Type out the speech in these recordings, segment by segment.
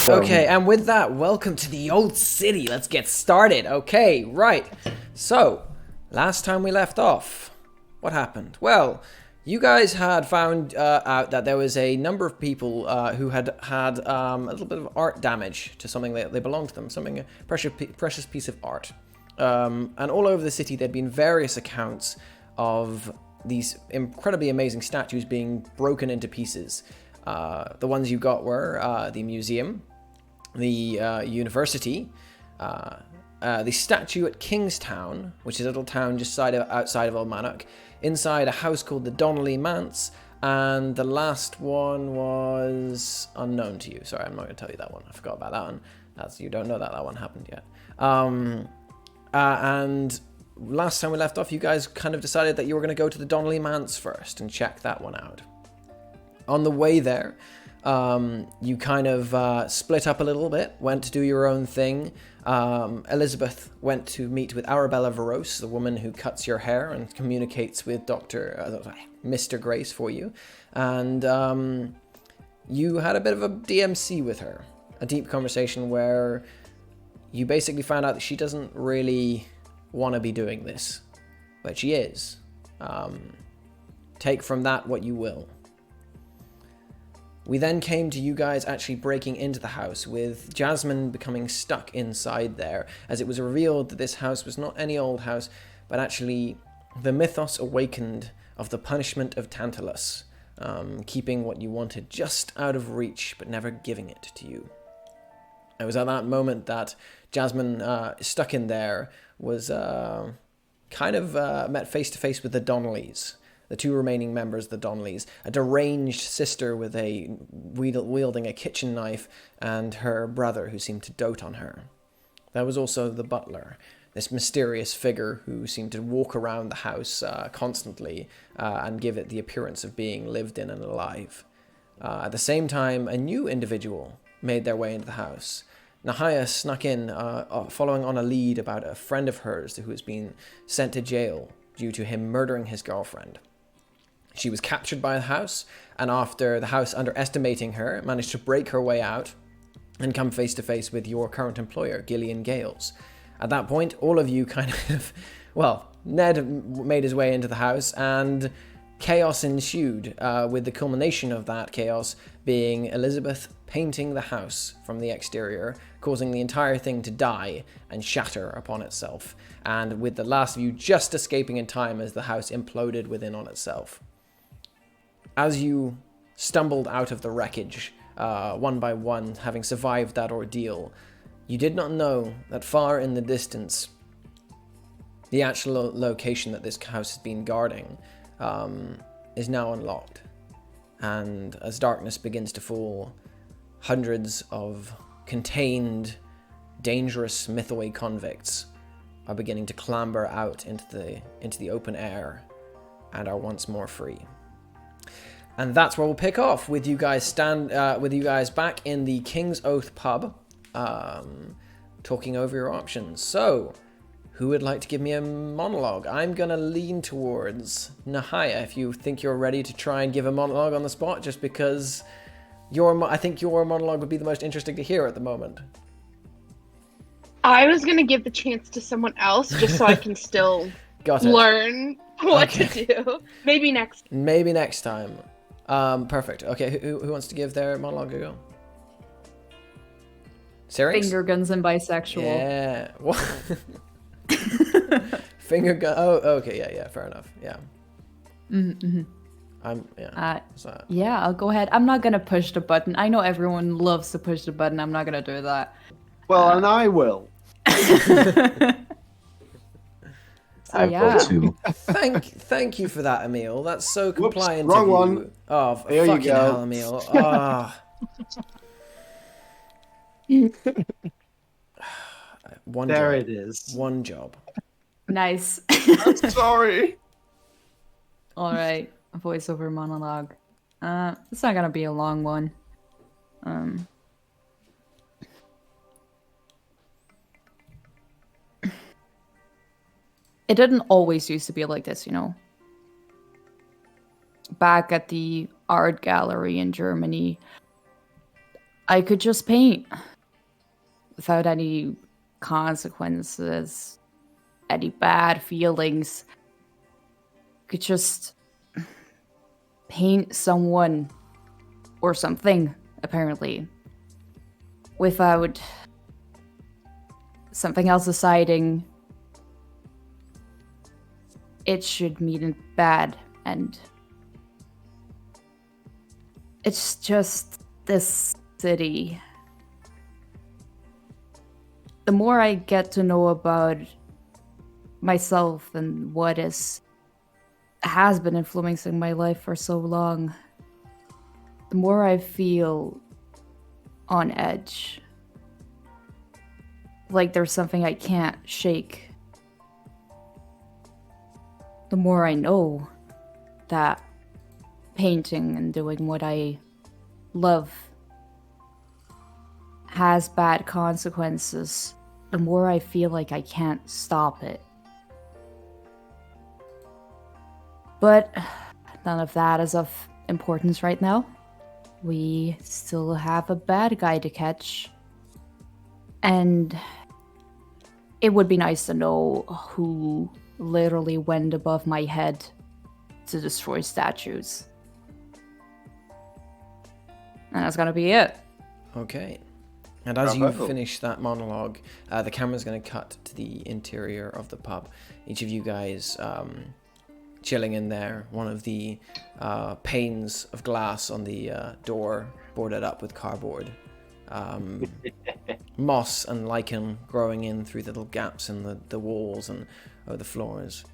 Okay, and with that, welcome to the old city. Let's get started. Okay, right. So, last time we left off, what happened? Well, you guys had found out that there was a number of people who had had a little bit of art damage to something that they belonged to them, something, a precious piece of art. And all over the city, there'd been various accounts of these incredibly amazing statues being broken into pieces. The ones you got were the museum, the university, the statue at Kingstown, which is a little town just outside of Ullmanoch, inside a house called the Donnelly Manse, and the last one was unknown to you. Sorry, I'm not going to tell you that one. I forgot about that one. You don't know that one happened yet. And last time we left off, you guys kind of decided that you were going to go to the Donnelly Manse first and check that one out. On the way there, you kind of split up a little bit, went to do your own thing. Elizabeth went to meet with Arabella Verose, the woman who cuts your hair and communicates with Mr. Grace for you. And you had a bit of a DMC with her, a deep conversation where you basically found out that she doesn't really want to be doing this, but she is. Take from that what you will. We then came to you guys actually breaking into the house, with Jasmine becoming stuck inside there, as it was revealed that this house was not any old house, but actually the mythos awakened of the punishment of Tantalus, keeping what you wanted just out of reach, but never giving it to you. It was at that moment that Jasmine, stuck in there, was kind of met face to face with the Donnellys. The two remaining members of the Donnellys, a deranged sister with wielding a kitchen knife, and her brother who seemed to dote on her. There was also the butler, this mysterious figure who seemed to walk around the house constantly and give it the appearance of being lived in and alive. At the same time, a new individual made their way into the house. Nahia snuck in, following on a lead about a friend of hers who has been sent to jail due to him murdering his girlfriend. She was captured by the house, and after the house underestimating her, managed to break her way out and come face to face with your current employer, Gillian Gales. At that point, all of you kind of, Ned made his way into the house, and chaos ensued, with the culmination of that chaos being Elizabeth painting the house from the exterior, causing the entire thing to die and shatter upon itself, and with the last of you just escaping in time as the house imploded within on itself. As you stumbled out of the wreckage, one by one, having survived that ordeal, you did not know that far in the distance, the actual location that this house has been guarding is now unlocked. And as darkness begins to fall, hundreds of contained, dangerous Mythoi convicts are beginning to clamber out into the open air and are once more free. And that's where we'll pick off, with you guys back in the King's Oath pub, talking over your options. So, who would like to give me a monologue? I'm gonna lean towards Nahia, if you think you're ready to try and give a monologue on the spot, just because I think your monologue would be the most interesting to hear at the moment. I was gonna give the chance to someone else, just so I can still learn what to do. Maybe next time. Perfect. Okay, who wants to give their monologue a go? Syriinx? Finger guns and bisexual. Yeah. Finger gun. Oh, okay. Yeah. Fair enough. Yeah. Mm-hmm. Yeah. I'll go ahead. I'm not gonna push the button. I know everyone loves to push the button. I'm not gonna do that. Well, and I will. So, yeah. Thank you for that, Emil. That's so compliant. Wrong of you. one. Oh, there fucking you go. hell, Emil. Oh. It is. One job. Nice. I'm sorry. All right, a voiceover monologue. It's not gonna be a long one. It didn't always used to be like this, you know. Back at the art gallery in Germany, I could just paint without any consequences, any bad feelings. Could just paint someone or something, apparently, without something else deciding it should mean bad. And it's just this city. The more I get to know about myself and what has been influencing my life for so long, the more I feel on edge. Like there's something I can't shake. The more I know that painting and doing what I love has bad consequences, the more I feel like I can't stop it. But none of that is of importance right now. We still have a bad guy to catch. And it would be nice to know who literally went above my head to destroy statues. And that's gonna be it. Okay. And as you finish that monologue, the camera's going to cut to the interior of the pub. Each of you guys chilling in there. One of the panes of glass on the door boarded up with cardboard. Moss and lichen growing in through the little gaps in the walls and the floors.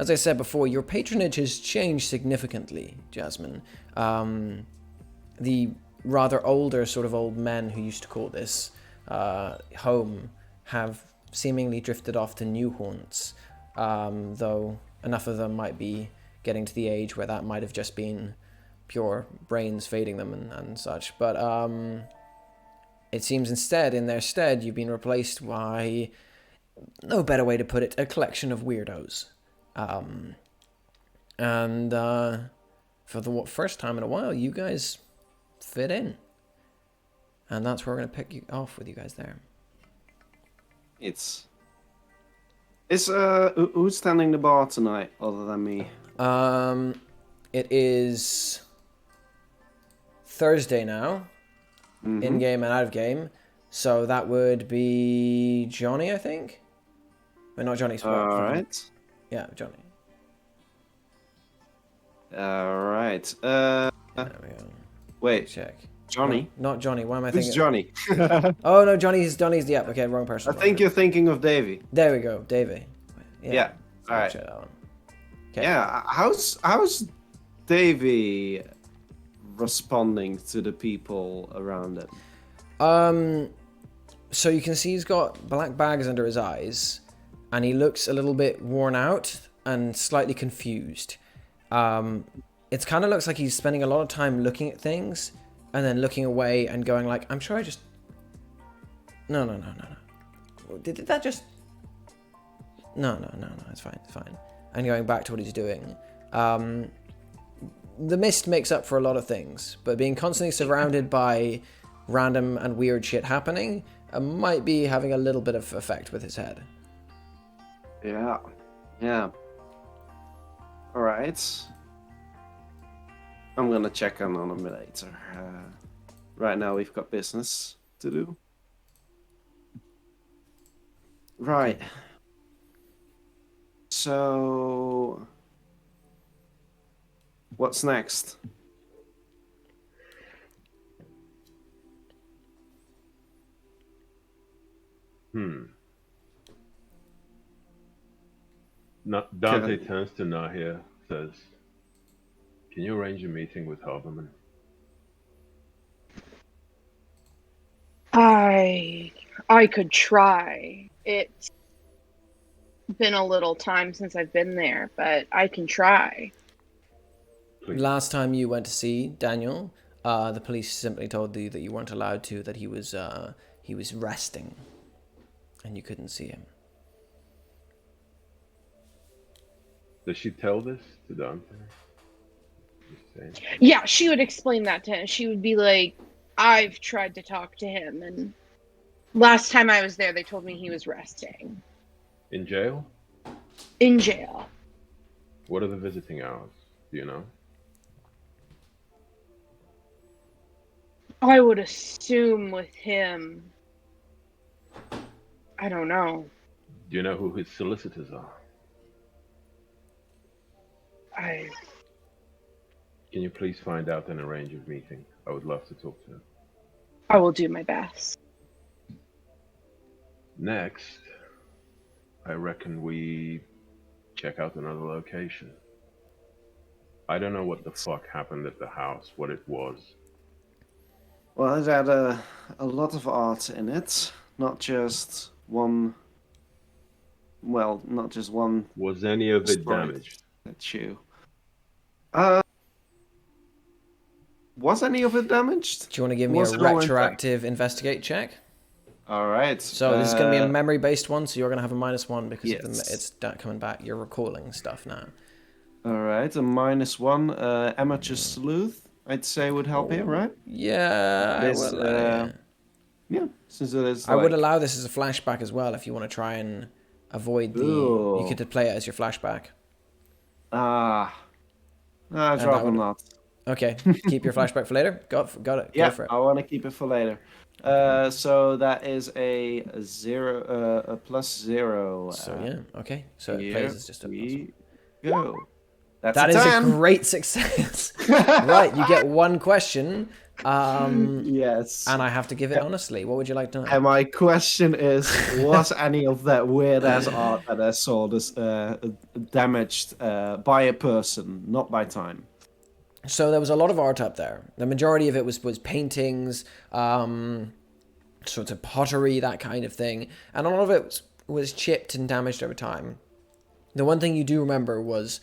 As I said before, your patronage has changed significantly, Jasmine. The rather older sort of old men who used to call this home have seemingly drifted off to new haunts, though enough of them might be getting to the age where that might have just been pure brains fading them and such. But it seems instead, in their stead, you've been replaced by, no better way to put it, a collection of weirdos. And for the first time in a while, you guys fit in. And that's where we're going to pick you off with you guys there. Who's standing the bar tonight other than me? It is Thursday now, in game and out of game. So that would be Johnny, I think. But not Johnny. All right. Yeah, Johnny. All right. There we go. Wait. Check. Johnny? No, not Johnny. Why am I thinking? Who's Johnny? Oh no, Johnny's. Yeah. Okay, wrong person. I think you're thinking of Davey. There we go, Davey. Yeah. All right. Check that one. Okay. Yeah. How's Davey responding to the people around him? So you can see he's got black bags under his eyes, and he looks a little bit worn out and slightly confused. It kind of looks like he's spending a lot of time looking at things and then looking away and going like, I'm sure I just... No. Did that just... No, it's fine. And going back to what he's doing. The mist makes up for a lot of things, but being constantly surrounded by random and weird shit happening might be having a little bit of effect with his head. Yeah. All right. I'm gonna check on him later. Right now we've got business to do. Right. So, what's next? Dante turns to Nahia, says, "Can you arrange a meeting with Haberman?" I could try. It's been a little time since I've been there, but I can try. Please. Last time you went to see Daniel, the police simply told you that you weren't allowed to, that he was resting, and you couldn't see him. Does she tell this to Dante? Yeah, she would explain that to him. She would be like, I've tried to talk to him, and last time I was there, they told me he was resting. In jail? In jail. What are the visiting hours? Do you know? I would assume with him. I don't know. Do you know who his solicitors are? Can you please find out and arrange a meeting? I would love to talk to him. I will do my best. Next, I reckon we check out another location. I don't know what the fuck happened at the house, what it was. Well, it had a lot of art in it, not just one. Well, not just one. Was any of it damaged? Statue. Was any of it damaged? Do you want to give me a retroactive investigate check? All right. So this is going to be a memory-based one, so you're going to have a -1 because yes. it's coming back. You're recalling stuff now. All right, a -1. Amateur sleuth, I'd say, would help here, right? Yeah, I will allow. Yeah, since it is. I would allow this as a flashback as well if you want to try and avoid the. Ooh. You could play it as your flashback. I'd rather not. Okay, keep your flashback for later. Got it. Yeah, Go for it. I want to keep it for later. So that is a +0. So yeah, okay. So it plays as just a +1. Go. That is a great success. Right, you get one question. Yes. And I have to give it honestly. What would you like to know? And my question is, was any of that weird ass art that I saw damaged by a person, not by time? So there was a lot of art up there. The majority of it was paintings, sorts of pottery, that kind of thing. And a lot of it was chipped and damaged over time. The one thing you do remember was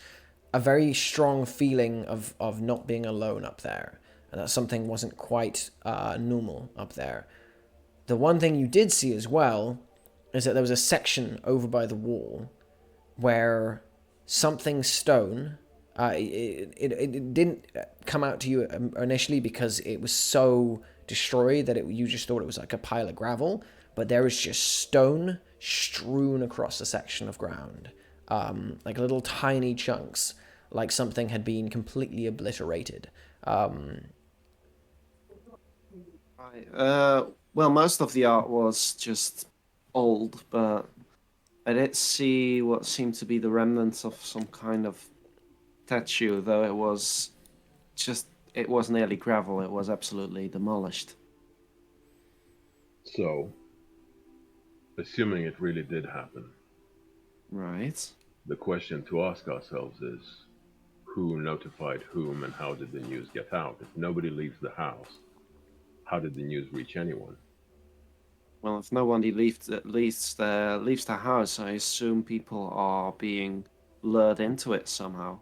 a very strong feeling of not being alone up there. And that something wasn't quite normal up there. The one thing you did see as well is that there was a section over by the wall where something stone... It didn't come out to you initially because it was so destroyed that you just thought it was like a pile of gravel, but there was just stone strewn across a section of ground, like little tiny chunks, like something had been completely obliterated. Well, most of the art was just old, but I did see what seemed to be the remnants of some kind of statue, though it was nearly gravel. It was absolutely demolished. So, assuming it really did happen, right? The question to ask ourselves is, who notified whom and how did the news get out? If nobody leaves the house, how did the news reach anyone? Well, if nobody leaves the house, I assume people are being lured into it somehow.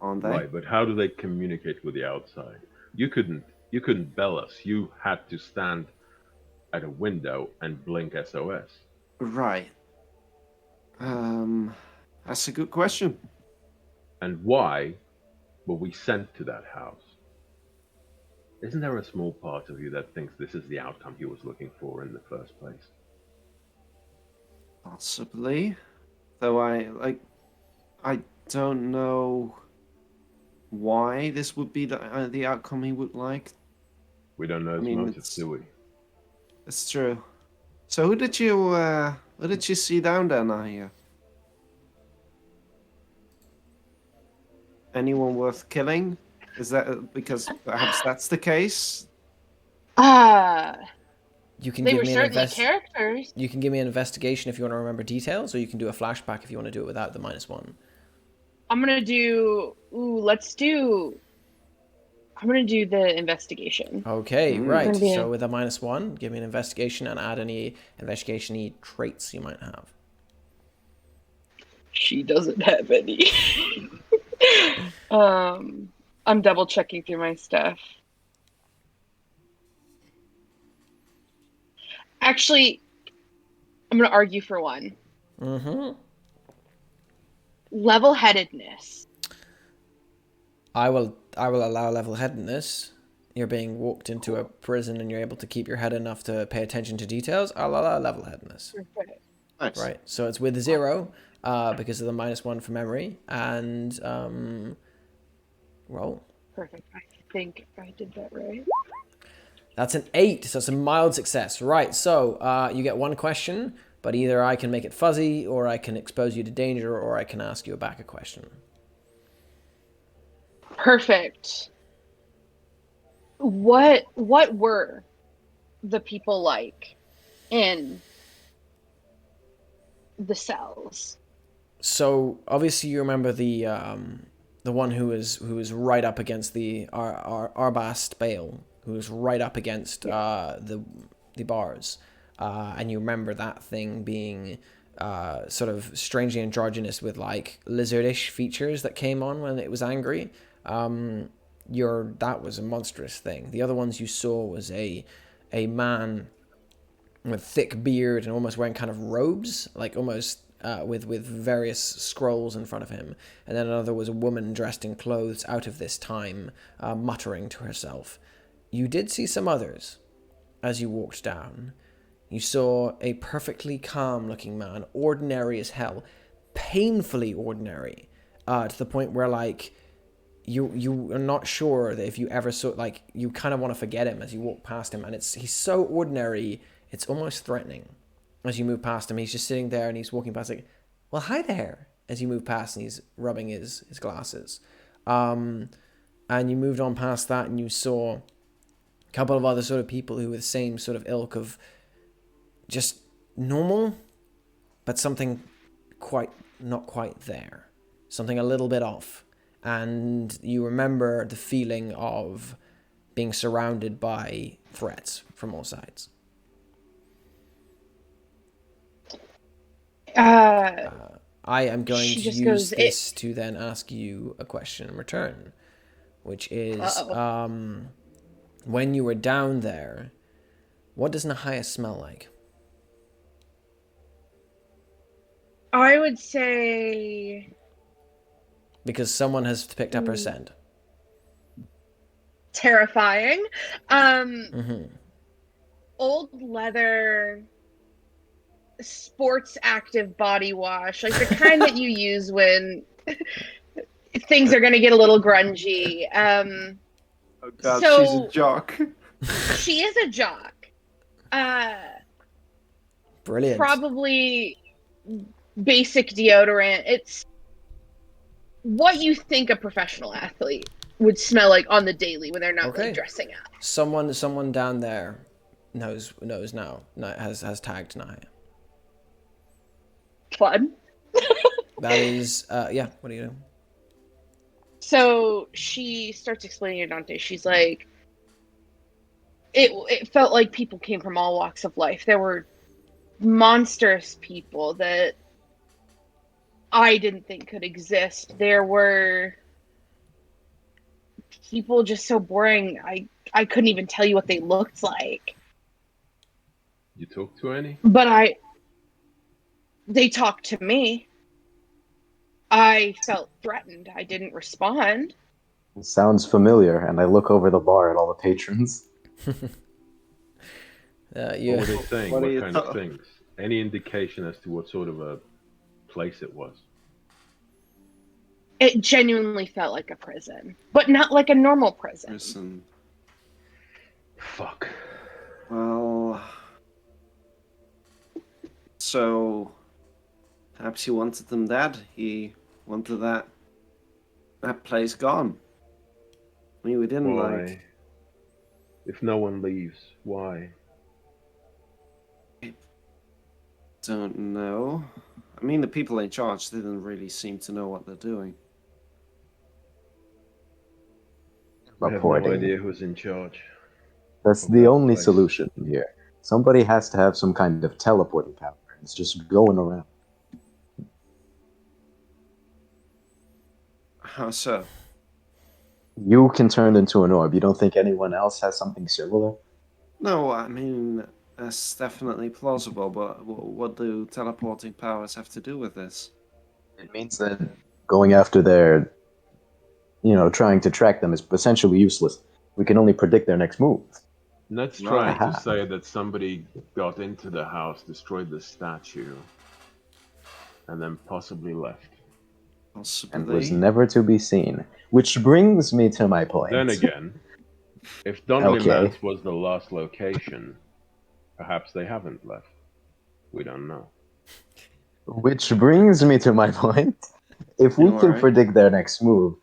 Aren't they? Right, but how do they communicate with the outside? You couldn't bell us. You had to stand at a window and blink SOS. Right. That's a good question. And why were we sent to that house? Isn't there a small part of you that thinks this is the outcome he was looking for in the first place? Possibly. Though I don't know why this would be the outcome he would like. We don't know his motives, do we? It's true. So who did you see down there, Nahia? Anyone worth killing? Is that because perhaps that's the case? You can they give were me certainly characters. You can give me an investigation if you want to remember details, or you can do a flashback if you want to do it without the -1. I'm gonna do. I'm gonna do the investigation. Okay, right. So with a -1, give me an investigation and add any investigation-y traits you might have. She doesn't have any. I'm double checking through my stuff. Actually, I'm gonna argue for one. Mm-hmm. Level-headedness. I will allow level-headedness. you're being walked into a prison and you're able to keep your head enough to pay attention to details, level-headedness. Perfect. Nice. Right, so it's with 0 because of the -1 for memory, and roll. Perfect. I think I did that right. That's an 8, so it's a mild success. Right, so you get 1 question, but either I can make it fuzzy, or I can expose you to danger, or I can ask you back a question. Perfect. What were the people like in the cells? So obviously you remember the one who was right up against the Arbast Bale, who was right up against the bars, and you remember that thing being sort of strangely androgynous with like lizardish features that came on when it was angry. That was a monstrous thing. The other ones you saw was a man with thick beard and almost wearing kind of robes, like almost with various scrolls in front of him. And then another was a woman dressed in clothes out of this time, muttering to herself. You did see some others as you walked down. You saw a perfectly calm-looking man, ordinary as hell, painfully ordinary, to the point where, like, you are not sure that if you ever saw, like, you kind of want to forget him as you walk past him, and he's so ordinary, it's almost threatening. As you move past him, he's just sitting there and he's walking past, like, well, hi there, as you move past, and he's rubbing his glasses. And you moved on past that, and you saw a couple of other sort of people who were the same sort of ilk of just normal, but something not quite there. Something a little bit off. And you remember the feeling of being surrounded by threats from all sides. I am going to use this to then ask you a question in return, which is, when you were down there, what does Nahia smell like? I would say... Because someone has picked up her scent. Terrifying. Old leather, sports active body wash, like the kind that you use when things are going to get a little grungy. Oh God, so, she's a jock. She is a jock. Brilliant. Probably basic deodorant. It's what you think a professional athlete would smell like on the daily when they're not like dressing up. Someone down there knows now. Has tagged Nahia. Fun. That is, yeah. What are you doing? So she starts explaining to Dante. She's like, it felt like people came from all walks of life. There were monstrous people that I didn't think could exist. There were people just so boring. I couldn't even tell you what they looked like. You talked to any? But they talked to me. I felt threatened. I didn't respond. It sounds familiar, and I look over the bar at all the patrons. What were they saying? What kind of things? Any indication as to what sort of a place it was? It genuinely felt like a prison, but not like a normal prison. Fuck. Well, so perhaps he wanted them dead. He wanted that place gone. I mean, we didn't like. If no one leaves, why? I don't know. I mean, the people in charge didn't really seem to know what they're doing. I have no idea who's in charge. That's the only solution here. Somebody has to have some kind of teleporting power. It's just going around. How so? You can turn into an orb. You don't think anyone else has something similar? No, I mean, that's definitely plausible, but what do teleporting powers have to do with this? It means that going after their, trying to track them is essentially useless. We can only predict their next move. Ned's trying to say that somebody got into the house, destroyed the statue, and then possibly left. Possibly. And was never to be seen. Which brings me to my point. Then again, if Donnelly Manse was the last location, perhaps they haven't left. We don't know. Which brings me to my point. If we can predict their next move,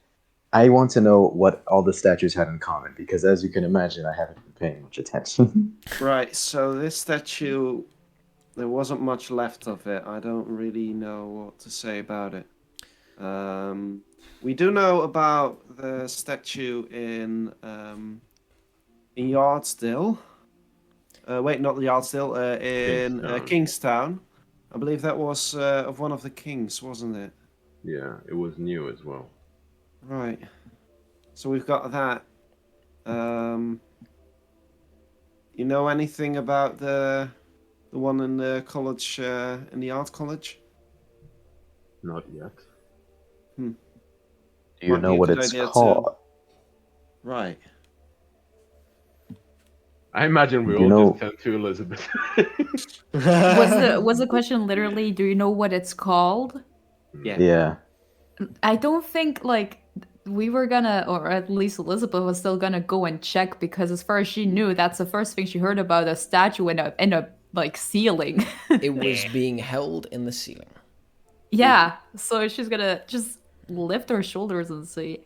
I want to know what all the statues had in common, because as you can imagine, I haven't been paying much attention. Right, so this statue, there wasn't much left of it. I don't really know what to say about it. We do know about the statue in Yardsdale. Wait, not Yardsdale. In Kingstown. I believe that was of one of the kings, wasn't it? Yeah, it was new as well. Right. So we've got that. You know anything about the one in the college, in the art college? Not yet. Do you know what it's called? Right. I imagine we all just turned to Elizabeth. Was the question literally, do you know what it's called? Yeah. I don't think, like, we were gonna, or at least Elizabeth was still gonna go and check, because as far as she knew, that's the first thing she heard about, a statue in a like, ceiling. It was being held in the ceiling. Yeah, so she's gonna just lift her shoulders and say,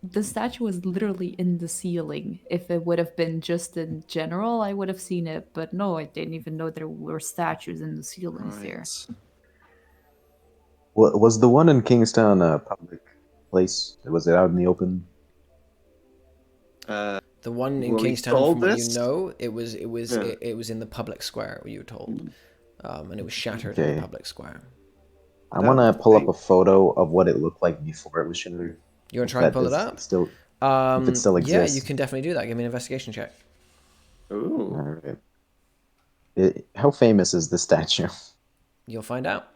the statue was literally in the ceiling. If it would have been just in general, I would have seen it. But no, I didn't even know there were statues in the ceilings there. Well, was the one in Kingstown a public place? Was it out in the open? The one in Kingstown, from what you know, it was in the public square, you were told, and it was shattered in the public square. I want to pull up a photo of what it looked like before it was shattered. You want to try and pull it up? If it still exists. Yeah, you can definitely do that. Give me an investigation check. Ooh. All right. How famous is the statue? You'll find out.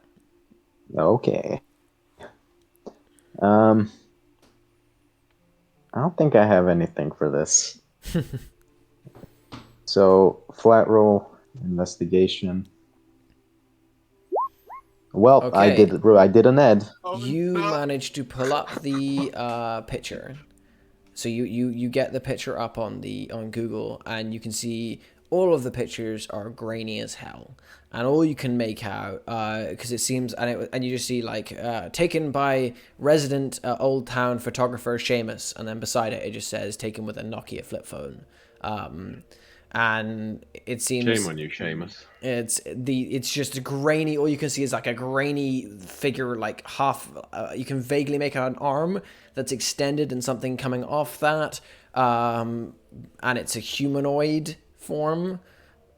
Okay. I don't think I have anything for this. So, flat roll, investigation. Well, okay. I did a Ned. You managed to pull up the picture. So you get the picture up on Google, and you can see all of the pictures are grainy as hell, and all you can make out, because it seems, and you just see like taken by resident Old Town photographer Seamus, and then beside it just says taken with a Nokia flip phone. And it seems, shame on you, Seamus. It's just a grainy. All you can see is like a grainy figure, like half. You can vaguely make out an arm that's extended and something coming off that, and it's a humanoid form,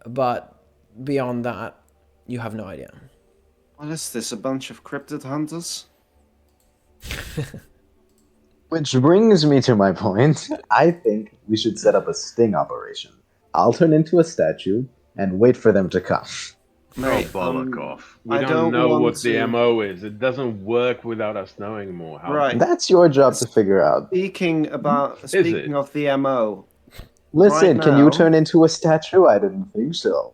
but beyond that, you have no idea. What is this? A bunch of cryptid hunters? Which brings me to my point. I think we should set up a sting operation. I'll turn into a statue and wait for them to come. Mate, bollock off. We don't know what the MO is. It doesn't work without us knowing more. Right. That's your job to figure out. Speaking of the MO. Listen, can you turn into a statue? I didn't think so.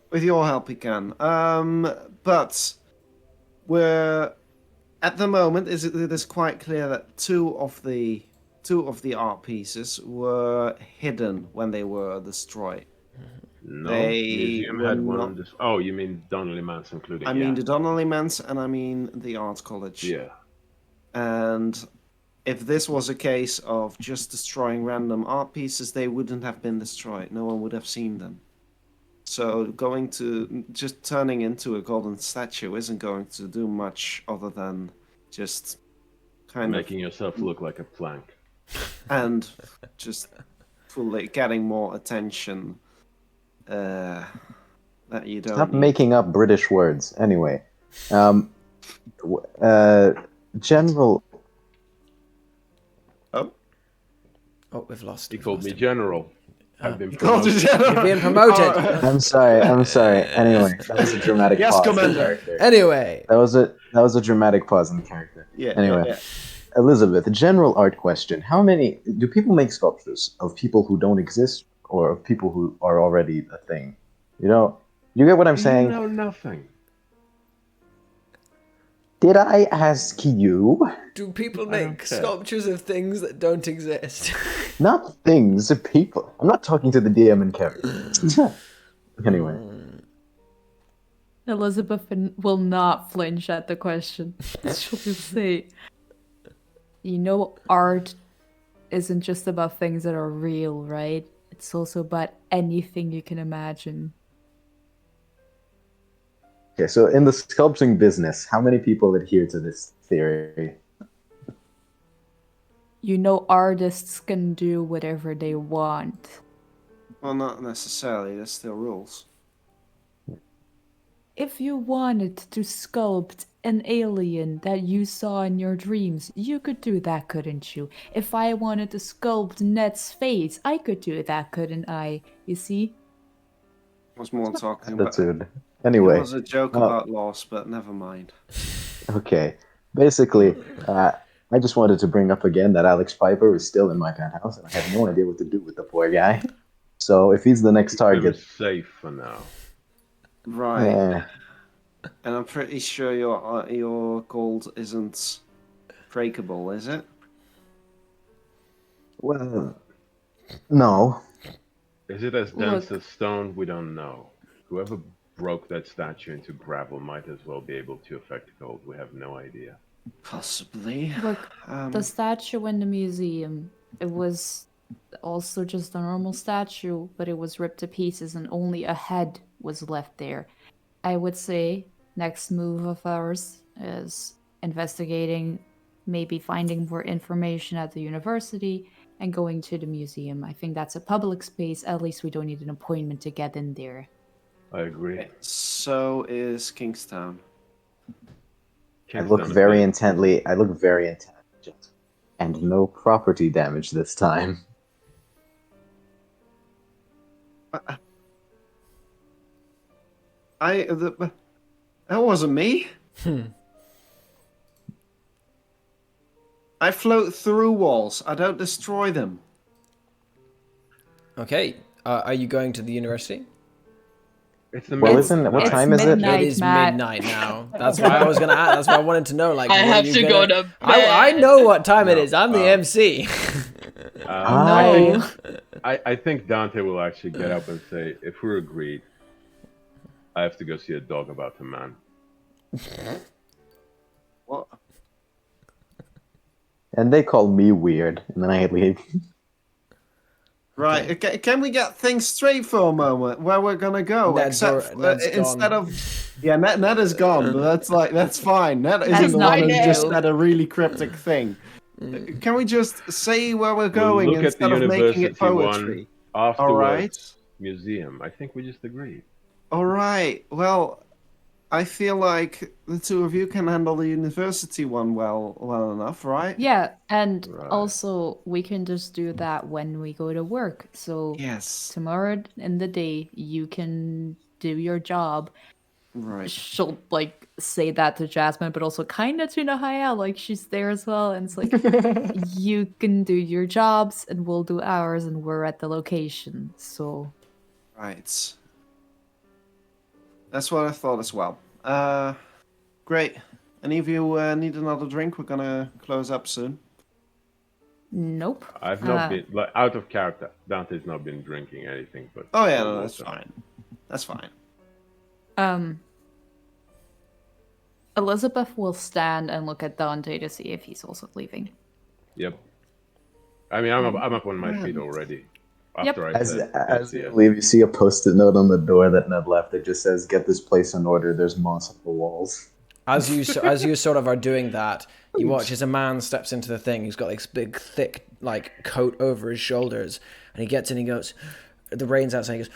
With your help, we can. But we're at the moment. It is quite clear that two of the art pieces were hidden when they were destroyed. No, museum had one. Oh, you mean Donnelly Manse including? I mean the Donnelly Manse, and I mean the art college. Yeah. And if this was a case of just destroying random art pieces, they wouldn't have been destroyed. No one would have seen them. So just turning into a golden statue isn't going to do much other than just making yourself look like a plank. And just fully getting more attention that you don't Stop need. making up British words. Anyway, General. Oh, we've lost. He called me General. I've been promoted. You've been promoted. I'm sorry. Anyway, that was a dramatic pause. Commander. Anyway, that was a dramatic pause in character. Yeah. Anyway, Elizabeth, a general art question. How many do people make sculptures of people who don't exist or of people who are already a thing? You get what I'm saying? You know nothing. Did I ask you? Do people make sculptures of things that don't exist? Not things, people. I'm not talking to the DM and character. Anyway. Elizabeth will not flinch at the question. She'll say, art isn't just about things that are real, right? It's also about anything you can imagine. Okay, so in the sculpting business, how many people adhere to this theory? Artists can do whatever they want. Well, not necessarily. There's still rules. If you wanted to sculpt an alien that you saw in your dreams, you could do that, couldn't you? If I wanted to sculpt Ned's face, I could do that, couldn't I? You see? I was more talking about... Anyway. It was a joke about loss, but never mind. Okay. Basically, I just wanted to bring up again that Alex Piper is still in my penthouse, and I have no idea what to do with the poor guy. So if he's the next target... safe for now. Right. Yeah. And I'm pretty sure your gold isn't breakable, is it? Well, no. Is it as dense as stone? We don't know. Whoever broke that statue into gravel might as well be able to affect gold. We have no idea. Possibly. Look, the statue in the museum, it was also just a normal statue, but it was ripped to pieces and only a head was left there. I would say next move of ours is investigating, maybe finding more information at the university and going to the museum. I think that's a public space. At least we don't need an appointment to get in there. I agree. So is Kingstown. I look very intently, and no property damage this time. That wasn't me. I float through walls. I don't destroy them. Okay. Are you going to the university? It's the what time is it? It is midnight now. That's why I was gonna ask. That's why I wanted to know. Like, I have to go to bed. I know what time it is. I'm the MC. No. I think Dante will actually get up and say, if we're agreed, I have to go see a dog about the man. What? And they call me weird, and then I leave. Right, okay. Can we get things straight for a moment? Where we're gonna go? Instead of Ned is gone, but that's fine. Ned isn't the one who just said a really cryptic thing. Can we just say where we're going instead of making it poetry? Afterwards, all right. Museum. I think we just agreed. All right. Well, I feel like the two of you can handle the university one well enough, right? Yeah, and also we can just do that when we go to work. So tomorrow in the day you can do your job. Right. She'll say that to Jasmine, but also kind of to Nahia, like she's there as well. And it's like, you can do your jobs and we'll do ours, and we're at the location. So. Right. That's what I thought as well. Great. Any of you need another drink? We're gonna close up soon. Nope. I've not been out of character. Dante's not been drinking anything, but oh yeah, no, that's fine. That's fine. Elizabeth will stand and look at Dante to see if he's also leaving. Yep. I mean, I'm up on my feet already. After As you leave, you see a post-it note on the door that Ned left. It just says, "Get this place in order. There's moss on the walls." As you sort of are doing that, you watch as a man steps into the thing. He's got this big, thick, coat over his shoulders, and he gets in. He goes, the rain's outside. He goes,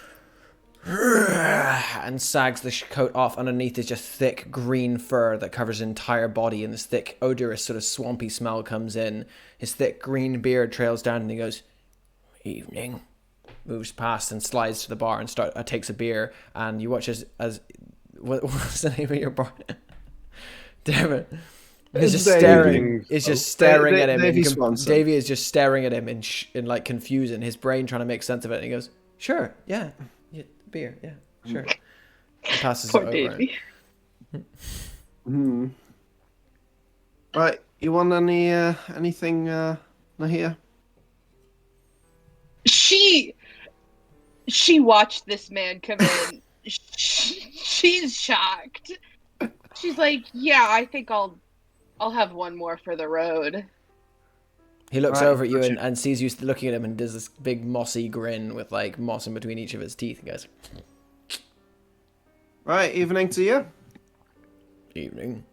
and sags the coat off. Underneath is just thick green fur that covers his entire body, and this thick, odorous, sort of swampy smell comes in. His thick green beard trails down, and he goes, "Evening." Moves past and slides to the bar and takes a beer, and you watch as what's the name of your bar? Damn it. He's just staring. He's just staring at him. Davy is just staring at him in like confusion. His brain trying to make sense of it. And he goes, "Sure, yeah, beer, yeah, sure." He passes Poor it over. Davy. Right, you want anything, Nahia? She watched this man come in. She's shocked. She's like, "Yeah, I think I'll have one more for the road." He looks over at you and sees you looking at him and does this big mossy grin with like moss in between each of his teeth. He goes, "Right, evening to you." Evening.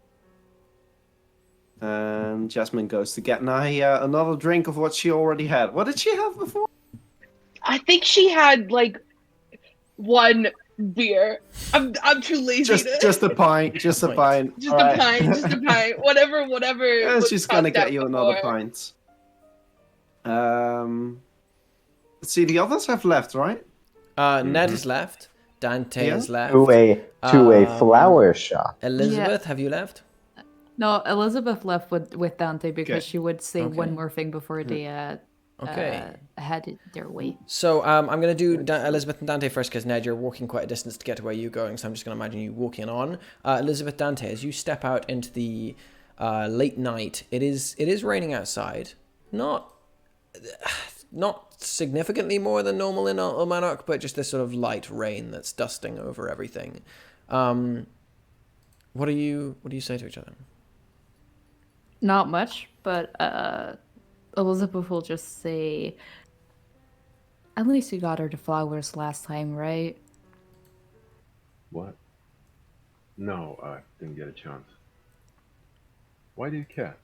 And Jasmine goes to get Nahia another drink of what she already had. What did she have before? I think she had like one beer. I'm too lazy. Just a pint. Just a pint. Just a pint. Just a pint. Whatever. Yeah, she's gonna get you before. another pint. Let's see. The others have left, right? Ned has left. Dante has left. To a flower shop. Elizabeth, have you left? No, Elizabeth left with Dante because she would say one more thing before they headed their way. So I'm going to do Elizabeth and Dante first because, Ned, you're walking quite a distance to get to where you're going, so I'm just going to imagine you walking on. Elizabeth, Dante, as you step out into the late night, it is raining outside. Not significantly more than normal in Ullmanoch, but just this sort of light rain that's dusting over everything. What do you say to each other? Not much, but Elizabeth will just say, "At least you got her the flowers last time, right?" What? No, I didn't get a chance. Why do you care?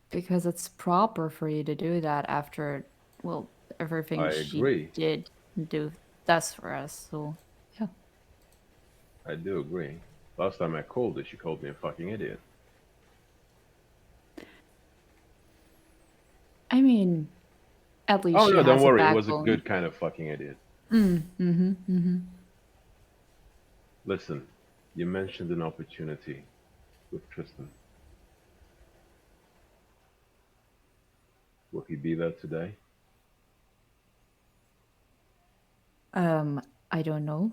Because it's proper for you to do that after, well, everything she did do that's for us, so yeah. I do agree. Last time I called her, she called me a fucking idiot. I mean, at least oh she no, has don't worry. a It was a backbone. good kind of fucking idiot. Listen, you mentioned an opportunity with Tristan. Will he be there today? I don't know.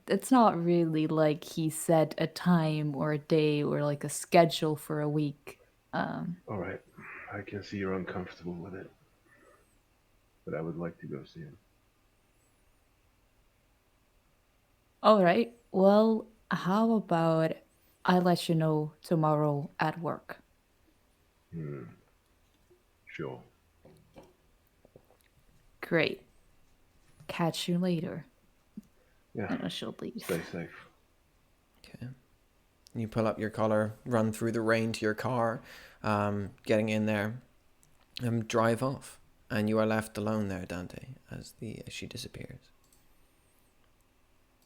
It's not really like he set a time or a day or like a schedule for a week. All right, I can see you're uncomfortable with it, but I would like to go see him. All right. Well, how about I let you know tomorrow at work? Sure. Great. Catch you later. Yeah. And she'll leave. Stay safe. Okay. You pull up your collar, run through the rain to your car, getting in there, and drive off. And you are left alone there, Dante, as she disappears.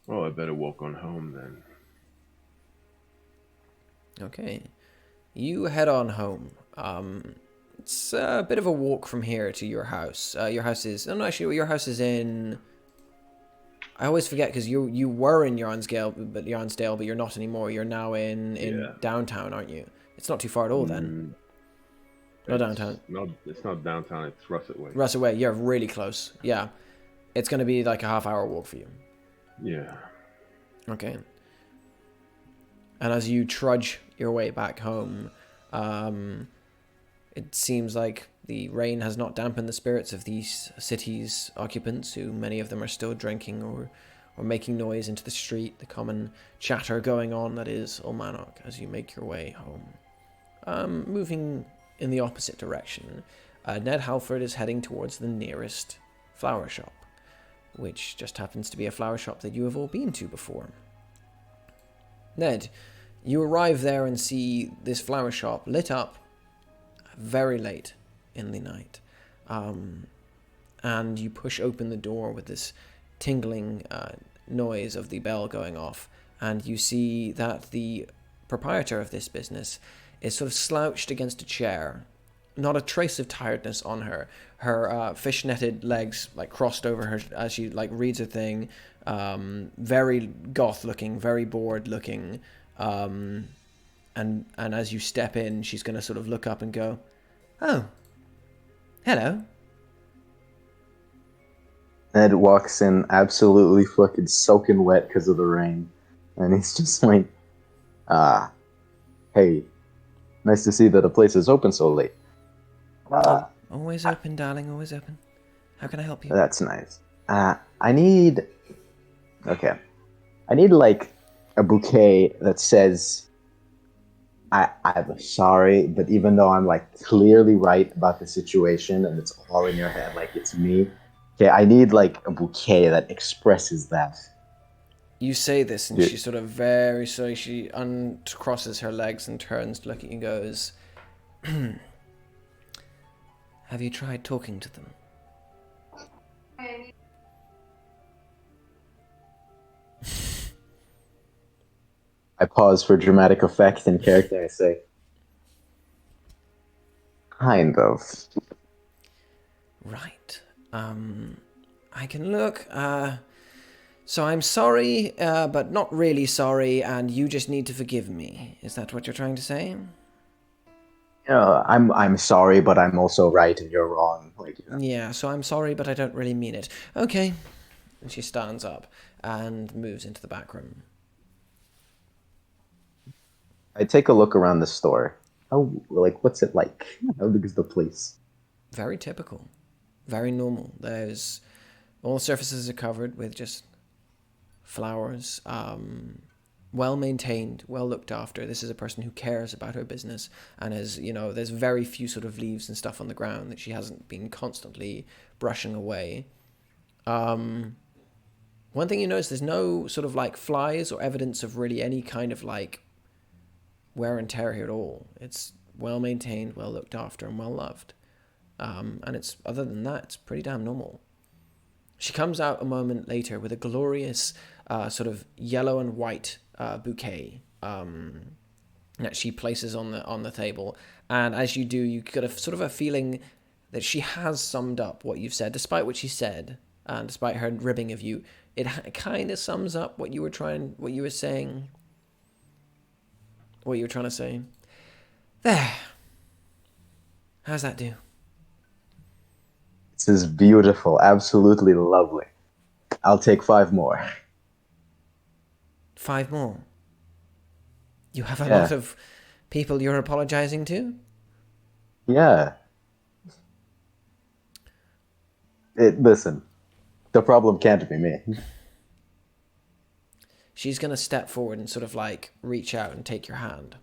Well, I better walk on home then. Okay. You head on home. It's a bit of a walk from here to your house. Your house is... Oh, no, actually, your house is in... I always forget because you were in Yarnsdale, but you're not anymore. You're now in downtown, aren't you? It's not too far at all then. Not downtown. It's not downtown. It's Russet Way. Russet Way. You're really close. Yeah, it's going to be like a half-hour walk for you. Yeah. Okay. And as you trudge your way back home, it seems like the rain has not dampened the spirits of these city's occupants, who many of them are still drinking or making noise into the street, the common chatter going on that is Ullmanoch as you make your way home. Moving in the opposite direction, Ned Halford is heading towards the nearest flower shop, which just happens to be a flower shop that you have all been to before. Ned, you arrive there and see this flower shop lit up very late in the night. And you push open the door with this tingling noise of the bell going off, and you see that the proprietor of this business is sort of slouched against a chair. Not a trace of tiredness on her. Her fish-netted legs like crossed over her as she like reads a thing. Very goth looking, very bored looking. And as you step in, she's going to sort of look up and go, "Oh, hello." Ned walks in absolutely fucking soaking wet because of the rain. And he's just like, hey, nice to see that the place is open so late. Always open, darling, always open. How can I help you? That's nice. I need like a bouquet that says, I'm sorry, but even though I'm like clearly right about the situation and it's all in your head, like it's me. Okay, I need like a bouquet that expresses that. You say this, and she sort of very slowly, she uncrosses her legs and turns to look at you and goes, "Have you tried talking to them?" I pause for dramatic effect and character. I say, kind of. Right. I can look. So I'm sorry, but not really sorry, and you just need to forgive me. Is that what you're trying to say? I'm sorry, but I'm also right and you're wrong. Like, Yeah, so I'm sorry, but I don't really mean it. Okay. And she stands up and moves into the back room. I take a look around the store. What's it like? How big is the place? Very typical. Very normal. There's... all the surfaces are covered with just flowers. Well maintained, well looked after. This is a person who cares about her business and is, there's very few sort of leaves and stuff on the ground that she hasn't been constantly brushing away. One thing you notice, there's no sort of like flies or evidence of really any kind of like wear and tear here at all. It's well maintained, well looked after, and well loved. And it's, other than that, it's pretty damn normal. She comes out a moment later with a glorious sort of yellow and white bouquet that she places on the table. And as you do, you get a sort of a feeling that she has summed up what you've said, despite what she said, and despite her ribbing of you. It kind of sums up what you were saying, what you were trying to say. There. How's that do? This is beautiful, absolutely lovely. I'll take 5 more. 5 more? You have a lot of people you're apologizing to? Yeah. Listen, the problem can't be me. She's going to step forward and sort of like reach out and take your hand.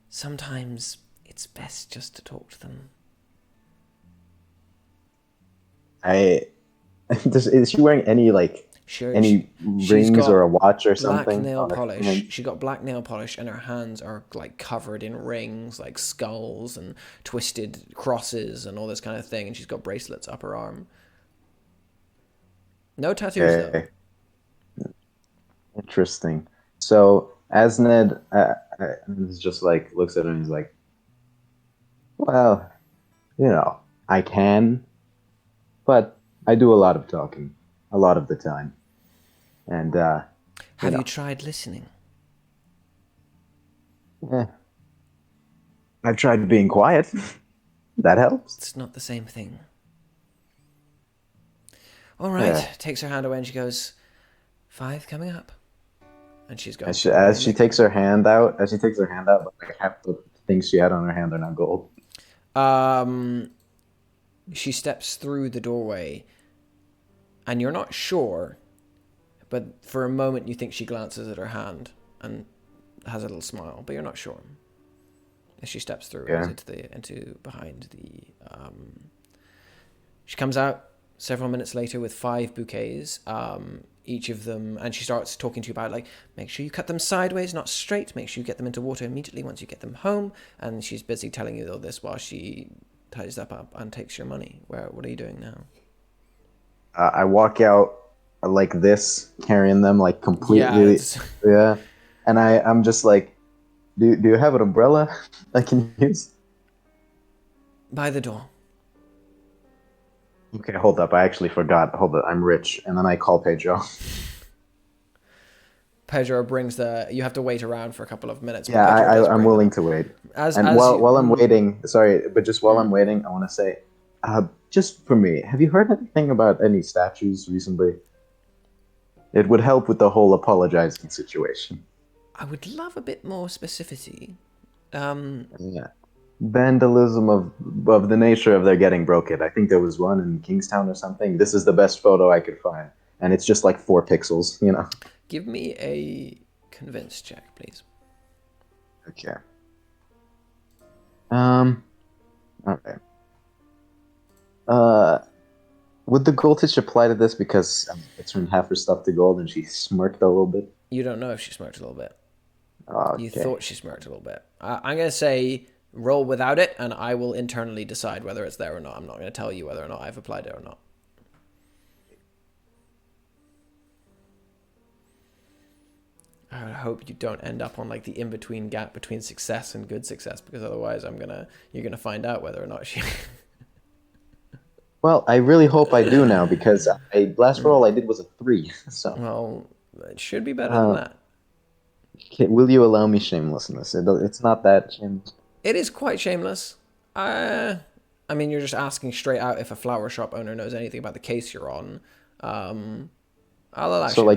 Sometimes it's best just to talk to them. Is she wearing any any rings or a watch or something? Black nail polish. She got black nail polish, and her hands are like covered in rings, like skulls and twisted crosses and all this kind of thing. And she's got bracelets up her arm. No tattoos though. Interesting. So as Ned is just like looks at her and he's like, well, I can, but I do a lot of talking, a lot of the time. And have you tried listening? Yeah. I've tried being quiet. That helps. It's not the same thing. All right. Yeah. Takes her hand away and she goes, 5 coming up. And she's going. As she takes her hand out, like half the things she had on her hand are now gold. She steps through the doorway, and you're not sure, but for a moment you think she glances at her hand and has a little smile, but you're not sure. As she steps through into behind the. She comes out several minutes later with 5 bouquets, each of them, and she starts talking to you about, like, make sure you cut them sideways, not straight, make sure you get them into water immediately once you get them home, and she's busy telling you all this while she ties that up and takes your money. What are you doing now? I walk out like this, carrying them like completely, yeah. And I'm just like, do you have an umbrella I can use? By the door. Okay, hold up. I actually forgot. Hold up. I'm rich. And then I call Pedro. Pedro brings the. You have to wait around for a couple of minutes. Yeah, I'm willing to wait. And while I'm waiting, sorry, but just while I'm waiting, I want to say, just for me, have you heard anything about any statues recently? It would help with the whole apologizing situation. I would love a bit more specificity. Yeah. Vandalism of the nature of their getting broken. I think there was one in Kingstown or something. This is the best photo I could find. And it's just like 4 pixels, you know. Give me a convince check, please. Okay. Okay. Would the goldfish apply to this because I turned half her stuff to gold and she smirked a little bit? You don't know if she smirked a little bit. Okay. You thought she smirked a little bit. I'm going to say roll without it, and I will internally decide whether it's there or not. I'm not going to tell you whether or not I've applied it or not. I hope you don't end up on like the in-between gap between success and good success, because otherwise you're gonna find out whether or not she. Well, I really hope I do now, because last roll I did was a 3. So. Well, it should be better than that. Will you allow me shamelessness? It's not that shameless. It is quite shameless. I mean, you're just asking straight out if a flower shop owner knows anything about the case you're on. I'll allow. So,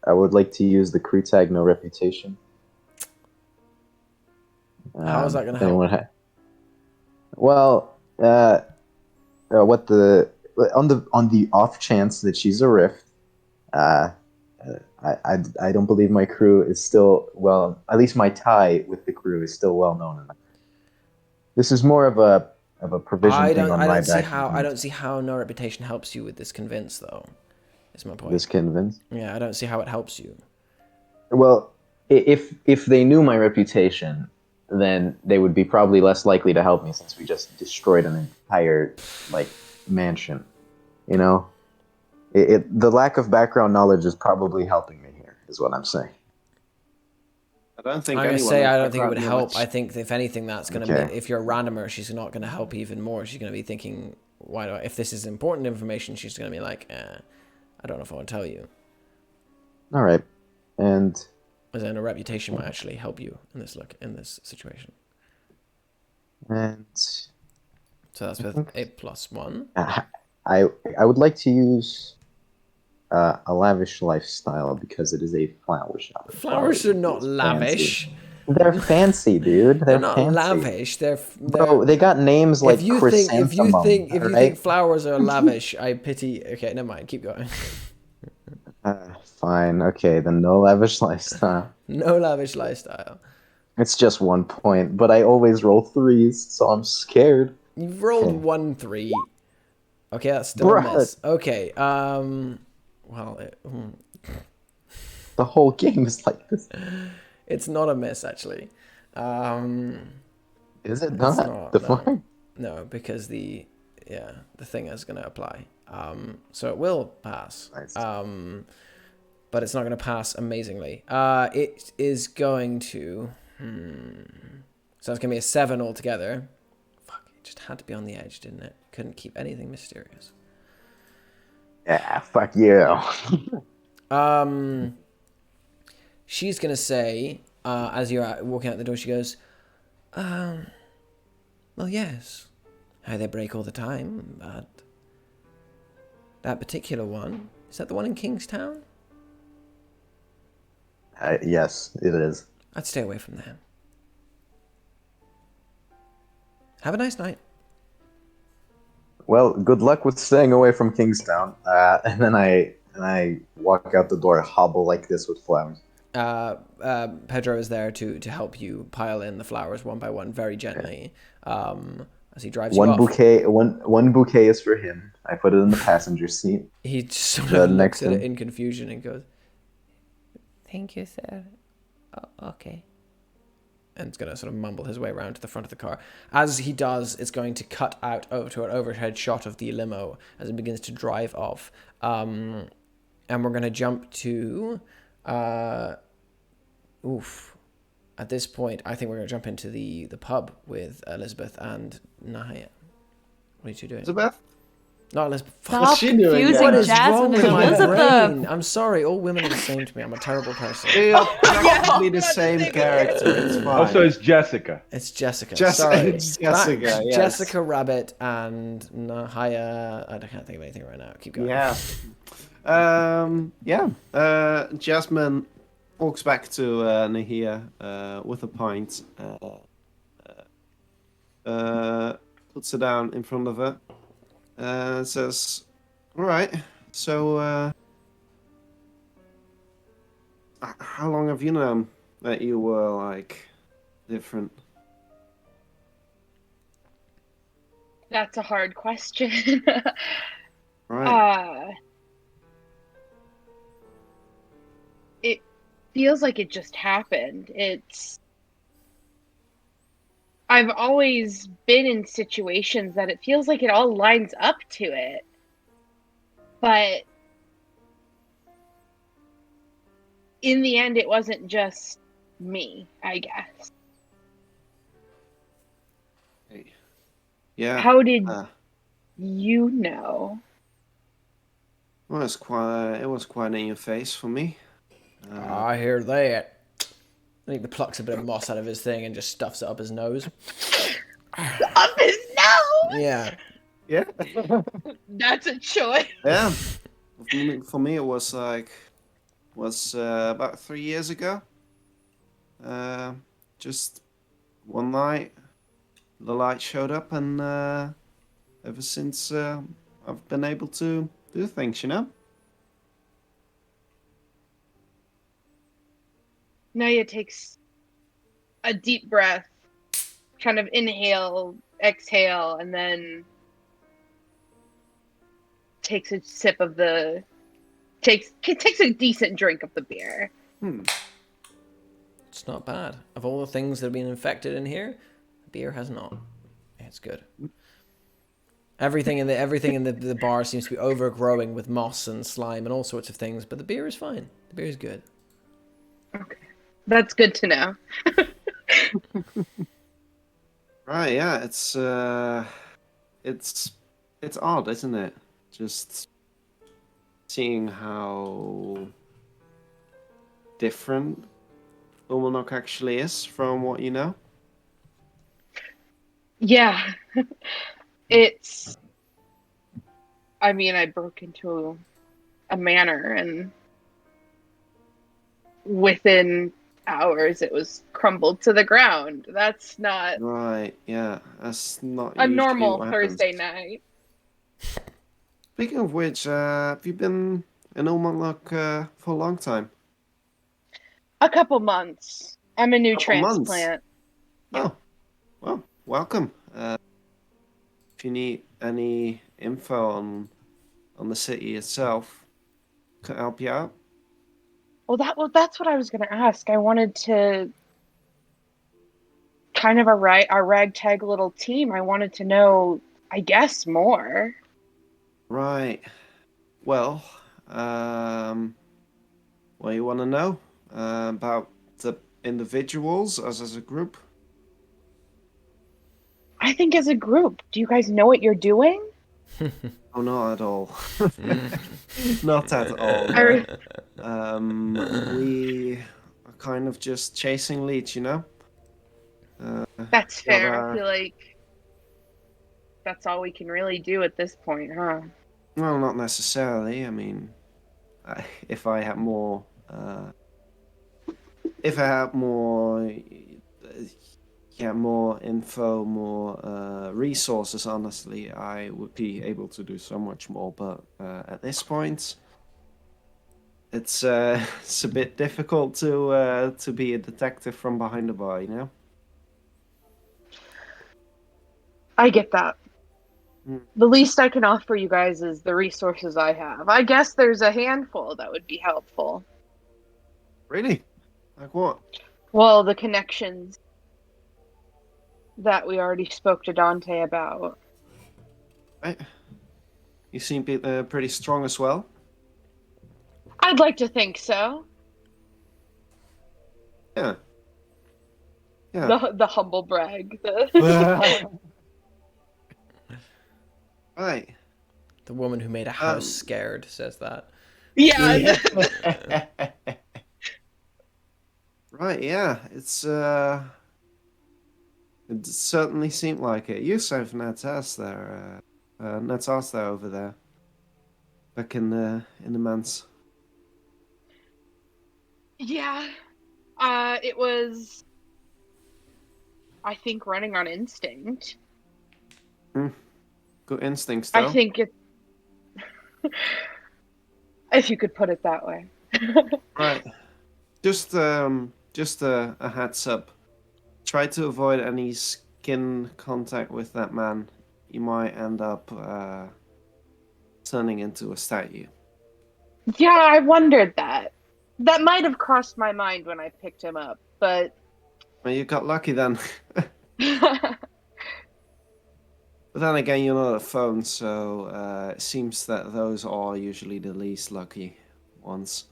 I would like to use the crew tag no reputation. How is that going to help? Well, on the off chance that she's a rift, I don't believe my crew is still well. At least my tie with the crew is still well known enough. This is more of a provision thing on my back. I don't see how no reputation helps you with this convince, though. Is my point. This convince? Yeah, I don't see how it helps you. Well, if they knew my reputation, then they would be probably less likely to help me, since we just destroyed an entire mansion. You know, the lack of background knowledge is probably helping me here, is what I'm saying. I don't think. I'm gonna say I don't think it would help. I think if anything, that's gonna be, if you're a randomer, she's not gonna help even more. She's gonna be thinking, if this is important information, she's gonna be like, I don't know if I want to tell you. All right, and as in a reputation might actually help you in this situation. And so that's with a +1. I would like to use a lavish lifestyle because it is a flower shop. Flowers are not lavish. They're fancy, dude. They're not fancy. Lavish. Bro, they got names like chrysanthemum. If you think flowers are lavish, I pity. Okay, never mind. Keep going. Fine. Okay, then no lavish lifestyle. No lavish lifestyle. It's just 1 point, but I always roll 3s, so I'm scared. You've rolled 1 3. Okay, that's still a miss. Okay. Well, the whole game is like this. It's not a miss, actually. Is it not? No, because the thing is going to apply. So it will pass. Nice. But it's not going to pass amazingly. It is going to... So it's going to be a 7 altogether. Fuck, it just had to be on the edge, didn't it? Couldn't keep anything mysterious. Yeah, fuck you. She's going to say, as you're walking out the door, she goes, well, yes. They break all the time, but that particular one, is that the one in Kingstown? Yes, it is. I'd stay away from there. Have a nice night. Well, good luck with staying away from Kingstown. And then I walk out the door, hobble like this with flowers. Pedro is there to help you pile in the flowers one by one, very gently. As he drives you off. One bouquet is for him. I put it in the passenger seat. He just sort of looks at it in confusion and goes, "Thank you, sir. Oh, okay." And it's going to sort of mumble his way around to the front of the car. As he does, it's going to cut out over to an overhead shot of the limo as it begins to drive off. And we're going to jump to... At this point, I think we're going to jump into the pub with Elizabeth and Nahia. What are you two doing? Elizabeth? Not Elizabeth. Stop What's she doing confusing there? What is Jasmine wrong and with my Elizabeth. brain? I'm sorry, all women are the same to me. I'm a terrible person. They are practically the Yeah, same that's character. It's fine. Also, it's Jessica. It's Jessica. Just Sorry. it's Jessica. Back to Yes. Jessica Rabbit and Nahia. I can't think of anything right now. Keep going. Yeah. Jasmine walks back to Nahia with a pint. Puts it down in front of her. Says, "All right. So, how long have you known that you were like different?" That's a hard question. Right. It feels like it just happened. I've always been in situations that it feels like it all lines up to it. But in the end, it wasn't just me, I guess. Yeah. How did Uh, you know? well, it was quite in your face for me. I hear that. I think he plucks a bit of moss out of his thing and just stuffs it up his nose. Up his nose! Yeah. Yeah. That's a choice. Yeah. For me, it was about 3 years ago. Just one night, the light showed up, and ever since I've been able to do things, you know. Nahia takes a deep breath, kind of inhale, exhale, and then takes a sip of takes a decent drink of the beer. It's not bad. Of all the things that have been infected in here, beer has not. It's good. Everything in the bar seems to be overgrowing with moss and slime and all sorts of things, but the beer is fine. The beer is good. Okay. That's good to know. Right? Yeah. It's odd, isn't it? Just seeing how different Ullmanoch actually is from what you know. Yeah. I mean, I broke into a manor, and within hours it was crumbled to the ground. That's not Right, yeah. That's not a usually normal what happens. Thursday night. Speaking of which, have you been in Ullmanoch for a long time? A couple months. I'm a new Couple months? transplant. Oh, well, welcome. If you need any info on the city itself, can I help you out? Well, that's what I was going to ask. I wanted to kind of our ragtag little team. I wanted to know, I guess, more. Right. Well, what you want to know about the individuals as a group? I think as a group, do you guys know what you're doing? Oh, not at all. Not at all. We are kind of just chasing leads, you know? That's fair. Gotta- I feel like that's all we can really do at this point, huh? Well, not necessarily. I mean, if I had more, more info, more resources. Honestly, I would be able to do so much more. But at this point, it's it's a bit difficult to be a detective from behind the bar, you know. I get that. Mm. The least I can offer you guys is the resources I have. I guess there's a handful that would be helpful. Really? Like what? Well, the connections that we already spoke to Dante about. Right. You seem pretty strong as well. I'd like to think so. Yeah. Yeah. The humble brag. Right. The woman who made a house scared says that. Yeah. Right, yeah. It certainly seemed like it. You saved Ned's house there. Ned's house there over there. Back in the manse. Yeah. It was, I think, running on instinct. Good instincts, I though. think it, if you could put it that way. Right. Just a heads up. Try to avoid any skin contact with that man. You might end up turning into a statue. Yeah, I wondered that. That might have crossed my mind when I picked him up, but Well, you got lucky then. But then again, you're not a phone, so it seems that those are usually the least lucky ones.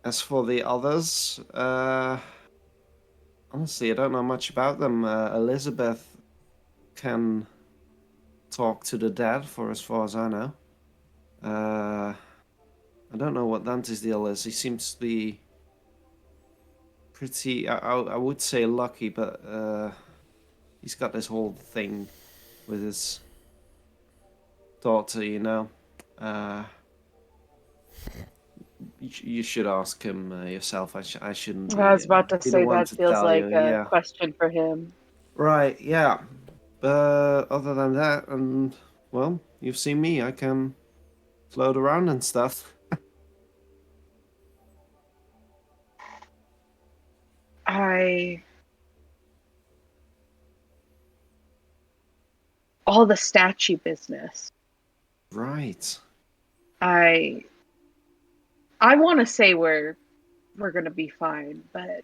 As for the others, honestly, I don't know much about them. Elizabeth can talk to the dead, for as far as I know. I don't know what Dante's deal is. He seems to be pretty, I would say lucky, but he's got this whole thing with his daughter, you know. You should ask him yourself. I shouldn't be, I was about to be the say one that to feels tell like you. a Yeah. question for him. Right, yeah. But other than that, and well, you've seen me. I can float around and stuff. All the statue business. Right. I want to say we're gonna be fine, but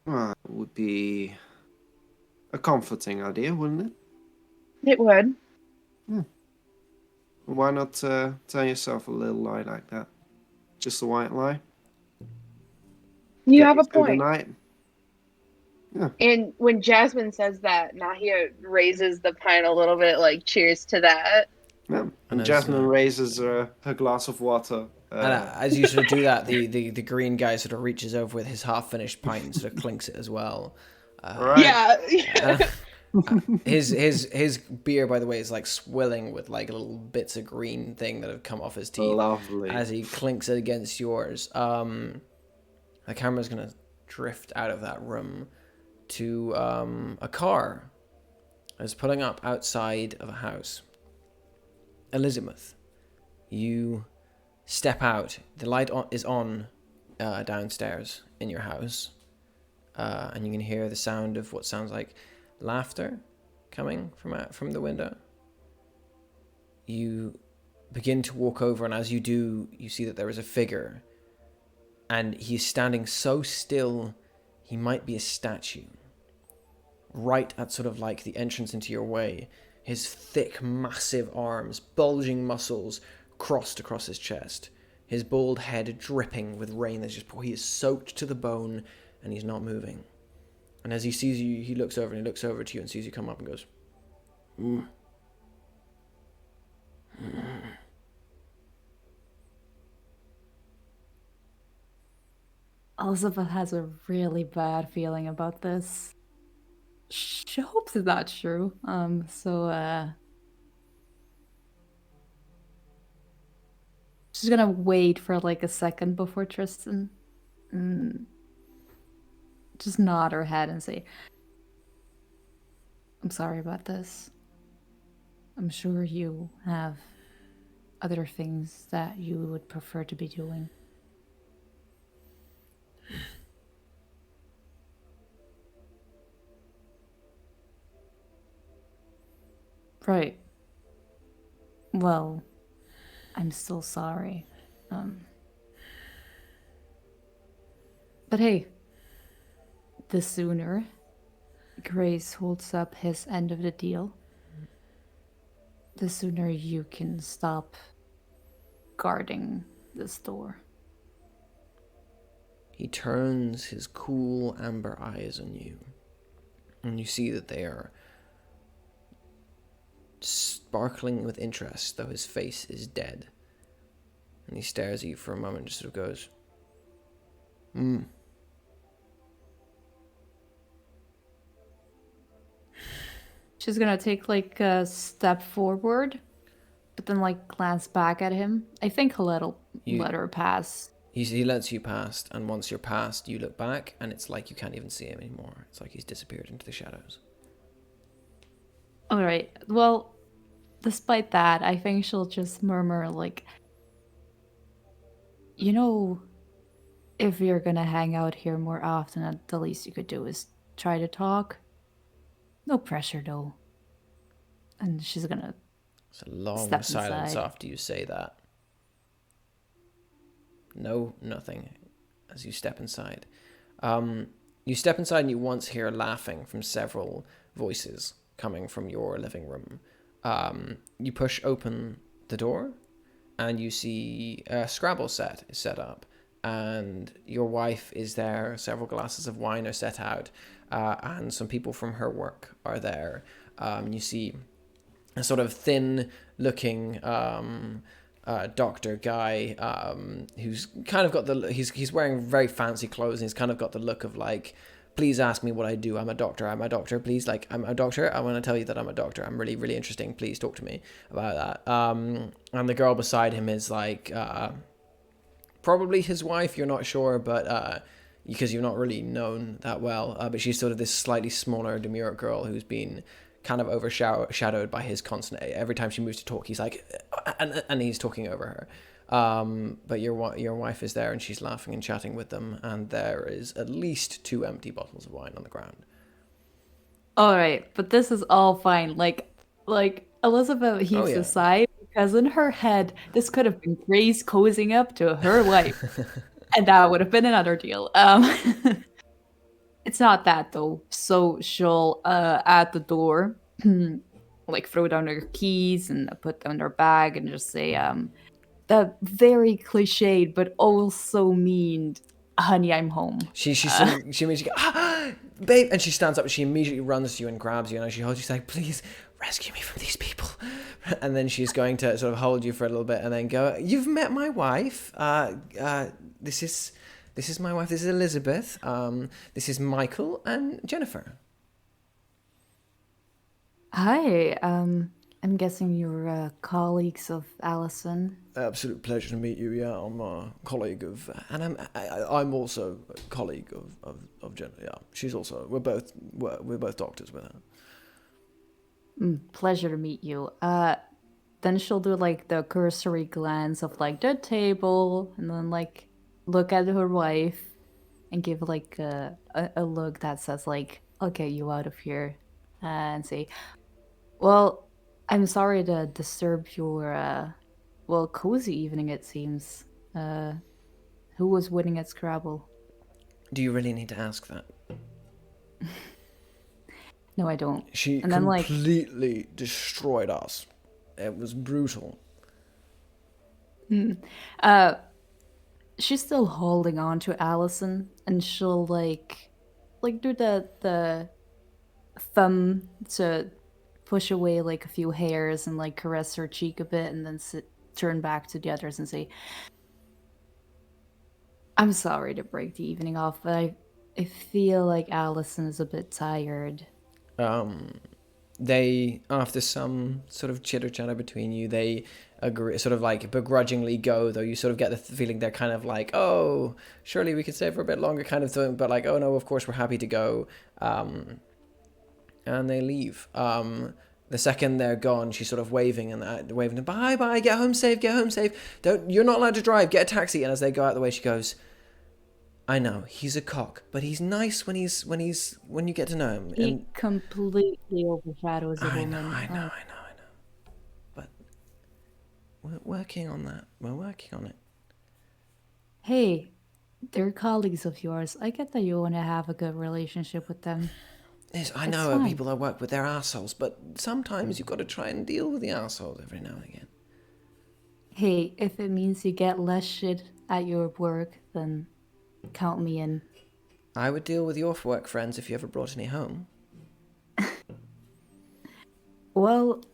Well, it would be a comforting idea, wouldn't it? it would. Why not tell yourself a little lie like that? Just a white lie. You Get have you a through the point. night. Yeah. And when Jasmine says that, Nahia raises the pint a little bit, like cheers to that. Yeah. And as, Jasmine raises her glass of water. And as you sort of do that, the green guy sort of reaches over with his half-finished pint and sort of clinks it as well. Right. Yeah. His beer, by the way, is like swilling with like little bits of green thing that have come off his teeth. Lovely. As he clinks it against yours. The camera's gonna drift out of that room to a car that's pulling up outside of a house. Elizabeth, you step out. The light is on downstairs in your house, and you can hear the sound of what sounds like laughter coming from the window. You begin to walk over, and as you do, you see that there is a figure, and he's standing so still, he might be a statue. Right at sort of like the entrance into your way, his thick, massive arms, bulging muscles crossed across his chest, his bald head dripping with rain that's just he is soaked to the bone, and he's not moving. And as he sees you, he looks over to you and sees you come up and goes, Elizabeth has a really bad feeling about this. She hopes it's not true. She's gonna wait for like a second before Tristan just nod her head and say, I'm sorry about this. I'm sure you have other things that you would prefer to be doing. Right. Well, I'm still sorry. But hey, the sooner Grace holds up his end of the deal, the sooner you can stop guarding this door. He turns his cool amber eyes on you, and you see that they are sparkling with interest, though his face is dead. And he stares at you for a moment and just sort of goes, She's gonna take like a step forward, but then like glance back at him. I think he'll let her pass. He lets you past, and once you're past, you look back, and it's like you can't even see him anymore. It's like he's disappeared into the shadows. All right. Well, despite that, I think she'll just murmur like, you know, if you're gonna hang out here more often, the least you could do is try to talk. No pressure, though. And she's gonna It's a long step silence inside. after you say that. No, nothing. As you step inside. You step inside and you once hear laughing from several voices coming from your living room. You push open the door and you see a Scrabble set is set up. And your wife is there, several glasses of wine are set out, and some people from her work are there. You see a sort of thin-looking doctor guy who's kind of got he's wearing very fancy clothes, and he's kind of got the look of like, please ask me what I do. I'm a doctor. Please, like, I'm a doctor. I want to tell you that I'm a doctor. I'm really, really interesting. Please talk to me about that. And the girl beside him is like, probably his wife, you're not sure, but because you've not really known that well, but she's sort of this slightly smaller, demure girl who's been kind of overshadowed by his constant. Every time she moves to talk, he's like, and he's talking over her. But your wife is there, and she's laughing and chatting with them, and there is at least 2 empty bottles of wine on the ground. All right, but this is all fine. Like Elizabeth heaves a sigh because in her head, this could have been Grace cozying up to her wife, and that would have been another deal. It's not that though. So she'll at the door, like throw down her keys and put down her bag and just say, the very cliched but also mean, honey, I'm home. She immediately goes, babe, and she stands up and she immediately runs to you and grabs you, and she holds you. She's like, please rescue me from these people. And then she's going to sort of hold you for a little bit and then go, you've met my wife. This is my wife. This is Elizabeth. This is Michael and Jennifer. Hi. I'm guessing you're colleagues of Allison. Absolute pleasure to meet you. Yeah, I'm a colleague of, and I'm also a colleague of Jen. Yeah, she's also. We're both doctors with her. Pleasure to meet you. Then she'll do like the cursory glance of like the table, and then like look at her wife, and give like a look that says like, "I'll get you out of here," and say, "Well, I'm sorry to disturb your cozy evening. It seems. Who was winning at Scrabble?" Do you really need to ask that? No, I don't. She and then, completely destroyed us. It was brutal. She's still holding on to Allison, and she'll like do the thumb to push away like a few hairs and like caress her cheek a bit, and then turn back to the others and say, "I'm sorry to break the evening off, but I feel like Allison is a bit tired." They, after some sort of chitter-chatter between you, they agree, sort of like begrudgingly go, though you sort of get the feeling they're kind of like, oh, surely we could stay for a bit longer kind of thing, but like, oh no, of course we're happy to go. And they leave. The second they're gone, she's sort of waving, bye, get home safe. You're not allowed to drive, get a taxi. And as they go out the way, she goes, I know, he's a cock, but he's nice when you get to know him. He completely overshadows a woman. I know. But we're working on that. We're working on it. Hey, they're colleagues of yours. I get that you want to have a good relationship with them. Yes, I know people I work with, they're assholes, but sometimes you've got to try and deal with the assholes every now and again. Hey, if it means you get less shit at your work, then count me in. I would deal with your work friends if you ever brought any home. Well,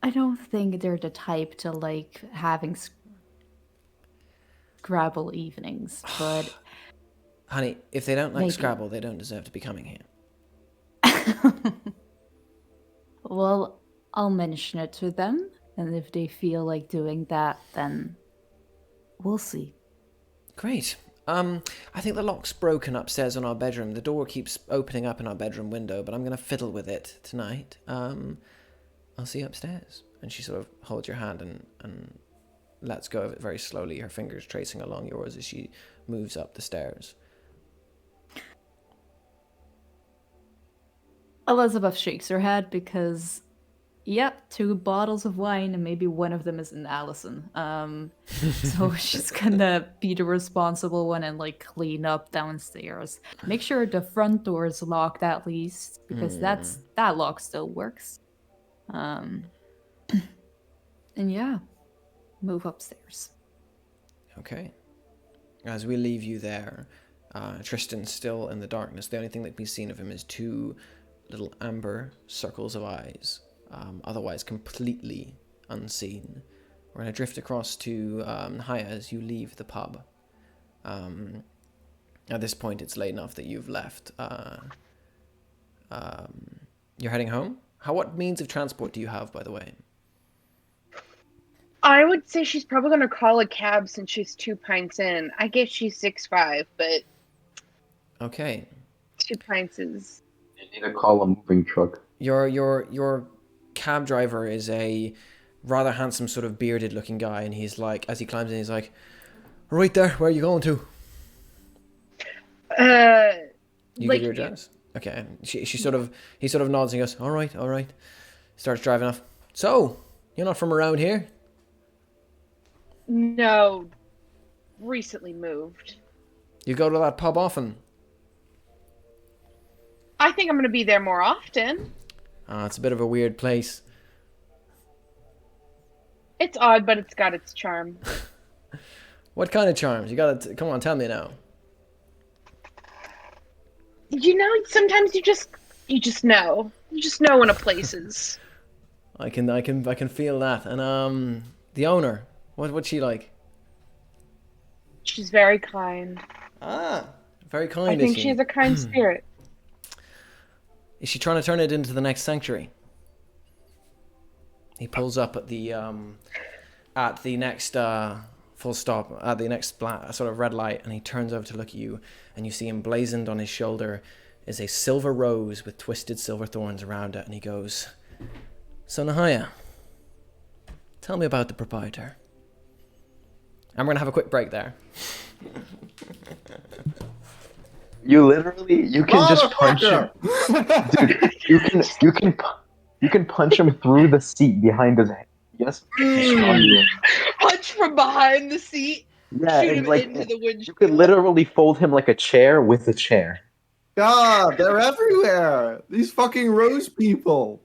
I don't think they're the type to like having Scrabble evenings, but Honey, if they don't like maybe. Scrabble, they don't deserve to be coming here. Well, I'll mention it to them, and if they feel like doing that, then we'll see. Great. I think the lock's broken upstairs in our bedroom. The door keeps opening up in our bedroom window, but I'm gonna fiddle with it tonight. I'll see you upstairs. And she sort of holds your hand and lets go of it very slowly, her fingers tracing along yours as she moves up the stairs. Elizabeth shakes her head because, yep, 2 bottles of wine and maybe one of them is in Allison. So she's gonna be the responsible one and like clean up downstairs. Make sure the front door is locked at least, because that lock still works. And yeah, move upstairs. Okay. As we leave you there, Tristan's still in the darkness. The only thing that can be seen of him is 2 little amber circles of eyes, otherwise completely unseen. We're going to drift across to Nahia as you leave the pub. At this point, it's late enough that you've left. You're heading home? What means of transport do you have, by the way? I would say she's probably going to call a cab since she's 2 pints in. I guess she's 6'5", but Okay. 2 pints is... You need to call a moving truck. Your cab driver is a rather handsome, sort of bearded-looking guy, and he's like, as he climbs in, he's like, "Right there, where are you going to?" You like give your address? Okay. He sort of nods and goes, all right. Starts driving off. So, you're not from around here? No, recently moved. You go to that pub often? I think I'm going to be there more often. It's a bit of a weird place. It's odd, but it's got its charm. What kind of charms? You gotta come on, tell me now. You know, sometimes you just know. You just know when a place is. I can feel that. And the owner, what's she like? She's very kind. Very kind. I think she has a kind spirit. Is she trying to turn it into the next sanctuary? He pulls up at the next full stop, at the next sort of red light, and he turns over to look at you, and you see emblazoned on his shoulder is a silver rose with twisted silver thorns around it, and he goes, "So Nahia, tell me about the proprietor." And we're gonna have a quick break there. You can just punch him. Dude, you can punch him through the seat behind his head. Yes. Punch from behind the seat. Yeah, Shoot him like into the windshield. you could literally fold him like a chair with a chair. God, they're everywhere. These fucking rose people.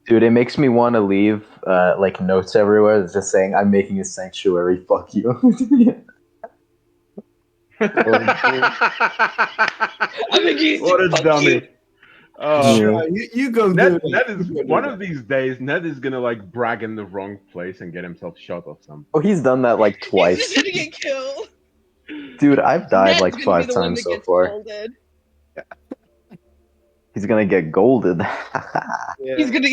Dude, it makes me want to leave like notes everywhere. It's just saying, "I'm making a sanctuary. Fuck you." What a dummy. Yeah, you go do it. Ned is one of these days. Ned is gonna like brag in the wrong place and get himself shot or something. Oh, he's done that like He's twice. just gonna get killed. Dude, I've died Ned's like gonna 5 be the one times that so gets far. folded. He's gonna get golded. Yeah. He's gonna.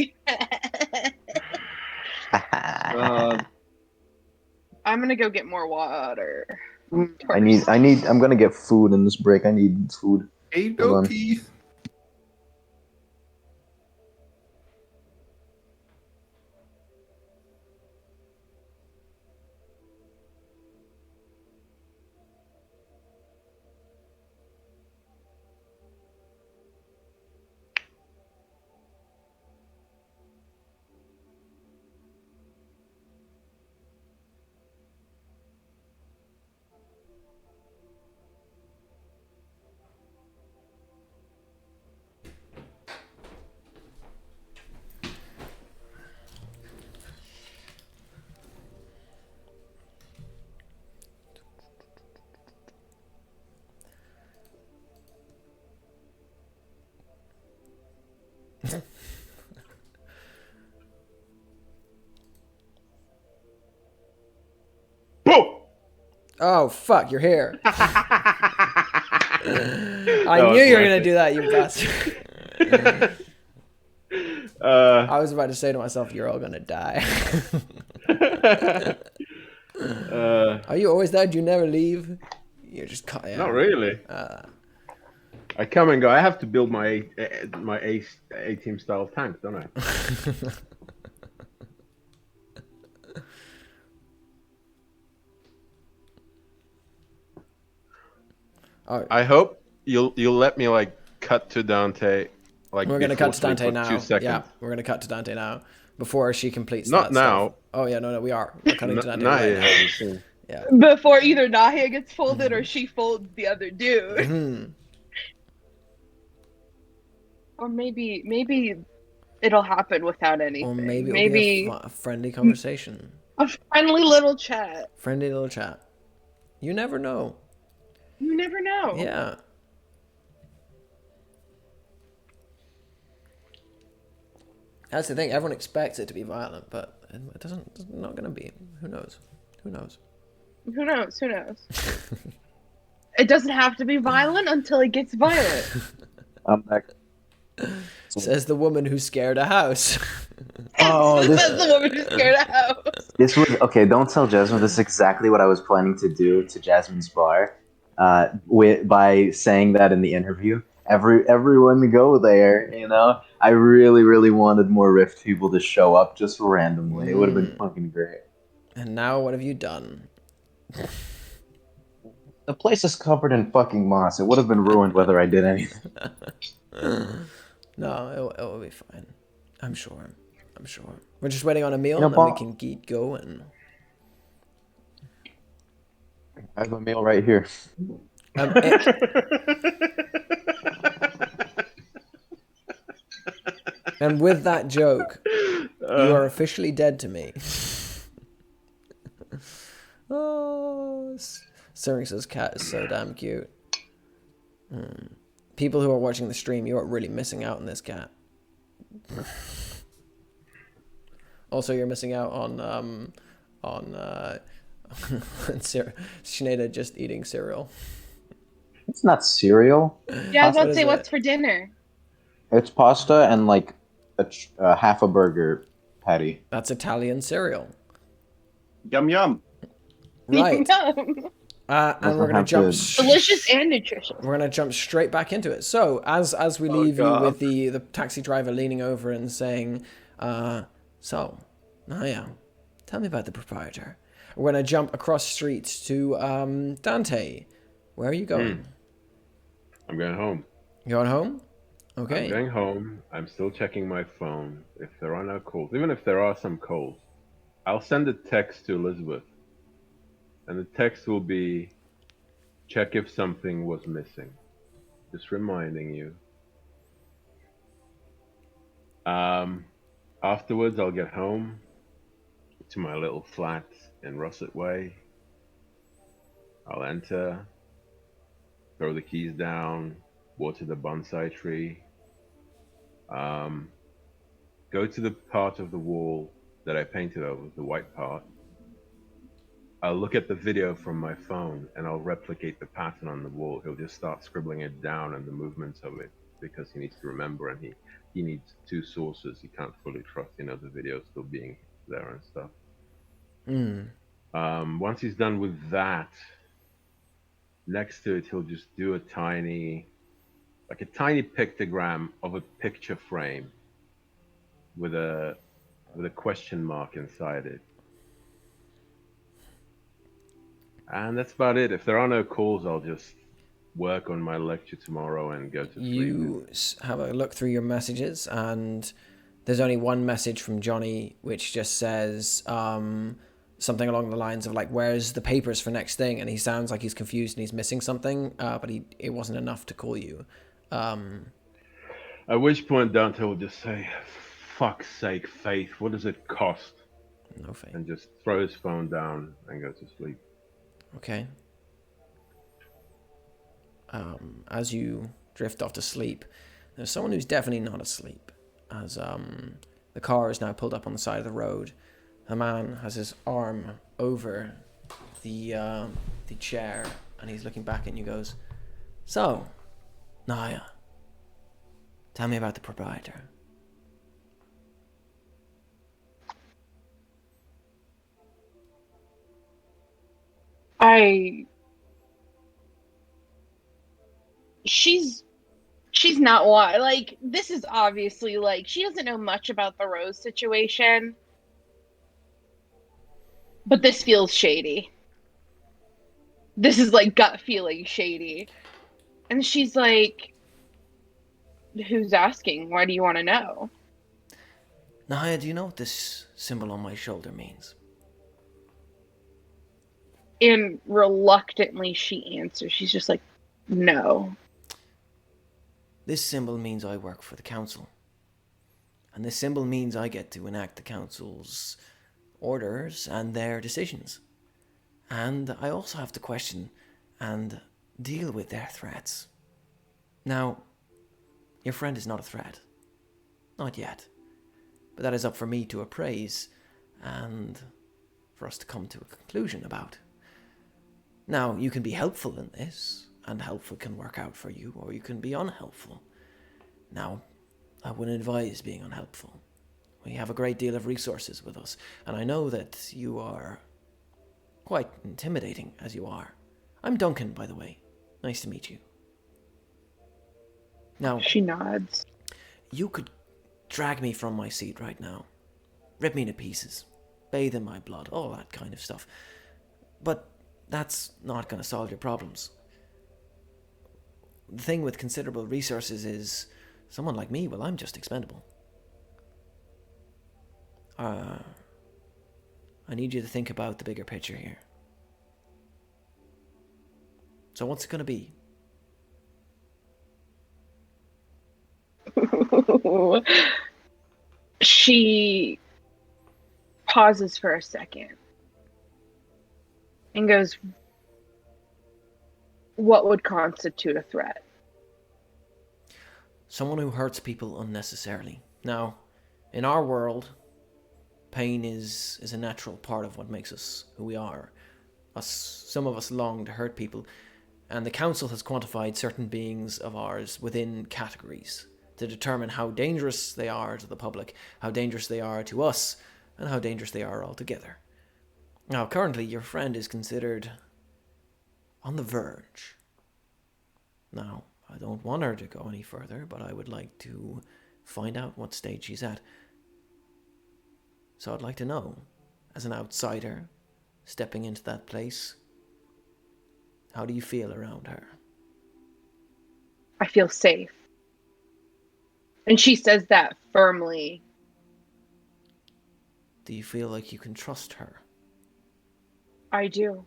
I'm gonna go get more water. I'm gonna get food in this break. I need food. Here you Hold go, on. Keith. Oh, fuck, you're here. I knew you were going to do that, you bastard. I was about to say to myself, you're all going to die. Are you always there? Do you never leave? You're just... Yeah. Not really. I come and go. I have to build my A-team style tank, don't I? Oh. I hope you'll let me like cut to Dante. Like we're gonna cut to Dante now. 2 seconds. Yeah, we're gonna cut to Dante now before she completes. Not that now. Stuff. Oh yeah, no, we are. We're cutting to Dante Nahia right hasn't seen. Yeah. Before either Nahia gets folded or she folds the other dude. Mm-hmm. Or maybe it'll happen without anything. Or maybe it'll be a friendly conversation. A friendly little chat. Friendly little chat. You never know. You never know. Yeah. That's the thing. Everyone expects it to be violent, but it doesn't. It's not going to be. Who knows? Who knows? Who knows? Who knows? It doesn't have to be violent until it gets violent. I'm back. Says the woman who scared a house. Oh, Says the woman who scared a house. This was okay. Don't tell Jasmine. This is exactly what I was planning to do to Jasmine's bar, by saying that in the interview. Everyone go there. You know, I really wanted more Rift people to show up just randomly. It would have been fucking great. And now, what have you done? The place is covered in fucking moss. It would have been ruined whether I did anything. No, it will be fine. I'm sure. We're just waiting on a meal, and then we can get going. I have a meal right here. And with that joke, you are officially dead to me. Oh, Syriinx's cat is so damn cute. People who are watching the stream, you are really missing out on this cat. Also, you're missing out on shnaided just eating cereal. It's not cereal. Yeah, I was about to say, what's for dinner? It's pasta and like a half a burger patty. That's Italian cereal. Yum yum. Right. Yum. And we're gonna jump. Delicious and nutritious. We're gonna jump straight back into it. So as we leave you with the taxi driver leaning over and saying, "So, Nahia, tell me about the proprietor." We're gonna jump across streets to Dante. Where are you going? I'm going home. You going home? Okay. I'm going home. I'm still checking my phone. If there are no calls, even if there are some calls, I'll send a text to Elizabeth. And the text will be, check if something was missing. Just reminding you. Afterwards, I'll get home to my little flat in Russet Way. I'll enter, throw the keys down, water the bonsai tree, go to the part of the wall that I painted over, the white part. I'll look at the video from my phone and I'll replicate the pattern on the wall. He'll just start scribbling it down and the movements of it because he needs to remember, and he needs two sources. He can't fully trust, the video still being there and stuff. Once he's done with that, next to it, he'll just do a tiny pictogram of a picture frame with a question mark inside it. And that's about it. If there are no calls, I'll just work on my lecture tomorrow and go to sleep. You have a look through your messages, and there's only one message from Johnny, which just says something along the lines of like, "Where's the papers for next thing?" And he sounds like he's confused and he's missing something, but it wasn't enough to call you. At which point Dante will just say, "Fuck's sake, Faith, what does it cost?" No Faith. And just throw his phone down and go to sleep. Okay. As you drift off to sleep, there's someone who's definitely not asleep. As the car is now pulled up on the side of the road, a man has his arm over the the chair, and he's looking back at you and goes, "So, Nahia, tell me about the proprietor." She's not why. Like, this is obviously, like, she doesn't know much about the Rose situation. But this feels shady. This is, like, gut feeling shady. And she's like, who's asking? Why do you want to know? Nahia, do you know what this symbol on my shoulder means? And reluctantly she answers. She's just like, no. This symbol means I work for the council. And this symbol means I get to enact the council's orders and their decisions. And I also have to question and deal with their threats. Now, your friend is not a threat. Not yet. But that is up for me to appraise and for us to come to a conclusion about. Now, you can be helpful in this, and helpful can work out for you, or you can be unhelpful. Now, I wouldn't advise being unhelpful. We have a great deal of resources with us, and I know that you are quite intimidating as you are. I'm Duncan, by the way. Nice to meet you. Now, she nods. You could drag me from my seat right now, rip me to pieces, bathe in my blood, all that kind of stuff. But that's not going to solve your problems. The thing with considerable resources is, someone like me, well, I'm just expendable. I need you to think about the bigger picture here. So what's it going to be? She pauses for a second and goes, what would constitute a threat? Someone who hurts people unnecessarily. Now, in our world, pain is a natural part of what makes us who we are. Some of us long to hurt people, and the council has quantified certain beings of ours within categories to determine how dangerous they are to the public, how dangerous they are to us, and how dangerous they are altogether. Now, currently, your friend is considered on the verge. Now, I don't want her to go any further, but I would like to find out what stage she's at. So I'd like to know, as an outsider, stepping into that place, how do you feel around her? I feel safe. And she says that firmly. Do you feel like you can trust her? I do.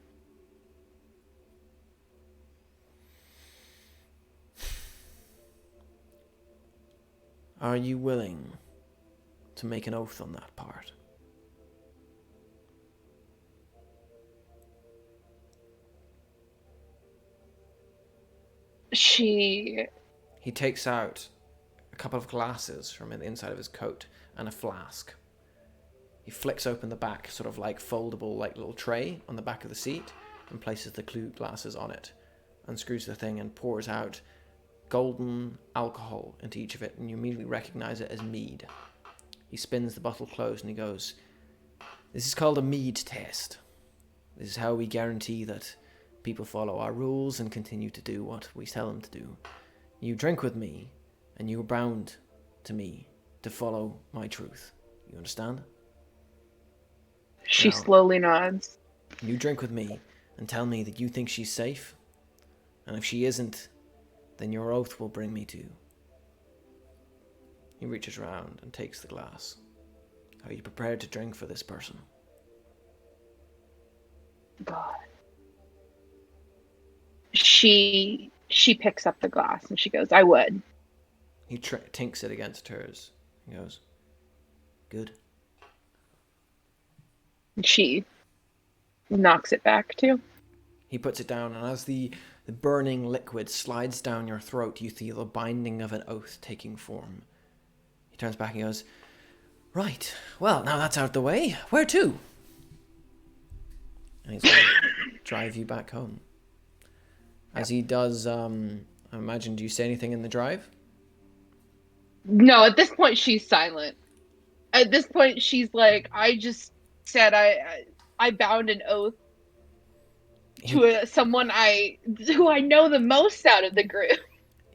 Are you willing to make an oath on that part? He takes out a couple of glasses from the inside of his coat and a flask. He flicks open the back, sort of like foldable, like little tray on the back of the seat, and places the glasses on it, unscrews the thing and pours out golden alcohol into each of it, and you immediately recognize it as mead. He spins the bottle closed and he goes, "This is called a mead test. This is how we guarantee that people follow our rules and continue to do what we tell them to do. You drink with me, and you are bound to me to follow my truth. You understand?" She Now, slowly nods. You drink with me and tell me that you think she's safe, and if she isn't, then your oath will bring me to you. He reaches around and takes the glass. Are you prepared to drink for this person? God. She picks up the glass and she goes, I would. He tinks it against hers. He goes, "Good." She knocks it back too. He puts it down, and as the burning liquid slides down your throat, you feel the binding of an oath taking form. He turns back and goes, "Right, well, now that's out of the way. Where to?" And he's going to drive you back home. As he does, I imagine, do you say anything in the drive? No, at this point she's silent. At this point she's like, I just said I bound an oath to someone who I know the most out of the group.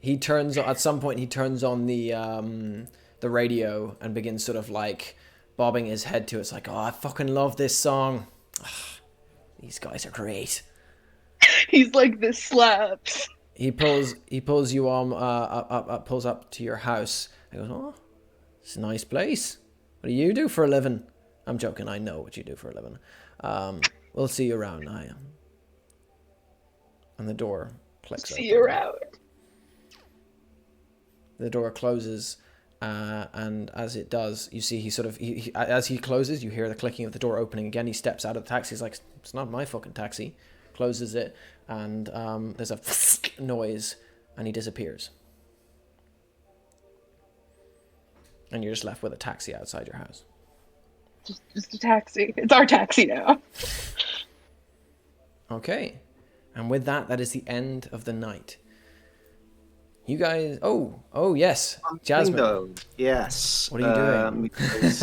At some point he turns on the radio and begins sort of like bobbing his head to it. It's like, oh, I fucking love this song. These guys are great. He's like, this slaps. He pulls you on pulls up to your house. He goes, oh, it's a nice place. What do you do for a living? I'm joking. I know what you do for a living. We'll see you around, Nahia. And the door clicks open. See you around. The door closes, and as it does, you see as he closes, you hear the clicking of the door opening again. He steps out of the taxi. He's like, it's not my fucking taxi. Closes it, and there's a noise, and he disappears. And you're just left with a taxi outside your house. Just a taxi. It's our taxi now. Okay. And with that is the end of the night. You guys... Oh, yes. Jasmine. Bingo. Yes. What are you doing? Because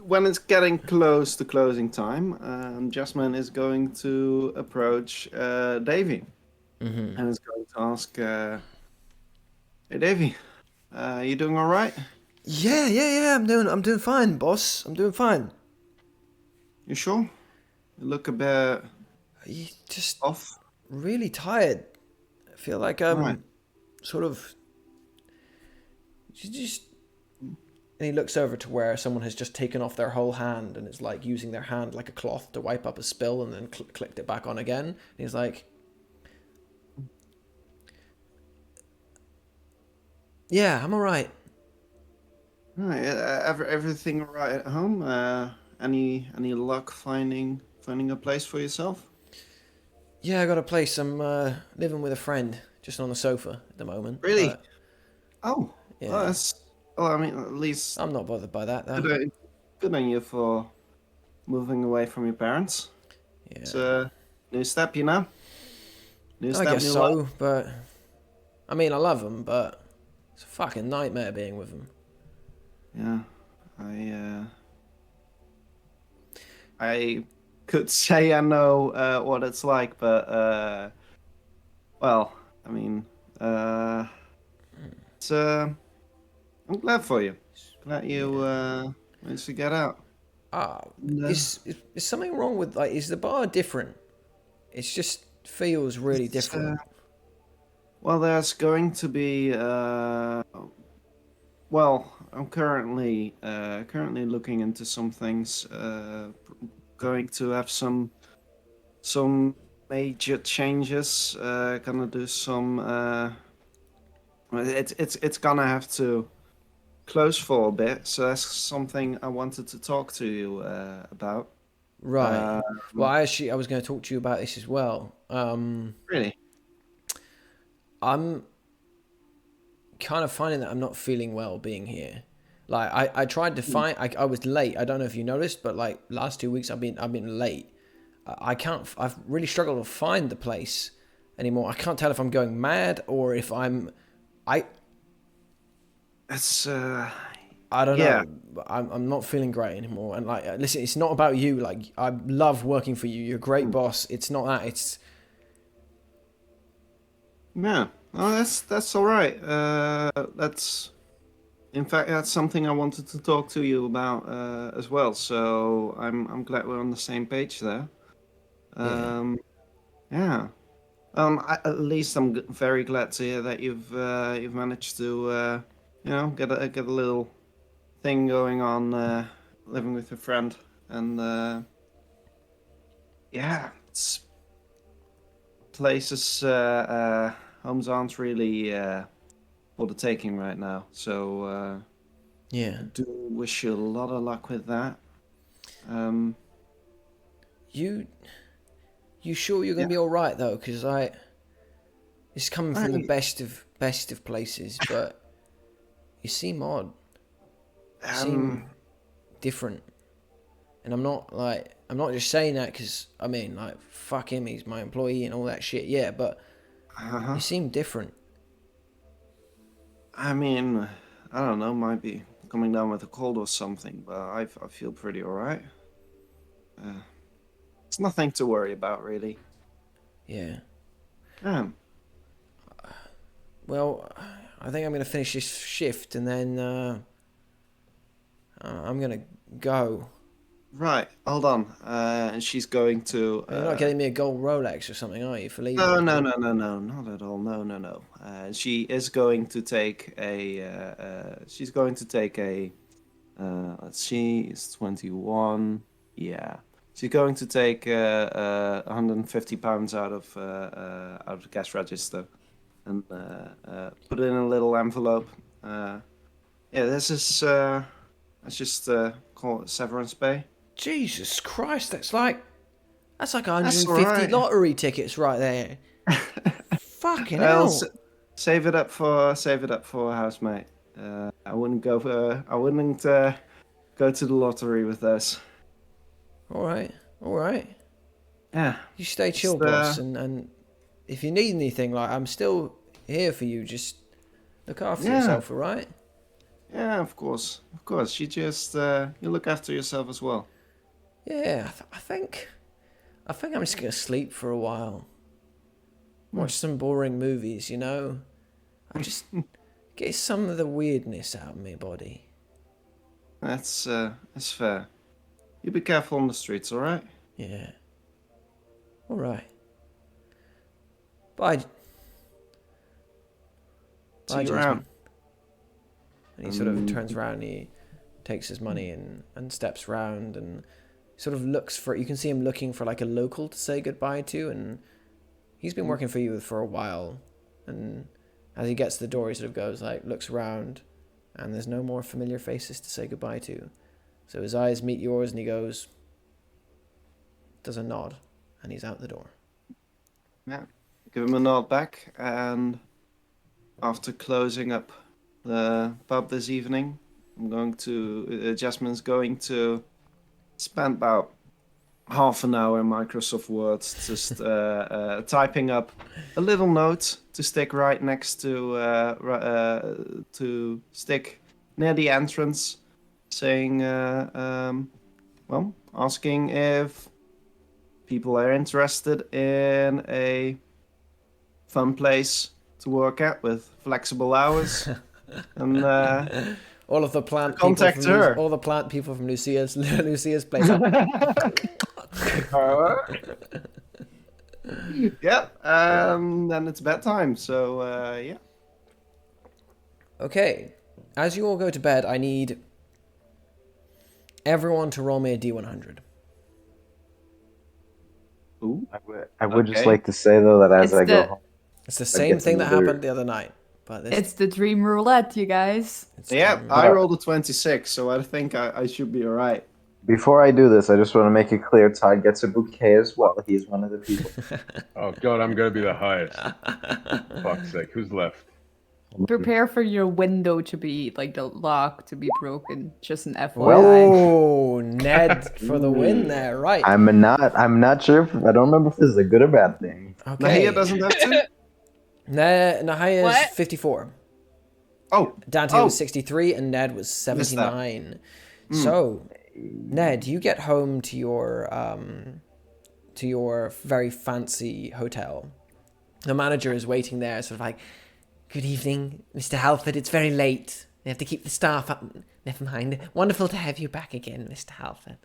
when it's getting close to closing time, Jasmine is going to approach Davy. Mm-hmm. And is going to ask, hey, Davy, you doing all right? Yeah. I'm doing fine, boss. I'm doing fine. You sure? You look a bit You just off. really tired. I feel like I'm Right. sort of... Just... And he looks over to where someone has just taken off their whole hand and is like using their hand like a cloth to wipe up a spill and then clicked it back on again. And he's like... Yeah, I'm alright. Right. Everything all right at home? Any luck finding a place for yourself? Yeah, I got a place. I'm living with a friend, just on the sofa at the moment. Really? But, Oh. yeah. Well, well, I mean, at least I'm not bothered by that, though. good on you for moving away from your parents. Yeah. It's a new step, you know? New I step, guess new so, life. but... I mean, I love them, but... It's a fucking nightmare being with them. Yeah. I could say I know what it's like, but well, I mean, it's I'm glad for you. Glad you managed to get out. Is something wrong with, like, is the bar different? It just feels really different. Well, there's going to be well, I'm currently looking into some things. Going to have some major changes. Gonna do some. It's gonna have to close for a bit. So that's something I wanted to talk to you about. Right. Well, I was going to talk to you about this as well. Really? I'm kind of finding that I'm not feeling well being here. Like I tried to find. I was late. I don't know if you noticed, but like last 2 weeks I've been late. I've really struggled to find the place anymore. I can't tell if I'm going mad or if It's I don't yeah. know. I'm not feeling great anymore. And like, listen, it's not about you. Like, I love working for you. You're a great boss. It's not that. It's Yeah. Oh, that's all right. In fact, that's something I wanted to talk to you about as well. So I'm glad we're on the same page there. Yeah. At least I'm very glad to hear that you've managed to get a little thing going on living with your friend, and yeah, it's places homes aren't really for the taking right now. So yeah. I do wish you a lot of luck with that. You sure you're gonna be all right though? Because it's coming from the best of places, but you seem odd. You seem different. And I'm not just saying that because, I mean, like, fuck him, he's my employee and all that shit, yeah, but you seem different. I mean, I don't know, might be coming down with a cold or something, but I feel pretty alright. It's nothing to worry about, really. Yeah. Well, I think I'm going to finish this shift and then I'm going to go. Right, hold on. And she's going to... You're not getting me a gold Rolex or something, are you, for leaving? No, not at all. No. She is going to take a... she's going to take a... let's see, it's 21. Yeah. She's going to take £150 out of the cash register and put it in a little envelope. Yeah, this is... let's just call it severance pay. Jesus Christ, that's like 150 right. lottery tickets right there. Fucking hell. Save it up for a housemate. I wouldn't go to the lottery with this. All right. Yeah. You stay chill, boss, and if you need anything, like, I'm still here for you. Just look after yourself, all right? Yeah, of course. You just you look after yourself as well. Yeah, I think I'm just gonna sleep for a while. Watch some boring movies, you know. I just get some of the weirdness out of my body. That's fair. You be careful on the streets, all right? Yeah. All right. Bye. See you Jasmine. around. And he sort of turns around and he takes his money and steps round and sort of looks for... You can see him looking for like a local to say goodbye to, and he's been working for you for a while. And as he gets to the door, he sort of goes like, looks around, and there's no more familiar faces to say goodbye to. So his eyes meet yours and he goes, does a nod, and he's out the door. Yeah. Give him a nod back, and after closing up the pub this evening, Jasmine's going to spend about half an hour in Microsoft Word just typing up a little note to stick right next to stick near the entrance, saying, asking if people are interested in a fun place to work at with flexible hours. And all of the plant contact people from her. all the plant people from Lucia's place. Yep. Then it's bedtime. So yeah. Okay. As you all go to bed, I need everyone to roll me a D100. Ooh. I would just Okay. like to say though that as It's I go the- home, It's the same thing that happened the other night, but It's the dream roulette, you guys. Yeah, I rolled a 26, so I think I should be alright. before I do this, I just want to make it clear Todd gets a bouquet as well. He's one of the people. Oh god, I'm gonna be the highest. Fuck's sake, who's left? Prepare for your window to be, like, the lock to be broken. Just an FYI. Oh, Ned for the win there, right? I'm not sure. I don't remember if this is a good or bad thing. Okay. Nahia doesn't have to? Nahia is What? 54. Oh. Dante was 63 and Ned was 79. So, Ned, you get home to your very fancy hotel. The manager is waiting there, sort of like, good evening, Mr. Halford. It's very late. We have to keep the staff up. Never mind. Wonderful to have you back again, Mr. Halford.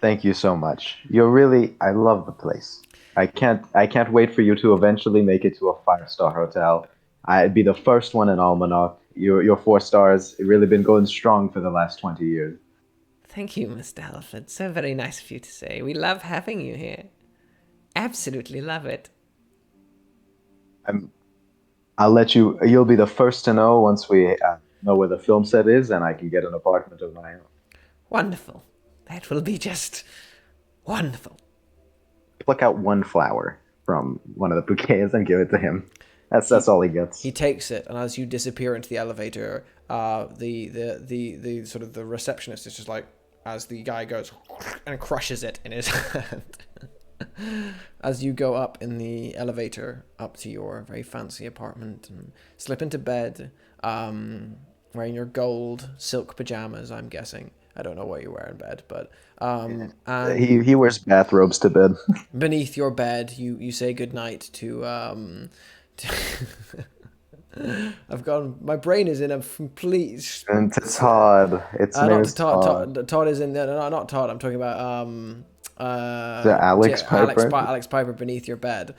Thank you so much. I love the place. I can't wait for you to eventually make it to a 5-star hotel. I'd be the first one in Ullmanoch. Your 4 stars, it really been going strong for the last 20 years. Thank you, Mr. Halford. So very nice of you to say. We love having you here. Absolutely love it. I'll let you'll be the first to know once we know where the film set is and I can get an apartment of my own. Wonderful. That will be just wonderful. Pluck out one flower from one of the bouquets and give it to him. That's all he gets. He takes it, and as you disappear into the elevator, the sort of the receptionist is just like, as the guy goes and crushes it in his hand. As you go up in the elevator up to your very fancy apartment and slip into bed, wearing your gold silk pajamas, I'm guessing. I don't know what you wear in bed, but and He wears bathrobes to bed. beneath your bed, you say goodnight to my brain is in a complete. And to Todd. Its name Not is to Todd. Todd. Todd is in there. No, not Todd. I'm talking about Alex Piper? Alex Piper beneath your bed.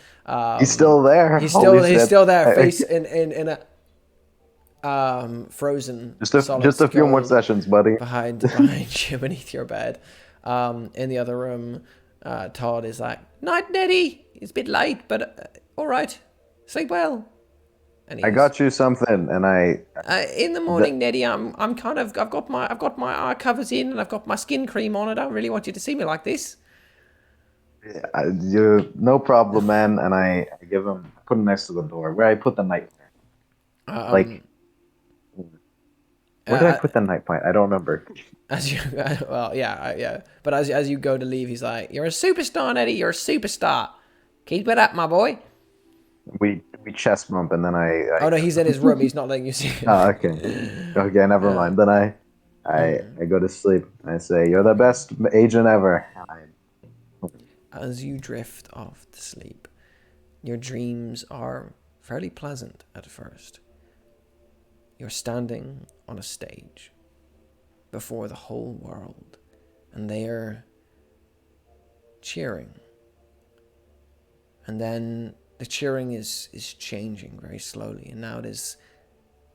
He's still there. He's Holy shit. still there, face in a frozen. Just a few more sessions, buddy. Behind you, beneath your bed. In the other room, Todd is like, "Night, Neddy. It's a bit late, but all right. Sleep well." And I got you something, and in the morning, Neddy, I've got my eye covers in, and I've got my skin cream on. I don't really want you to see me like this. no problem, man. And I give him, put him next to the door where I put the night. Where did I put the night point? I don't remember. As you, yeah. But as you go to leave, he's like, "You're a superstar, Neddy. You're a superstar. Keep it up, my boy." We chest bump, and then I oh no, he's in his room. He's not letting you see him. Oh, okay, never mind. Then I go to sleep. I say, "You're the best agent ever." As you drift off to sleep, your dreams are fairly pleasant at first. You're standing on a stage before the whole world, and they are cheering. And then the cheering is changing very slowly, and now it is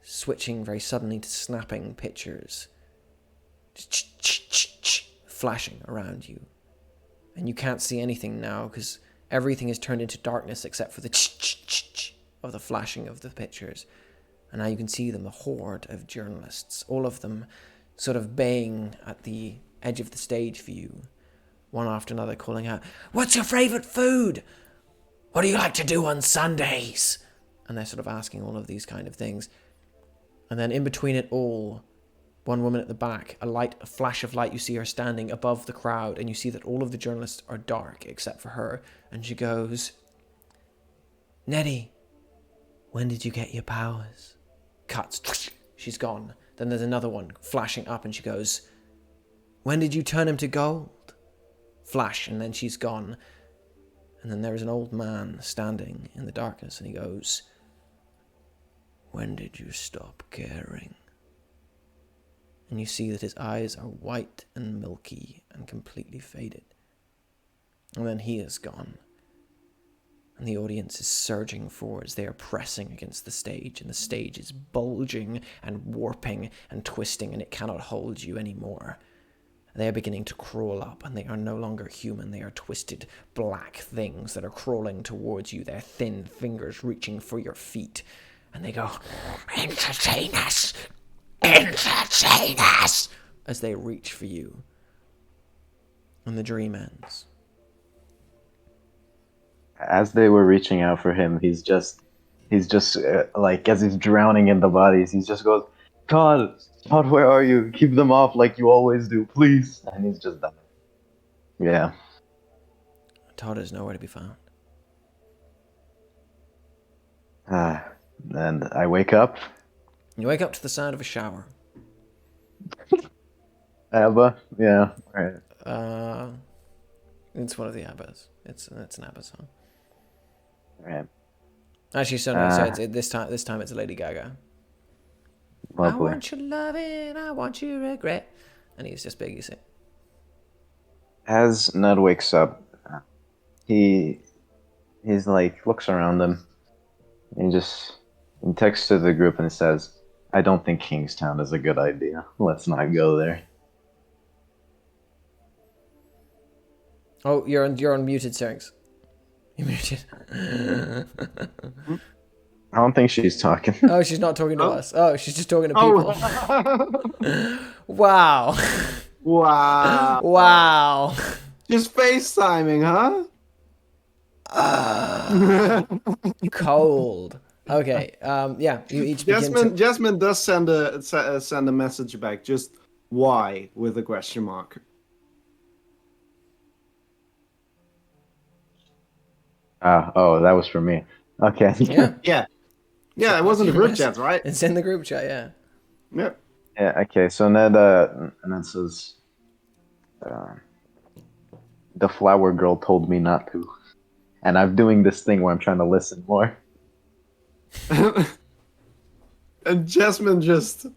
switching very suddenly to snapping pictures, flashing around you. And you can't see anything now because everything is turned into darkness except for the of the flashing of the pictures. And now you can see them, a horde of journalists, all of them sort of baying at the edge of the stage for you, one after another, calling out, "What's your favourite food? What do you like to do on Sundays?" And they're sort of asking all of these kind of things. And then in between it all, one woman at the back, a flash of light, you see her standing above the crowd, and you see that all of the journalists are dark except for her. And she goes, "Neddy, when did you get your powers?" Cuts. She's gone. Then there's another one flashing up, and she goes, "When did you turn him to gold?" Flash, and then she's gone. And then there is an old man standing in the darkness, and he goes, "When did you stop caring?" And you see that his eyes are white and milky and completely faded. And then he is gone. And the audience is surging forwards. They are pressing against the stage, and the stage is bulging and warping and twisting, and it cannot hold you anymore. They are beginning to crawl up, and they are no longer human. They are twisted black things that are crawling towards you, their thin fingers reaching for your feet. And they go, "Entertain us! Entertain us!" as they reach for you. And the dream ends. As they were reaching out for him, he's just like, as he's drowning in the bodies, he just goes, Todd, where are you? Keep them off like you always do, please." And he's just done. Yeah. Todd is nowhere to be found. And I wake up. You wake up to the sound of a shower. Abba? Yeah. Right. It's one of the Abbas. It's an Abba song. Right. Actually, so this time it's Lady Gaga. Lovely. I want your loving, I want your regret. And he's just big, you see. As Ned wakes up, he's like, looks around him, and he texts to the group and says, "I don't think Kingstown is a good idea. Let's not go there." Oh, you're on muted, Syriinx. You're muted. I don't think she's talking. Oh, she's not talking to us. Oh, she's just talking to people. Wow. Wow. Wow. Just FaceTiming, huh? Cold. Okay. Yeah. You each begin to. Jasmine does send a message back. Just why with a question mark. Oh, that was for me. Okay. Yeah. Yeah. It wasn't a group chat, right? It's in the group chat. Yeah. Yep. Yeah. Okay. So Ned says, "The flower girl told me not to," and I'm doing this thing where I'm trying to listen more. And Jasmine just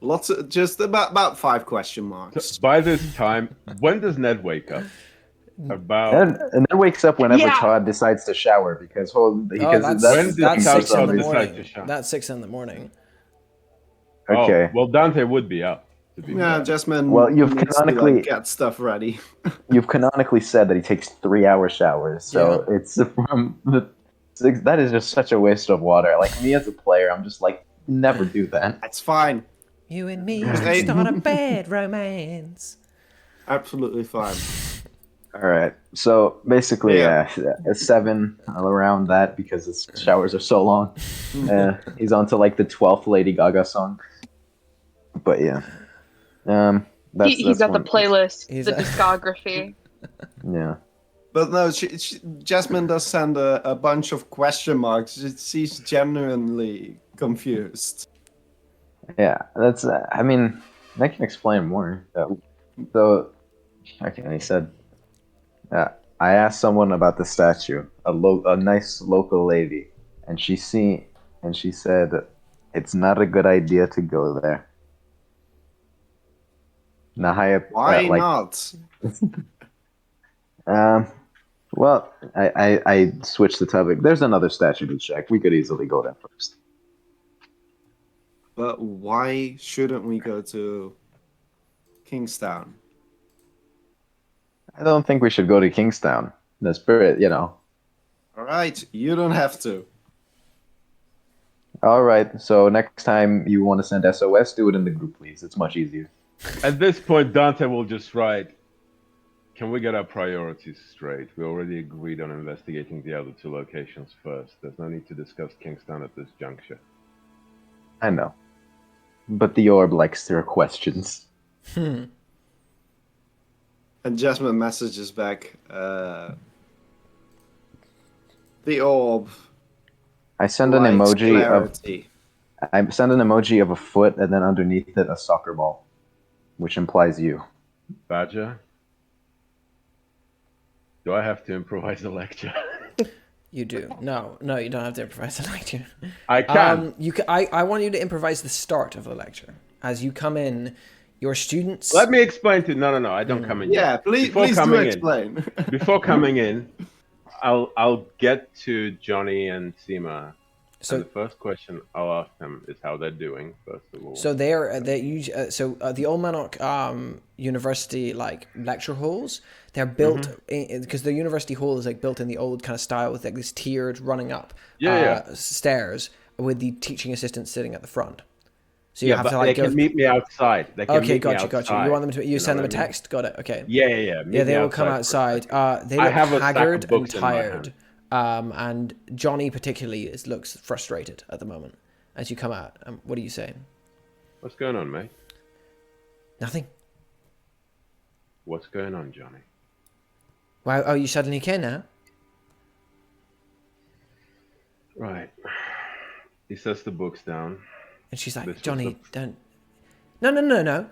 about 5 question marks. So by this time, when does Ned wake up? About And then wakes up whenever Yeah. Todd decides to shower because Oh, that's When did that's Todd 6 in the decide morning. to shower? That's 6 in the morning. Okay. Oh, well, Dante would be up. To be Yeah, fair. Jasmine. Well, you've needs to, canonically- get stuff ready. You've canonically said that he takes 3-hour showers, so it's from that is just such a waste of water. Like me as a player, I'm just like, never do that. That's fine. You and me Just can eight. start a bad romance. Absolutely fine. All right, so basically, Yeah. a 7 around that because his showers are so long. He's on to like the 12th Lady Gaga song. But yeah, He's got the one. playlist, He's the a- discography. Yeah. But no, Jasmine does send a bunch of question marks. She's genuinely confused. Yeah, that's. I mean, I can explain more. So, okay, he said, I asked someone about the statue, a nice local lady, and she said, it's not a good idea to go there. Nahia, Why not? Well, I switched the topic. There's another statue to check. We could easily go there first. But why shouldn't we go to Kingstown? I don't think we should go to Kingstown. The spirit, All right, you don't have to. All right, so next time you want to send SOS, do it in the group, please. It's much easier. At this point, Dante will just write, can we get our priorities straight? We already agreed on investigating the other 2 locations first. There's no need to discuss Kingstown at this juncture. I know. But the orb likes their questions. And Jasmine messages back, the orb. I send an likes emoji clarity. I send an emoji of a foot and then underneath it a soccer ball, which implies you. Badger? Do I have to improvise a lecture? You do. No, you don't have to improvise a lecture. I can. I want you to improvise the start of the lecture. As you come in, your students... Let me explain to... No, I don't come in yet. Yeah, please do explain. Before coming in, I'll get to Johnny and Seema. So the first question I'll ask them is how they're doing, first of all. So the Ullmanoch University lecture halls, they're built because the university hall is built in the old kind of style with this tiered running up stairs with the teaching assistants sitting at the front. So you have to they can meet me outside. They can meet me got you. You want them to send them a text? Got it. Okay. Yeah. They will come outside. They look haggard and tired. And Johnny particularly looks frustrated at the moment as you come out. What are you saying? What's going on, mate? Nothing. What's going on, Johnny? Wow, oh, you suddenly care now? Right. He sets the books down. And she's like, Johnny, don't... No.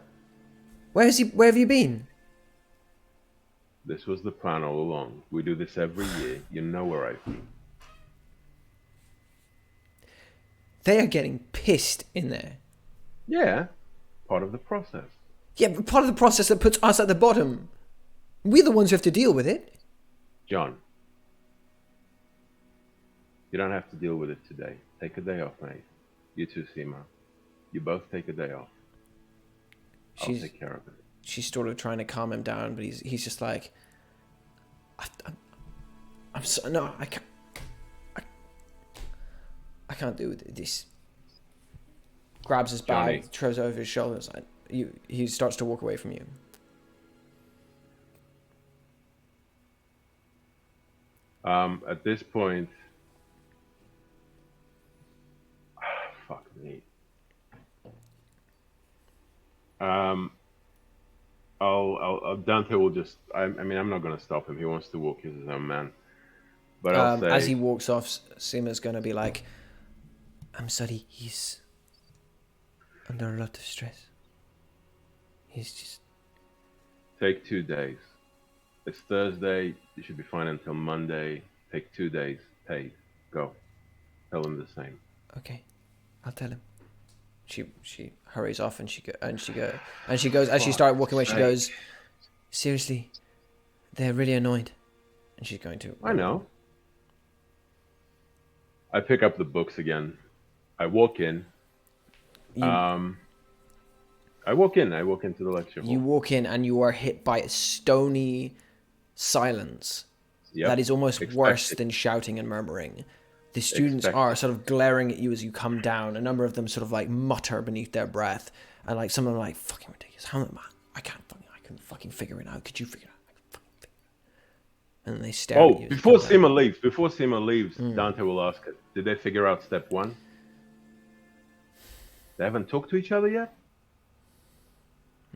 Where have you been? This was the plan all along. We do this every year. You know where I've been. They are getting pissed in there. Yeah. Part of the process. Yeah, but part of the process that puts us at the bottom. We're the ones who have to deal with it. John. You don't have to deal with it today. Take a day off, mate. You too, Seema. You both take a day off. I'll take care of it. She's sort of trying to calm him down, but he's just like, I'm so, no, I can't do this. Grabs his bag, throws it over his shoulders. He starts to walk away from you. At this point, fuck me. Dante will just. I mean, I'm not gonna stop him. He wants to walk. He's his own man. But I'll say, as he walks off, Seema's gonna be like, "I'm sorry. He's under a lot of stress. He's just." take 2 days. It's Thursday. You should be fine until Monday. Take 2 days. Paid. Go. Tell him the same. Okay, I'll tell him. She hurries off and she goes as she started walking away. She goes, seriously, they're really annoyed, and she's going to. I know. I pick up the books again. I walk in. I walk into the lecture hall. You walk in and you are hit by a stony silence that is almost worse than shouting and murmuring. The students are sort of glaring at you as you come down. A number of them sort of like mutter beneath their breath, and like some of them are like, "Fucking ridiculous! How am I couldn't fucking figure it out. Could you figure it out?" I can fucking figure it out. And then they stare at you. Before Seema leaves, Dante will ask her, "Did they figure out step 1? They haven't talked to each other yet?"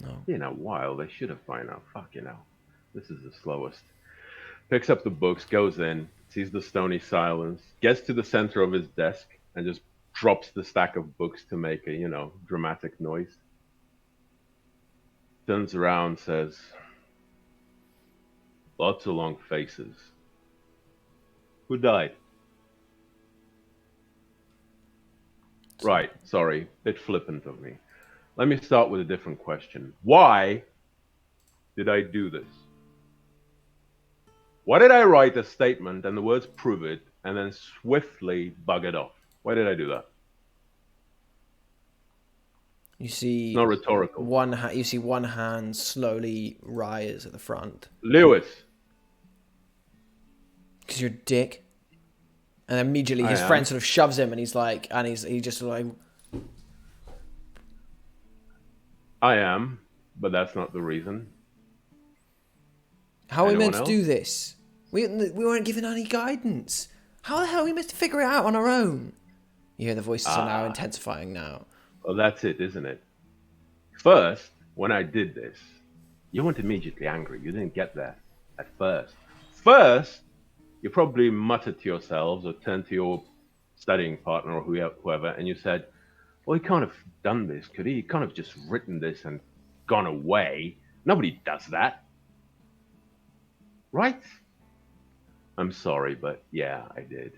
No. In a while, they should have by now. Fucking hell. This is the slowest. Picks up the books, goes in, sees the stony silence, gets to the center of his desk, and just drops the stack of books to make a, dramatic noise. Turns around, says, "Lots of long faces. Who died?" Right, sorry, bit flippant of me. Let me start with a different question. Why did I do this? Why did I write a statement and the words prove it and then swiftly bug it off? Why did I do that? You see, it's not rhetorical. You see one hand slowly rise at the front. Lewis. Because you're a dick. And immediately his friend sort of shoves him, and he's just like. I am, but that's not the reason. How are we meant to do this? We weren't given any guidance. How the hell are we meant to figure it out on our own? You hear the voices are now intensifying now. Well, that's it, isn't it? First, when I did this, you weren't immediately angry. You didn't get that at first. First, you probably muttered to yourselves or turned to your studying partner or whoever, and you said, "Well, he can't have done this, could he? He can't have just written this and gone away. Nobody does that." Right? I'm sorry, but yeah, I did.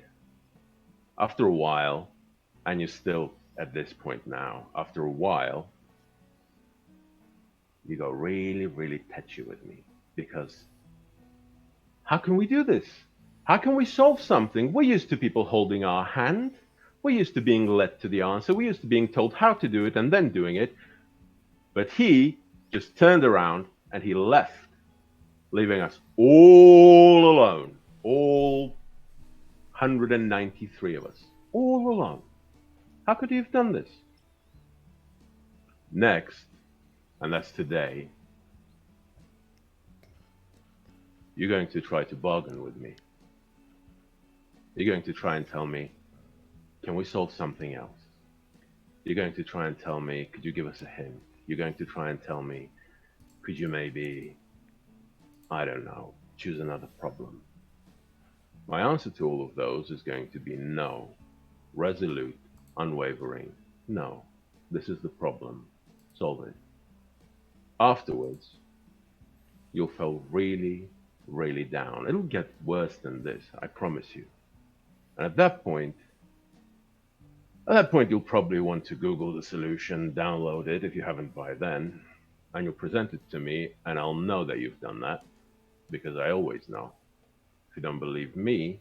After a while, and you're still at this point now, after a while, you go really, really touchy with me. Because how can we do this? How can we solve something? We're used to people holding our hand. We're used to being led to the answer. We're used to being told how to do it and then doing it. But he just turned around and he left, leaving us all alone. All 193 of us. All alone. How could he have done this? Next, and that's today, you're going to try to bargain with me. You're going to try and tell me, can we solve something else? You're going to try and tell me, could you give us a hint? You're going to try and tell me, could you maybe, I don't know, choose another problem? My answer to all of those is going to be no. Resolute, unwavering. No, this is the problem. Solve it. Afterwards, you'll feel really, really down. It'll get worse than this, I promise you. And at that point, you'll probably want to Google the solution, download it if you haven't by then, and you'll present it to me, and I'll know that you've done that, because I always know. If you don't believe me,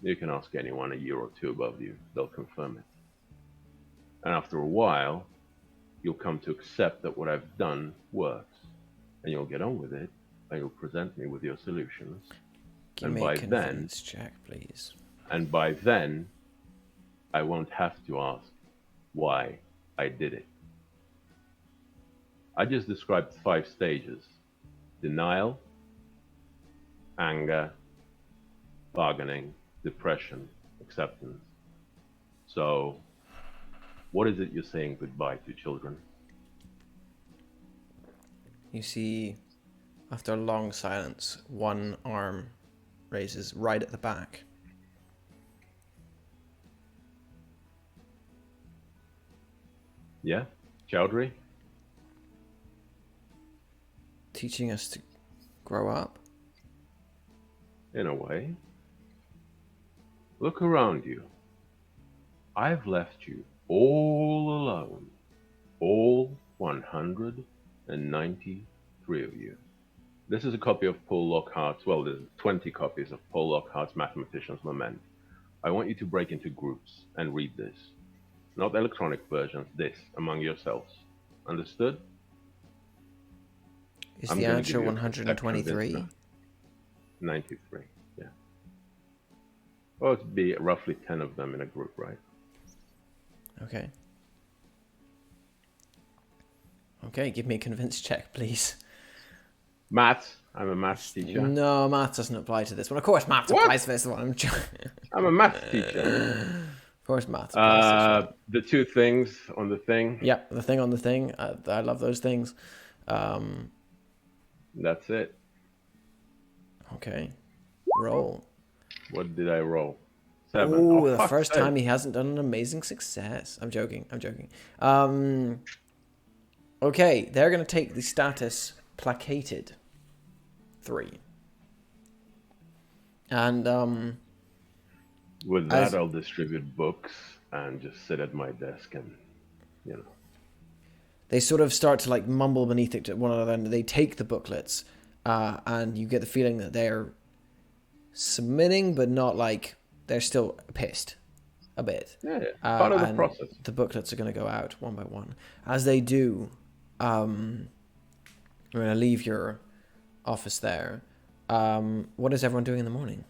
you can ask anyone a year or two above you. They'll confirm it. And after a while, you'll come to accept that what I've done works, and you'll get on with it, and you'll present me with your solutions. Give me a convince check, please. And by then, I won't have to ask why I did it. I just described 5 stages: denial, anger, bargaining, depression, acceptance. So What is it you're saying goodbye to, children? You see, after a long silence, one arm raises right at the back. Yeah? Chowdhury? Teaching us to grow up. In a way. Look around you. I've left you all alone. All 193 of you. This is a copy of Paul Lockhart's, well, there's 20 copies of Paul Lockhart's Mathematician's Lament. I want you to break into groups and read this. Not electronic versions, this, among yourselves. Understood? Is I'm the gonna give answer you a quick 123? convincement. 93, yeah. Well, it'd be roughly 10 of them in a group, right? Okay. Okay, give me a convince check, please. Maths. I'm a maths teacher. No, maths doesn't apply to this one. Of course, maths What? applies to this one. I'm a maths teacher. Of course, maths applies to this one. The two things on the thing. Yeah, the thing on the thing. I love those things. That's it. Okay. Roll. What did I roll? 7. Oh, the fuck's first sake. time he hasn't done an amazing success. I'm joking. Okay, they're going to take the status placated 3. And With that, as- I'll distribute books and just sit at my desk and, they sort of start to like mumble beneath it to one another, and they take the booklets, and you get the feeling that they're submitting, but not like they're still pissed a bit. Yeah, part of the and process. The booklets are going to go out one by one. As they do, we're going to leave your office there. What is everyone doing in the morning?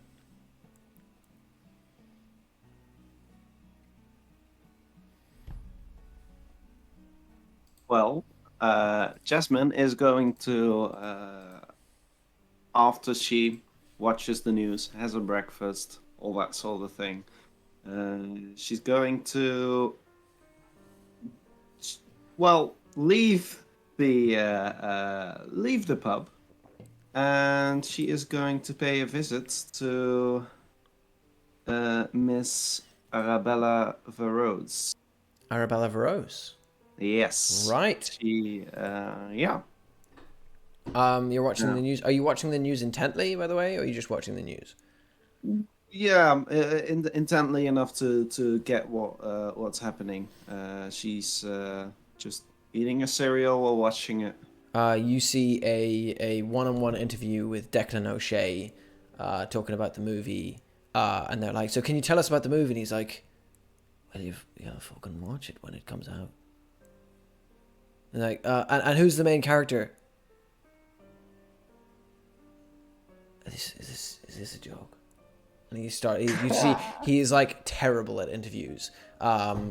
Well, Jasmine is going to, after she watches the news, has her breakfast, all that sort of thing, she's going to, well, leave the pub, and she is going to pay a visit to Miss Arabella Verose. Arabella Verose. Yes. Right. She, yeah. You're watching the news. Are you watching the news intently, by the way, or are you just watching the news? Yeah, intently enough to get what's happening. She's just eating a cereal while watching it. You see a one-on-one interview with Declan O'Shea, talking about the movie, and they're like, "So can you tell us about the movie?" And he's like, "Well, you gotta fucking watch it when it comes out." And like, and who's the main character? Is this a joke? And you see he's like terrible at interviews.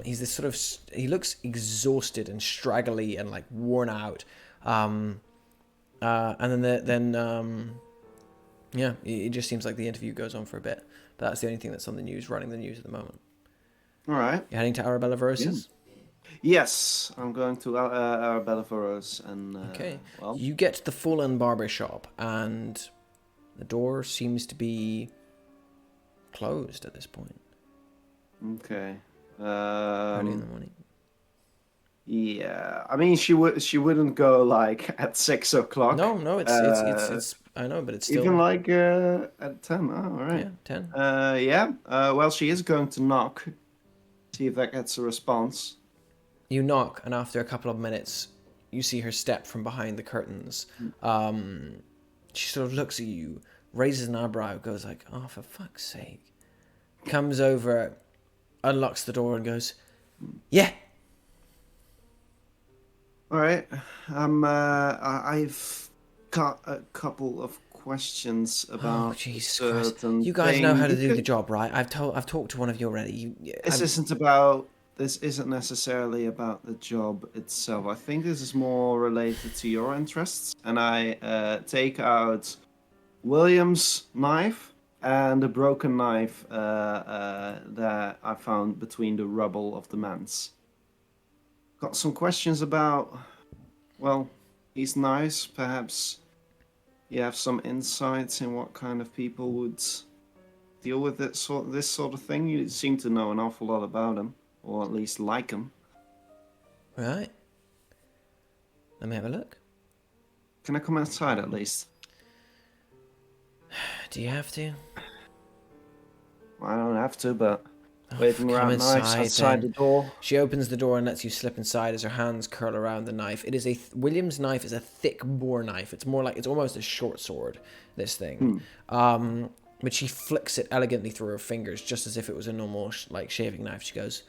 He's this sort of, he looks exhausted and straggly and like worn out. And then yeah, it just seems like the interview goes on for a bit. But that's the only thing that's on the news, running the news at the moment. All right. You're heading to Arabella Verose's? Yes, I'm going to Arabella Verose, and Okay. well, You get to the Full-On Barber Shop, and the door seems to be closed at this point. okay. Early in the morning. Yeah, I mean, she wouldn't go like at 6 o'clock. No, it's I know, but it's still even like at 10. Oh, all right. yeah, 10. Yeah. Well, she is going to knock. See if that gets a response. You knock, and after a couple of minutes, you see her step from behind the curtains. She sort of looks at you, raises an eyebrow, goes like, "Oh, for fuck's sake!" Comes over, unlocks the door, and goes, "Yeah." All right. I've got a couple of questions about Oh, Jesus Christ! certain You guys know how to thing. do the job, right? I've talked to one of you already. This isn't necessarily about the job itself. I think this is more related to your interests. And I take out William's knife and a broken knife that I found between the rubble of the manse. got some questions about. Well, he's nice. Perhaps you have some insights in what kind of people would deal with this sort of thing. You seem to know an awful lot about him, or at least like him. Right. Let me have a look. Can I come outside at least? Do you have to? I don't have to, but waving Come around knives inside, outside then. the door. She opens the door and lets you slip inside as her hands curl around the knife. It is William's knife is a thick boar knife. It's more like, it's almost a short sword, this thing. But she flicks it elegantly through her fingers, just as if it was a normal like shaving knife. She goes,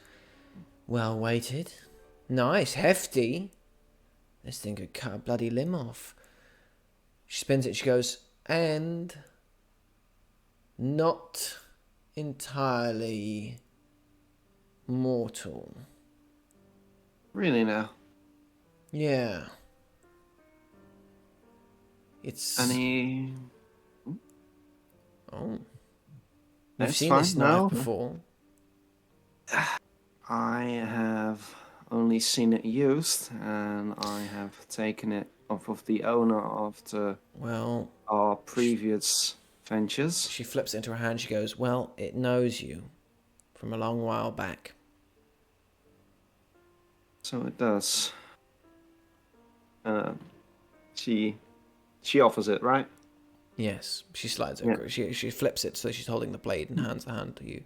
"Well weighted, nice, hefty. This thing could cut a bloody limb off." She spins it. She goes, "And not entirely mortal." Really now? Yeah. It's... Any... Oh. You've That's seen fine. this knife No. before. I have only seen it used, and I have taken it off of the owner after Well, our previous ventures. she flips it into her hand. She goes, "Well, it knows you from a long while back." So it does. She offers it, right? Yes. She slides it. Yeah. She flips it so she's holding the blade and hands the hand to you.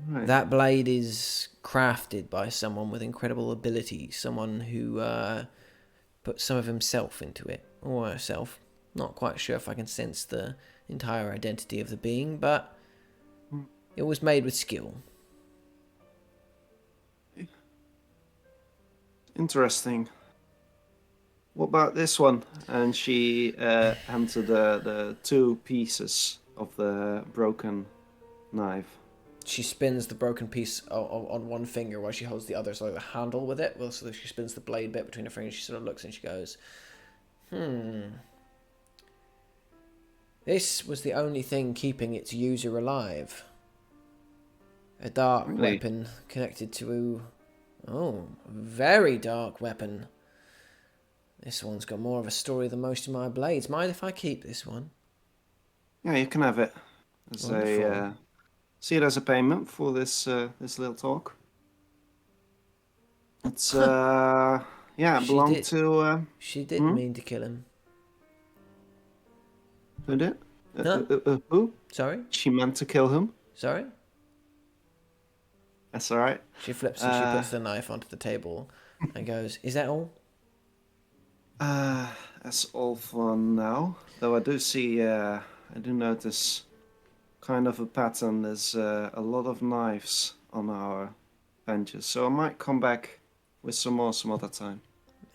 Right. That blade is crafted by someone with incredible ability. Someone who put some of himself into it. Or herself. Not quite sure if I can sense the entire identity of the being, but it was made with skill. Interesting. What about this one? And she hands her the two pieces of the broken knife. She spins the broken piece on one finger while she holds the other, so like the handle with it. Well, so she spins the blade bit between her fingers. She sort of looks and she goes, This was the only thing keeping its user alive. A dark weapon connected to... Oh, a very dark weapon. This one's got more of a story than most of my blades. Mind if I keep this one? Yeah, you can have it. As Wonderful. see it as a payment for this this little talk. It's yeah, it belonged to She didn't mean to kill him. who did? Huh? Who? Sorry? She meant to kill him. Sorry? That's all right. She flips and she puts the knife onto the table and goes, "Is that all?" That's all for now. Though I do see, I do notice kind of a pattern. There's a lot of knives on our benches, so I might come back with some more some other time.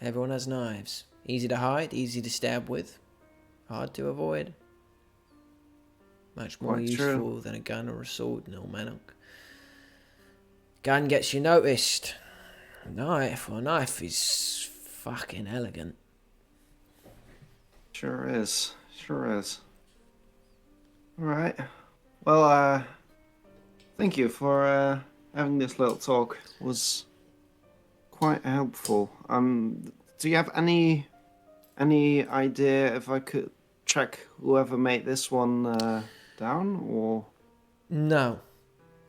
Everyone has knives. Easy to hide, easy to stab with, hard to avoid. Much more Quite useful true. than a gun or a sword in Ullmanoch. Gun gets you noticed. A knife is fucking elegant. Sure is. Sure is. All right. Well, thank you for having this little talk. It was quite helpful. Do you have any idea if I could track whoever made this one down, or? No.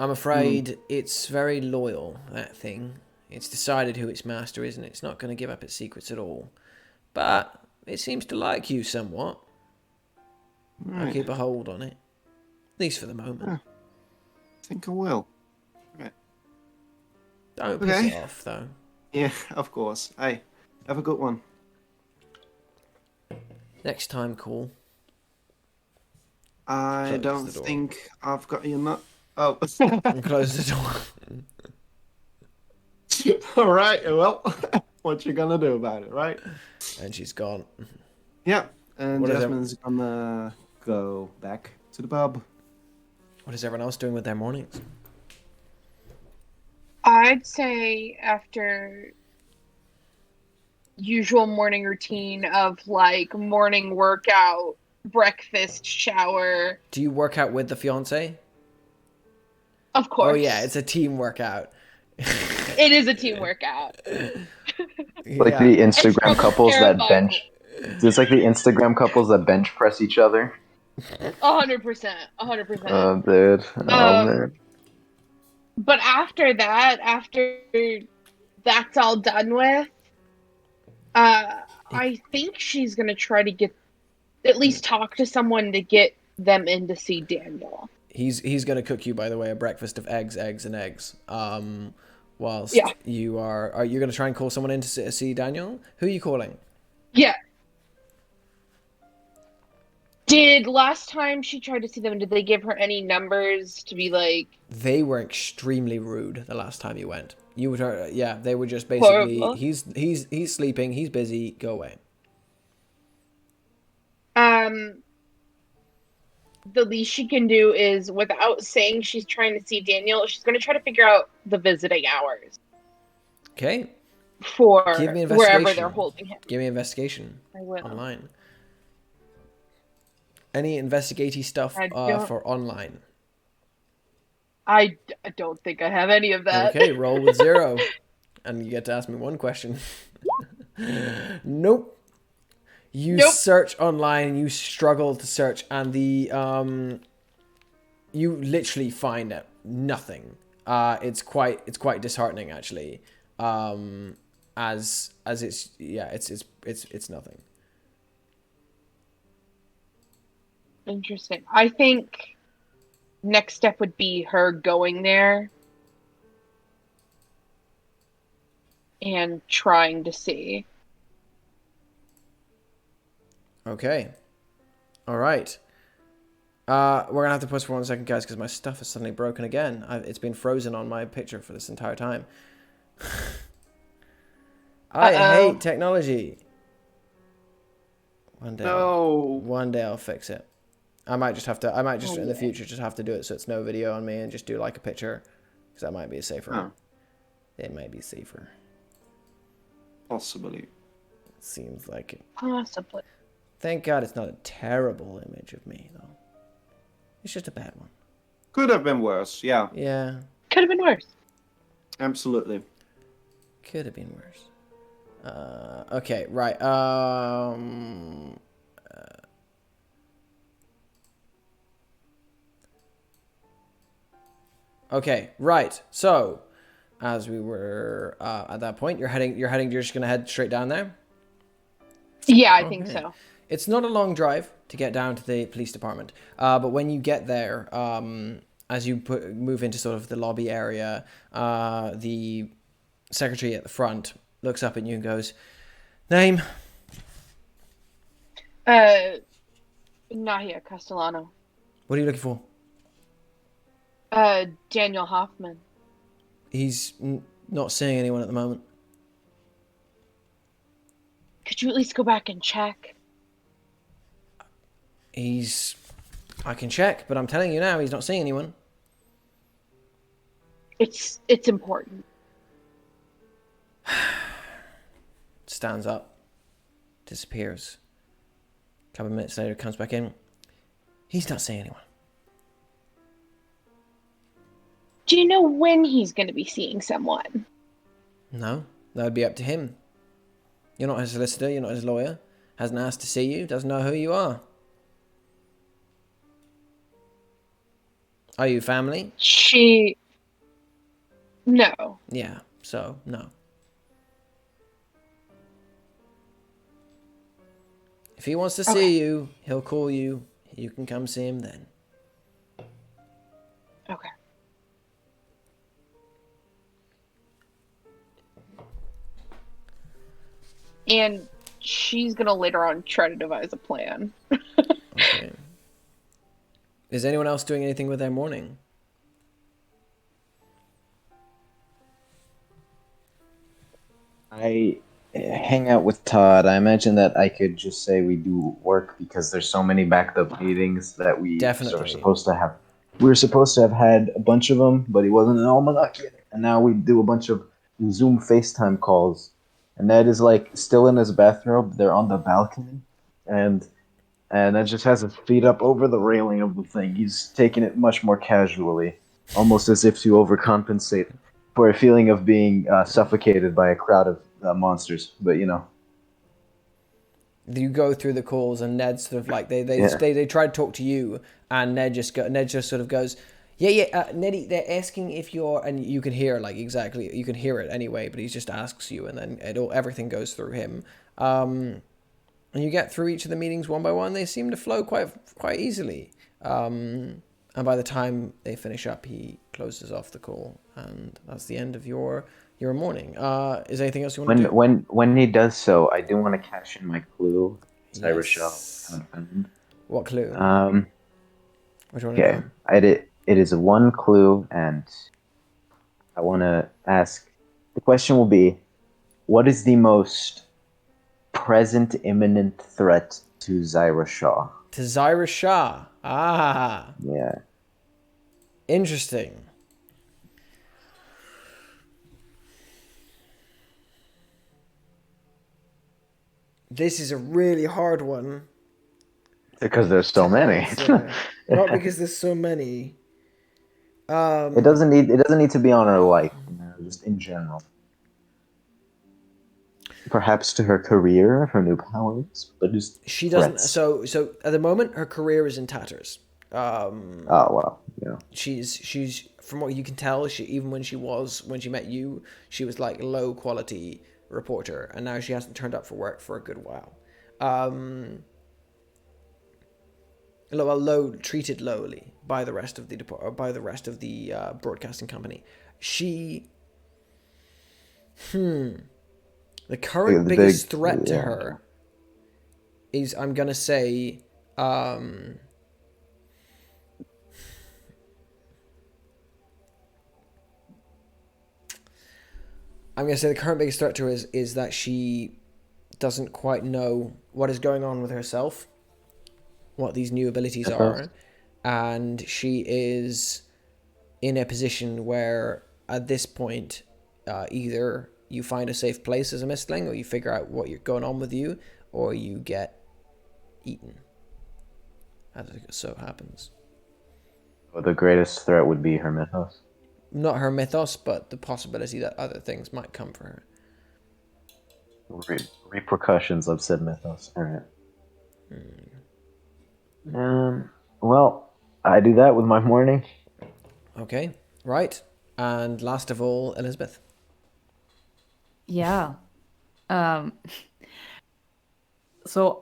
I'm afraid it's very loyal, that thing. It's decided who its master is, and it's not going to give up its secrets at all. But it seems to like you somewhat. Right. I'll keep a hold on it. At least for the moment. I think I will. Right. Don't piss it off, though. Yeah, of course. Hey, have a good one. Next time, call. I Close don't the door. think I've got your nut. Oh. And close the door. All right. Well, what you gonna do about it, right? And she's gone. Yeah. And What is Jasmine's gonna go back to the pub. What is everyone else doing with their mornings? I'd say after usual morning routine of like morning workout, breakfast, shower. Do you work out with the fiance? Of course. Oh yeah, it's a team workout. It is a team workout. Like the Instagram struggle couples that terrified. bench. It's like the Instagram couples that bench press each other. 100%. 100%. Oh, dude. Oh, man. But after that's all done with, I think she's gonna try to at least talk to someone to get them in to see Daniel. He's gonna cook you, by the way, a breakfast of eggs, and eggs. Whilst Yeah. you are you gonna try and call someone in to see Daniel? Who are you calling? Yeah. Did last time she tried to see them, did they give her any numbers to be like... They were extremely rude the last time you went. You would, yeah, they were just basically, horrible? he's sleeping, he's busy, go away. The least she can do is, without saying she's trying to see Daniel, she's going to try to figure out the visiting hours Okay. for Give me wherever investigation. they're holding him. Give me investigation. I will. Online. Any investigative stuff for online? I don't think I have any of that. Okay, roll with 0. And you get to ask me one question. Nope. You search online, you struggle to search, and the you literally find nothing. It's quite disheartening, actually. As it's nothing. Interesting. I think next step would be her going there and trying to see. Okay. All right. We're gonna have to pause for 1 second, guys, because my stuff is suddenly broken again. It's been frozen on my picture for this entire time. I hate technology. One day I'll fix it. I might just in the future just have to do it so it's no video on me and just do like a picture, because that might be safer. Oh. It might be safer. Possibly. It seems like it. Possibly. Thank God it's not a terrible image of me, though. It's just a bad one. Could have been worse, yeah. Yeah. Could have been worse. Absolutely. Could have been worse. Okay, right. Okay, right. So, as we were at that point, you're just gonna head straight down there? Yeah, I think so. It's not a long drive to get down to the police department, but when you get there, as you move into sort of the lobby area, the secretary at the front looks up at you and goes, "Name?" Nahia, Castellano. What are you looking for? Daniel Hoffman. He's not seeing anyone at the moment. Could you at least go back and check? I can check, but I'm telling you now, he's not seeing anyone. It's important. Stands up, disappears. A couple of minutes later, comes back in. He's not seeing anyone. Do you know when he's going to be seeing someone? No, that would be up to him. You're not his solicitor, you're not his lawyer. Hasn't asked to see you, doesn't know who you are. Are you family? No. Yeah, so, no. If he wants to see you, he'll call you. You can come see him then. Okay. And she's gonna later on try to devise a plan. Okay. Is anyone else doing anything with their morning? I hang out with Todd. I imagine that I could just say we do work because there's so many backed up meetings that we Definitely. are supposed to have. We were supposed to have had a bunch of them, but he wasn't an Ullmanoch yet. And now we do a bunch of Zoom FaceTime calls. And Ned is like still in his bathrobe. They're on the balcony. And Ned just has his feet up over the railing of the thing. He's taking it much more casually, almost as if to overcompensate for a feeling of being suffocated by a crowd of monsters. But you go through the calls, and Ned sort of like they try to talk to you, and Ned just sort of goes, Neddy, they're asking if you're, and you can hear like exactly, you can hear it anyway, but he just asks you, and then everything goes through him. And you get through each of the meetings one by one. They seem to flow quite easily. And by the time they finish up, he closes off the call, and that's the end of your morning. Is there anything else you want to do? When he does so, I do want to cash in my clue. Yes. What clue? Which one? Okay, it is a one clue, and I want to ask. The question will be, what is the most present imminent threat to Zyra Shaw? To Zyra Shaw. Ah. Yeah. Interesting. This is a really hard one. Because there's so many. Not because there's so many. It doesn't need to be on her life, just in general. Perhaps to her career, her new powers, but just she doesn't. Threats. So at the moment, her career is in tatters. Oh well, yeah. She's from what you can tell, even when she met you, she was like a low quality reporter, and now she hasn't turned up for work for a good while. Treated lowly by the rest of the broadcasting company. The current biggest threat to her is, I'm gonna say, I'm gonna say the current biggest threat to her is that she doesn't quite know what is going on with herself, what these new abilities are, and she is in a position where at this point either you find a safe place as a mistling, or you figure out what you're going on with you, or you get eaten, as it so happens. Well, the greatest threat would be her mythos. Not her mythos, but the possibility that other things might come for her. Repercussions of said mythos. All right. Well, I do that with my morning. Okay, right. And last of all, Elizabeth. Yeah. So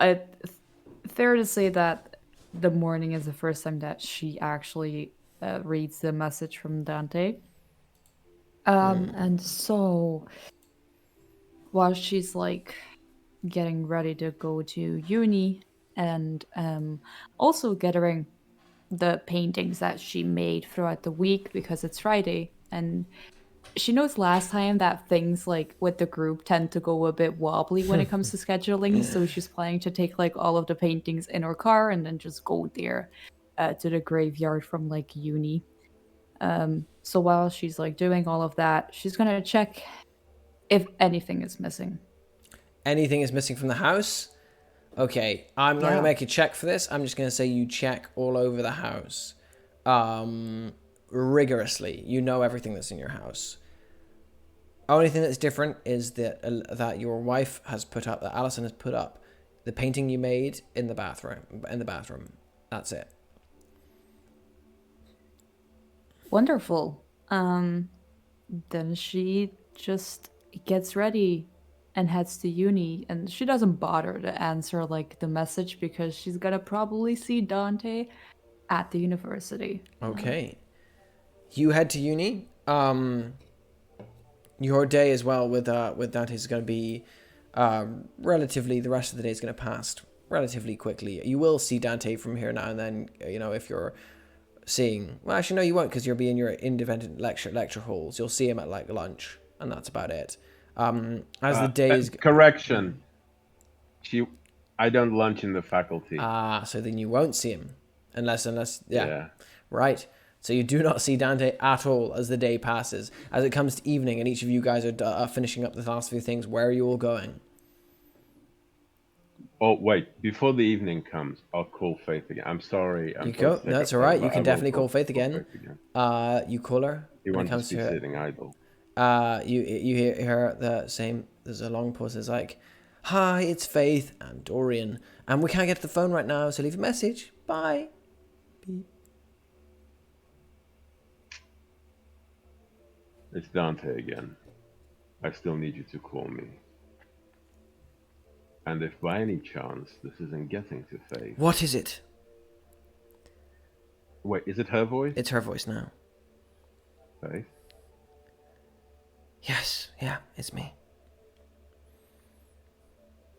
fair to say that the morning is the first time that she actually reads the message from Dante. And so while she's like getting ready to go to uni and also gathering the paintings that she made throughout the week because it's Friday, and she knows last time that things like with the group tend to go a bit wobbly when it comes to scheduling, so she's planning to take like all of the paintings in her car and then just go there to the graveyard from like uni. So while she's like doing all of that, she's gonna check if anything is missing. Anything is missing from the house? Okay, I'm not going to make a check for this. I'm just going to say you check all over the house. Rigorously. You know everything that's in your house. Only thing that's different is that your wife has put up, that Alison has put up, the painting you made in the bathroom. That's it. Wonderful. Then she just gets ready and heads to uni, and she doesn't bother to answer like the message because she's gonna probably see Dante at the university. Okay. You head to uni. Your day as well with Dante is going to be relatively, the rest of the day is going to pass relatively quickly. You will see Dante from here now and then, if you're seeing, well, actually no, you won't, because you'll be in your independent lecture halls. You'll see him at like lunch, and that's about it. As the days... Correction. I don't lunch in the faculty. So then you won't see him. Unless, Yeah. Right. So you do not see Dante at all as the day passes. As it comes to evening and each of you guys are finishing up the last few things, where are you all going? Oh, wait. Before the evening comes, I'll call Faith again. I'm sorry. You go. No, it's all right. You can definitely call Faith again. You call her. He wants to be sitting idle. you hear her the same. There's a long pause. It's like, "Hi, it's Faith and Dorian, and we can't get to the phone right now, so leave a message. Bye." Beep. It's Dante again. I still need you to call me. And if by any chance this isn't getting to Faith... What is it? Wait, is it her voice? It's her voice now. Faith? Yes, yeah, it's me.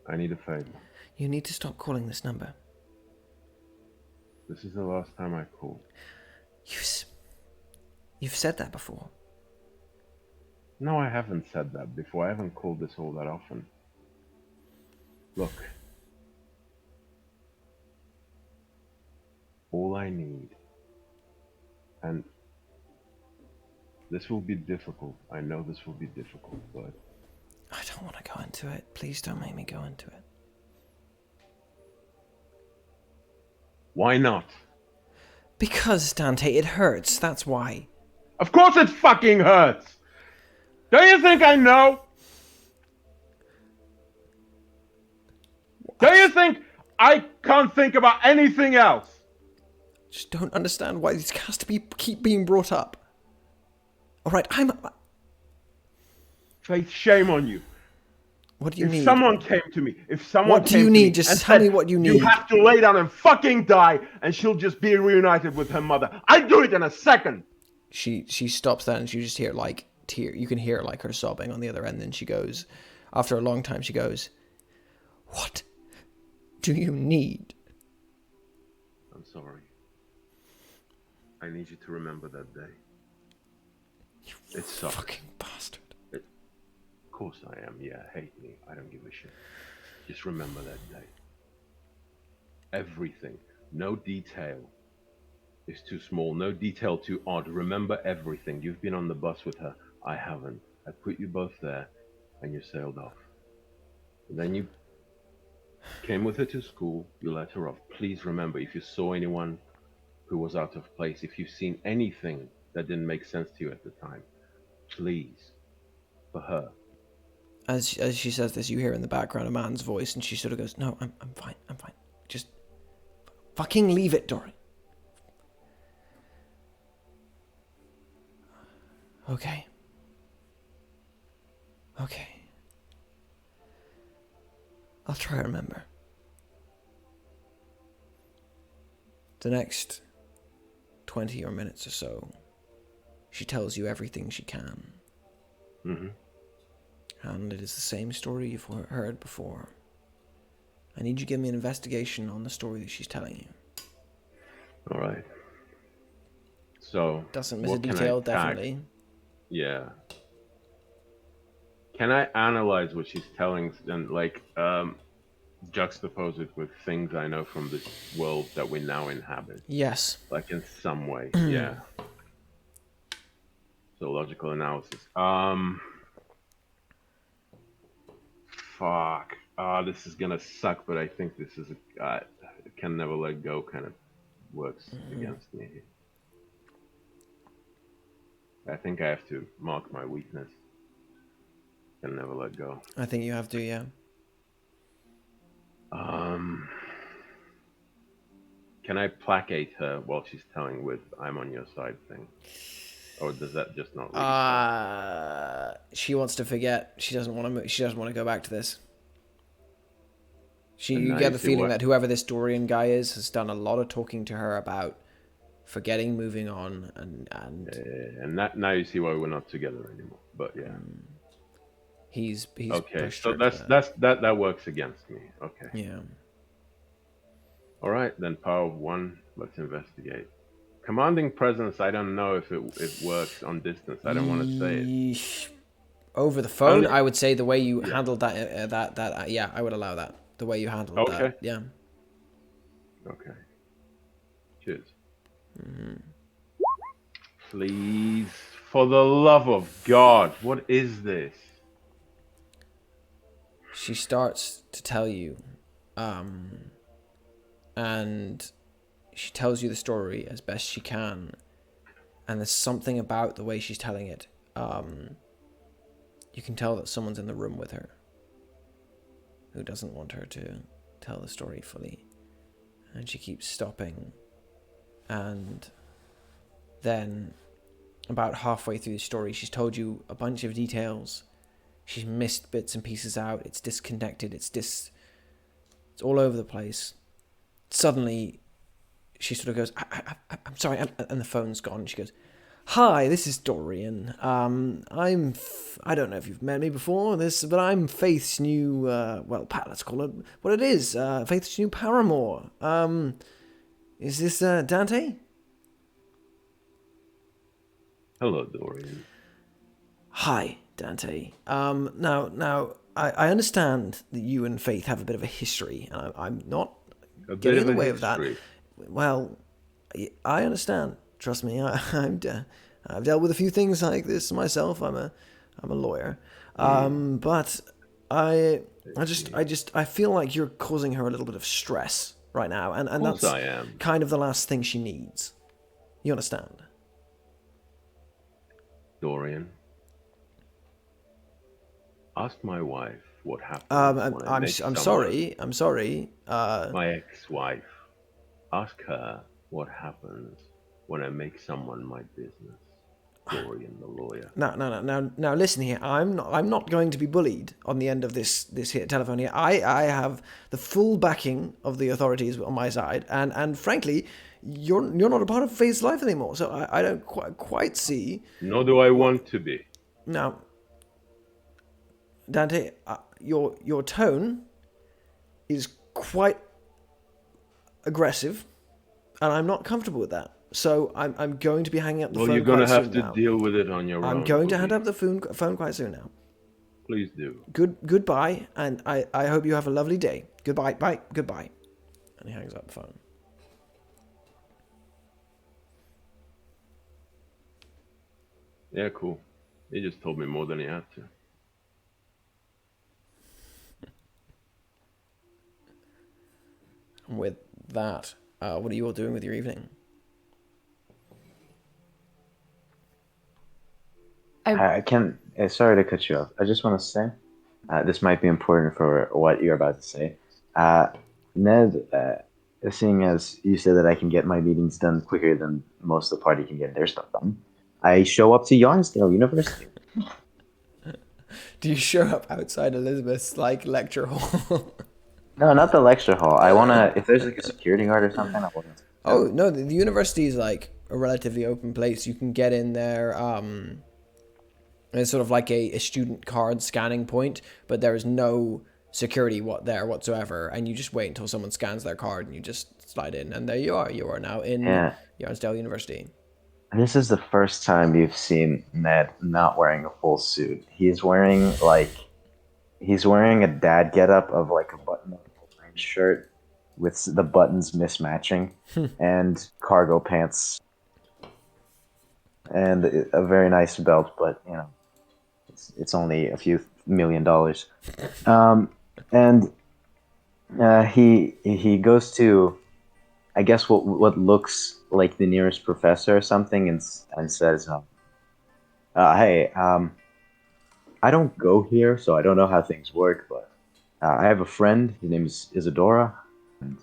I need a favor. You need to stop calling this number. This is the last time I call. You've said that before. No, I haven't said that before. I haven't called this all that often. Look. All I need, and this will be difficult. I know this will be difficult, but... I don't want to go into it. Please don't make me go into it. Why not? Because, Dante, it hurts. That's why. Of course it fucking hurts! Do you think I know? Do you think I can't think about anything else? Just don't understand why this has to keep being brought up. Alright, Faith, shame on you. What do you need? If someone came to me, What do you need? Just tell me what you need. You have to lay down and fucking die, and she'll just be reunited with her mother. I'd do it in a second. She stops that, and you just hear like tear. You can hear like her sobbing on the other end. And she goes, after a long time, she goes, "What do you need?" I'm sorry. I need you to remember that day. You fucking bastard. Of course I am. Yeah, hate me. I don't give a shit. Just remember that day. Everything. No detail is too small. No detail too odd. Remember everything. You've been on the bus with her. I haven't. I put you both there, and you sailed off. And then you came with her to school. You let her off. Please remember, if you saw anyone who was out of place, if you've seen anything that didn't make sense to you at the time, please, for her. As she says this, you hear in the background a man's voice, and she sort of goes, "No, I'm fine. I'm fine. Just fucking leave it, Dory." Okay. I'll try to remember. The next 20 or minutes or so, she tells you everything she can. Mm-hmm. And it is the same story you've heard before. I need you to give me an investigation on the story that she's telling you. All right. So doesn't miss a detail, definitely. Yeah. Can I analyze what she's telling and juxtapose it with things I know from this world that we now inhabit? Yes. Like in some way. Yeah. So logical analysis. Fuck. This is gonna suck, but I think this is a can never let go kind of works against me. I think I have to mark my weakness. Can never let go. I think you have to, yeah. Can I placate her while she's telling with "I'm on your side" thing? Or does that just not really she wants to forget. She doesn't want to. She doesn't want to go back to this. You get the feeling that whoever this Dorian guy is has done a lot of talking to her about forgetting, moving on, and now you see why we're not together anymore. But yeah, he's okay. So that works against me. Okay. Yeah. All right, then power of one. Let's investigate. Commanding presence, I don't know if it works on distance. I don't want to say it. Over the phone, I would say the way you handled that, yeah, I would allow that. The way you handled that, yeah. Okay. Cheers. Please, for the love of God, what is this? She starts to tell you, and she tells you the story as best she can, and there's something about the way she's telling it you can tell that someone's in the room with her who doesn't want her to tell the story fully. And she keeps stopping. And then, about halfway through the story, she's told you a bunch of details. She's missed bits and pieces out. It's disconnected. It's all over the place. Suddenly, she sort of goes, I'm sorry, and the phone's gone. She goes, hi, this is Dorian. I don't know if you've met me before, but I'm Faith's new, let's call it what it is, Faith's new paramour. Is this, Dante? Hello, Dorian. Hi, Dante. Now, I understand that you and Faith have a bit of a history, and I'm not getting in the way of that. Well, I understand. Trust me, I've dealt with a few things like this myself. I'm a lawyer, but I feel like you're causing her a little bit of stress right now, and that's kind of the last thing she needs. You understand? Dorian, ask my wife what happened. I'm sorry. My ex-wife. Ask her what happens when I make someone my business. Dorian, the lawyer. Now, listen here. I'm not going to be bullied on the end of this here telephone here. I have the full backing of the authorities on my side, and frankly, you're not a part of Faith's life anymore. So I don't quite see. Nor do I want to be. Now, Dante, your tone is quite aggressive, and I'm not comfortable with that. So I'm going to be hanging up the phone. Well, you're going to have to now. deal with it on your own. I'm going to hang up the phone quite soon now. Please do. Goodbye, and I hope you have a lovely day. Goodbye, bye, goodbye. And he hangs up the phone. Yeah, cool. He just told me more than he had to. And with that, what are you all doing with your evening? I can. Sorry to cut you off. I just want to say, this might be important for what you're about to say. Ned, seeing as you said that I can get my meetings done quicker than most of the party can get their stuff done, I show up to Yarnsdale University. Do you show up outside Elizabeth's lecture hall? No, not the lecture hall. I wanna. If there's a security guard or something, I wanna. Oh no, the university is a relatively open place. You can get in there. It's sort of like a student card scanning point, but there is no security there whatsoever, and you just wait until someone scans their card, and you just slide in, and there you are. You are now in Yarnsdale University. This is the first time you've seen Ned not wearing a full suit. He's wearing a dad getup of a button-up orange shirt with the buttons mismatching and cargo pants and a very nice belt, but it's only a few $1 million. He goes to, I guess, what looks like the nearest professor or something, and says, "Hey, I don't go here, so I don't know how things work, but I have a friend. His name is Isadora, and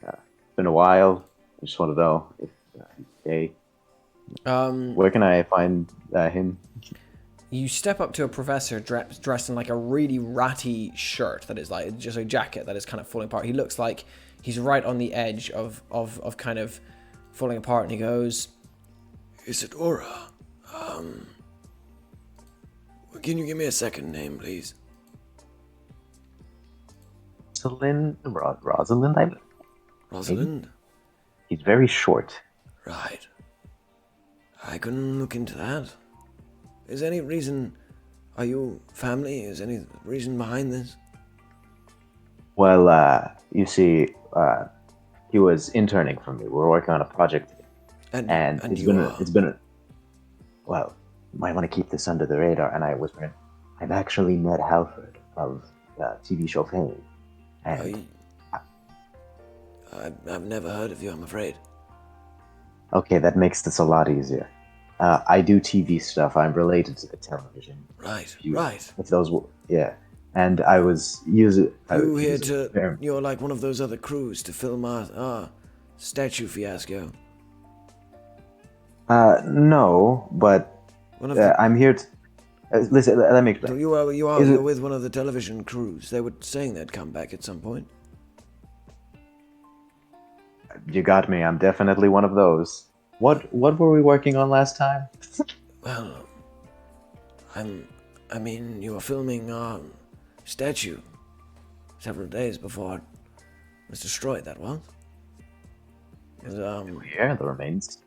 it's been a while. I just want to know if he's gay. Where can I find him?" You step up to a professor dressed in a really ratty shirt that is just a jacket that is kind of falling apart. He looks like he's right on the edge of kind of falling apart, and he goes, "Isadora, can you give me a second name, please?" Rosalind, I believe. Rosalind? He's very short. Right. I can look into that. Is any reason, are you family? Is any reason behind this? Well, you see, he was interning for me. We're working on a project, and it's been. Well, you might want to keep this under the radar. And I whispered, "I'm actually Ned Halford of TV show fame." And I've never heard of you, I'm afraid. Okay, that makes this a lot easier. I do TV stuff. I'm related to the television. Right, If you- right. If those, yeah. And I was using. You here to... You're like one of those other crews to film our statue fiasco. No, but One of the... I'm here to. Listen, let me explain. You're with one of the television crews. They were saying they'd come back at some point. You got me. I'm definitely one of those. What were we working on last time? Well, I mean, you were filming our statue several days before it was destroyed, that was. Yeah, the remains.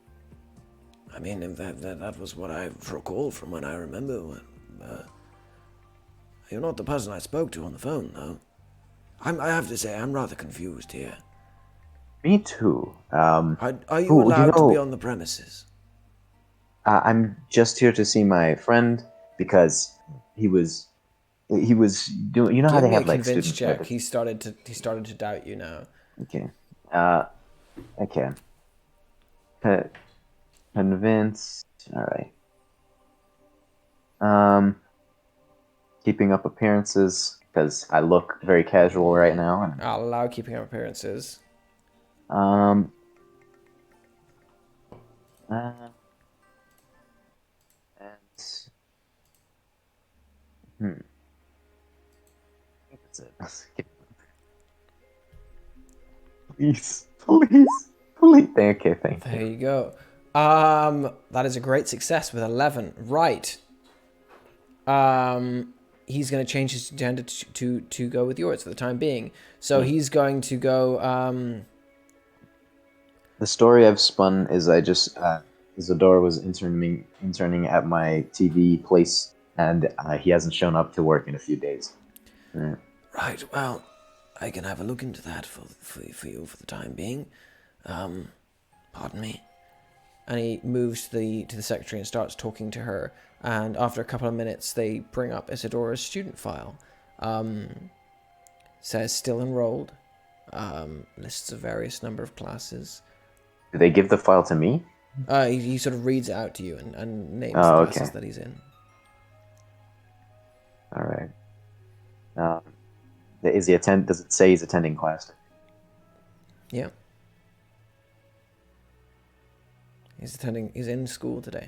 I mean, that was what I recall from when I remember. You're not the person I spoke to on the phone, though. I have to say, I'm rather confused here. Me too. Are you allowed to be on the premises? I'm just here to see my friend because he was doing. You know how they have like student check. service? He started to doubt you now. Okay. Okay. Convinced. All right. Keeping up appearances because I look very casual right now. And, I'll allow keeping up appearances. and That's it. Please. Okay, thank you. There you go. That is a great success with 11. Right. He's going to change his agenda to go with yours for the time being. So he's going to go. The story I've spun is I just Isadora was interning at my TV place, and he hasn't shown up to work in a few days. Yeah. Right. Well, I can have a look into that for you for the time being. Pardon me. And he moves to the secretary and starts talking to her. And after a couple of minutes, they bring up Isadora's student file. Says still enrolled. Lists a various number of classes. Do they give the file to me? He sort of reads it out to you and names the classes that he's in. All right. Does it say he's attending class? Yeah. He's in school today.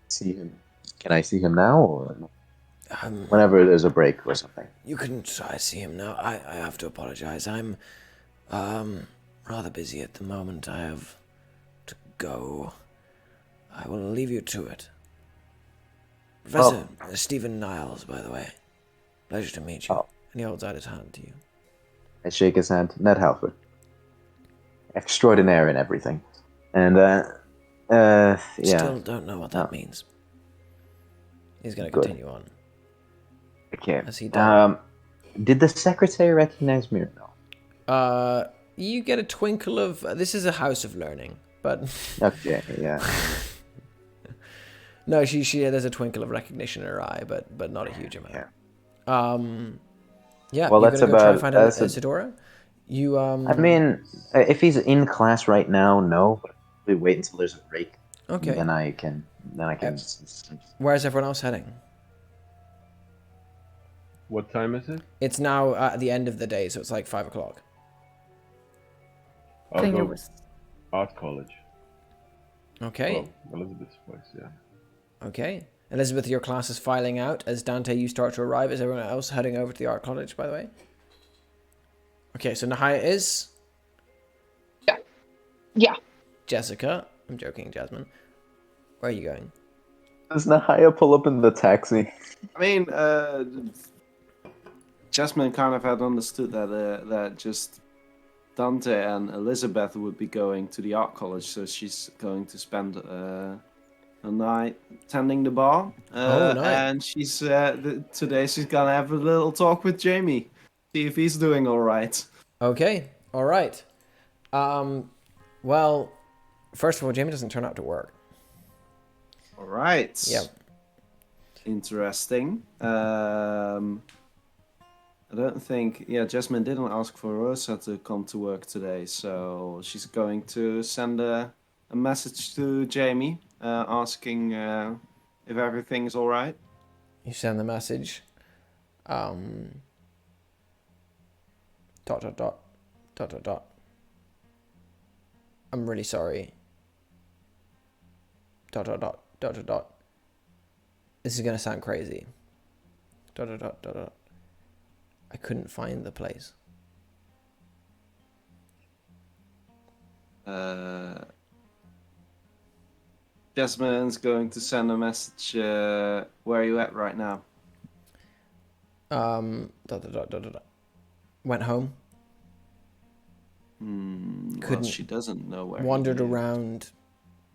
See him? Can I see him now, or whenever there's a break or something? You can try to see him now. I have to apologize. I'm rather busy at the moment. I have to go. I will leave you to it. Professor Stephen Niles, by the way. Pleasure to meet you. And he holds out his hand to you. I shake his hand. Ned Halford. Extraordinaire in everything. And, yeah. Still don't know what that means. He's going to continue on. Okay. As he does. Did the secretary recognize me or no? You get a twinkle of... this is a house of learning, but... Okay, yeah. No, she there's a twinkle of recognition in her eye, but not a huge amount. Yeah. Well, that's about... Try to find Isadora? You, I mean, if he's in class right now, no. But we wait until there's a break. Okay. Then I can. Where's everyone else heading? What time is it? It's now at the end of the day, so it's like 5 o'clock. I think it was Art College. Okay. Well, Elizabeth's place, yeah. Okay. Elizabeth, your class is filing out. As Dante, you start to arrive. Is everyone else heading over to the art college, by the way? Okay, so Nahia is? Yeah. Jessica. I'm joking, Jasmine. Where are you going? Does Nahia pull up in the taxi? I mean, Jasmine kind of had understood that just Dante and Elizabeth would be going to the art college, so she's going to spend a night tending the bar. Nice. And she's today she's gonna have a little talk with Jamie, see if he's doing all right. Okay, all right. Well, first of all, Jamie doesn't turn up to work. All right. Yep. Interesting. I don't think... Yeah, Jasmine didn't ask for Rosa to come to work today, so she's going to send a a message to Jamie asking if everything's all right. You send the message. Dot dot dot dot dot dot. I'm really sorry. Dot dot dot dot dot dot. This is gonna sound crazy. Dot dot dot dot dot. I couldn't find the place. Jasmine's going to send a message. Where are you at right now? Dot dot dot dot dot. Went home. Well, Couldn't. she doesn't know where. Wandered around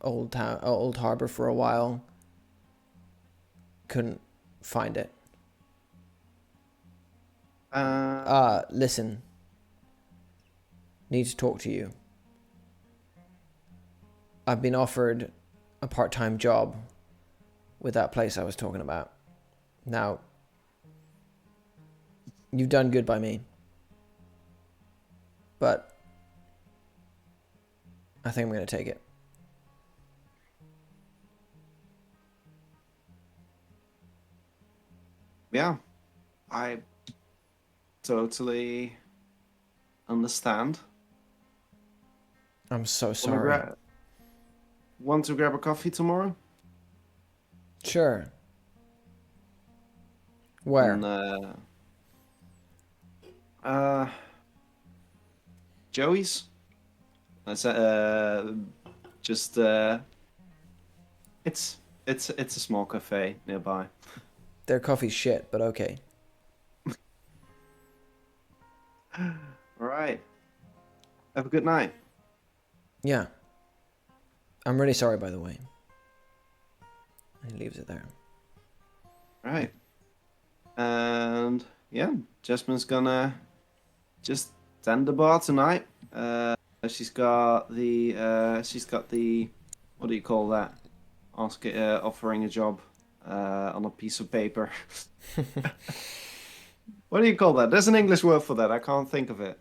Old Harbor for a while. Couldn't find it. Listen. Need to talk to you. I've been offered a part-time job with that place I was talking about. Now, you've done good by me. But I think I'm going to take it. Yeah, I totally understand. I'm so sorry. Want to grab a coffee tomorrow? Sure. Where? And, Joey's. That's just it's a small cafe nearby. Their coffee's shit, but okay. All right. Have a good night. Yeah. I'm really sorry, by the way. And he leaves it there. All right. And yeah, Jasmine's gonna just tend the bar tonight. She's got the what do you call that? Offering a job on a piece of paper. What do you call that? There's an English word for that. I can't think of it.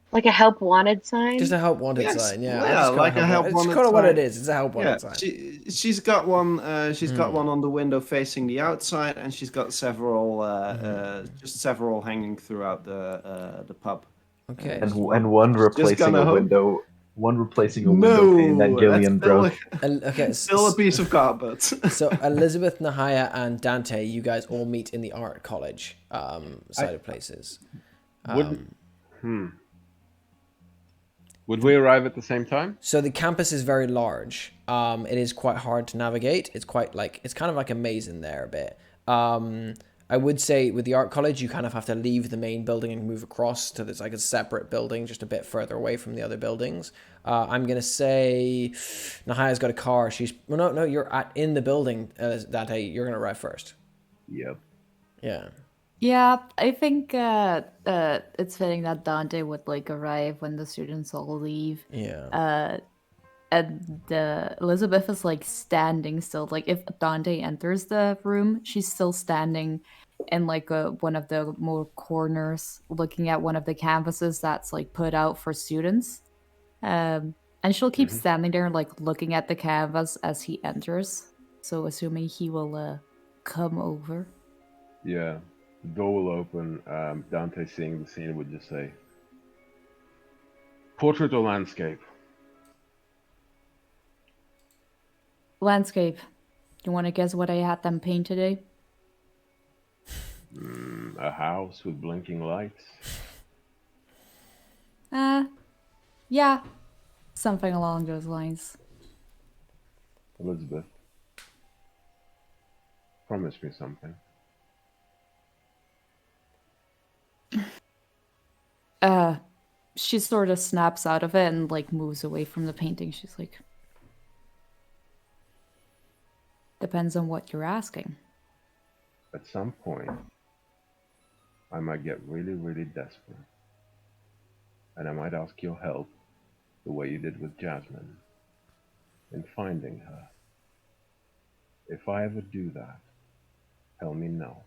Like a help wanted sign? Just a help wanted Yes, sign, yeah. yeah, like a help wanted It's kind of what sign. it is. It's a help wanted sign. She's got one. She's got one on the window facing the outside, and she's got several, just several hanging throughout the pub. Okay. And one replacing a window. One replacing a window pane that Gillian broke. Okay, Still a piece of carpet. So Elizabeth, Nahia, and Dante, you guys all meet in the art college side of places. Would we arrive at the same time? So the campus is very large. It is quite hard to navigate. It's kind of like a maze in there a bit. I would say with the art college, you kind of have to leave the main building and move across to this like a separate building just a bit further away from the other buildings. I'm gonna say Nahia's got a car. No, you're in the building. Dante, you're gonna arrive first. Yep. Yeah. Yeah, I think it's fitting that Dante would like arrive when the students all leave. Yeah. And Elizabeth is like standing still. Like if Dante enters the room, she's still standing in like one of the more corners, looking at one of the canvases that's like put out for students. And she'll keep standing there, like looking at the canvas as he enters. So assuming he will come over. Yeah. The door will open. Dante, seeing the scene, would just say, "Portrait or landscape?" Landscape. You want to guess what I had them paint today? A house with blinking lights. Yeah. Something along those lines. Elizabeth, promise me something. She sort of snaps out of it and like moves away from the painting. She's like, depends on what you're asking. At some point, I might get really, really desperate. And I might ask your help, the way you did with Jasmine, in finding her. If I ever do that, tell me no.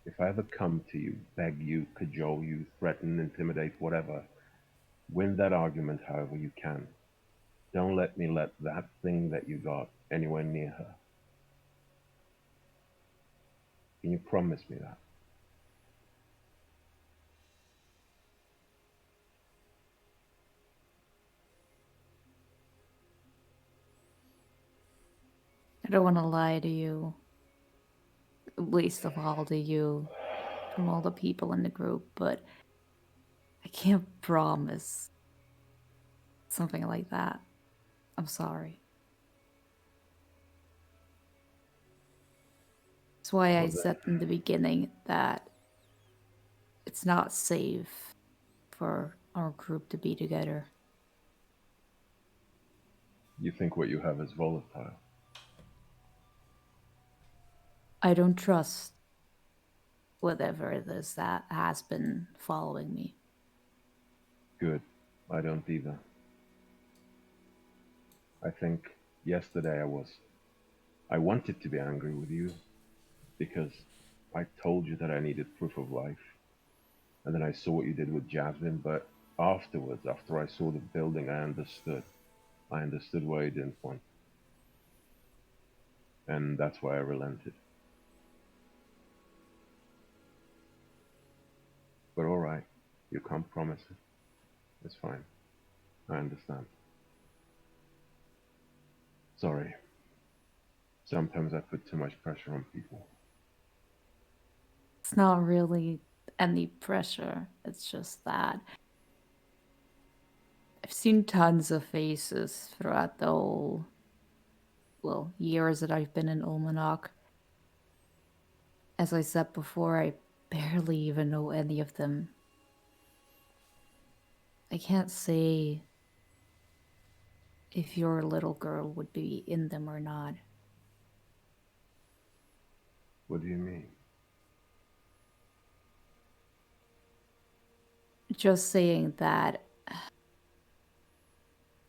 If I ever come to you, beg you, cajole you, threaten, intimidate, whatever, Win that argument however you can. Don't let me let that thing that you got anywhere near her. Can you promise me that? I don't want to lie to you. Least of all to you from all the people in the group, but I can't promise something like that. I'm sorry. That's why I Well, then, said in the beginning that it's not safe for our group to be together. you think what you have is volatile. I don't trust whatever it is that has been following me. Good. I don't either. I think yesterday I wanted to be angry with you because I told you that I needed proof of life. And then I saw what you did with Jasmine, but afterwards, after I saw the building, I understood. I understood why you didn't want. And that's why I relented. But all right, you can't promise it. It's fine. I understand. Sorry. Sometimes I put too much pressure on people. It's not really any pressure. It's just that I've seen tons of faces throughout the whole, years that I've been in Ullmanoch. As I said before, I barely even know any of them. I can't say if your little girl would be in them or not. What do you mean? Just saying that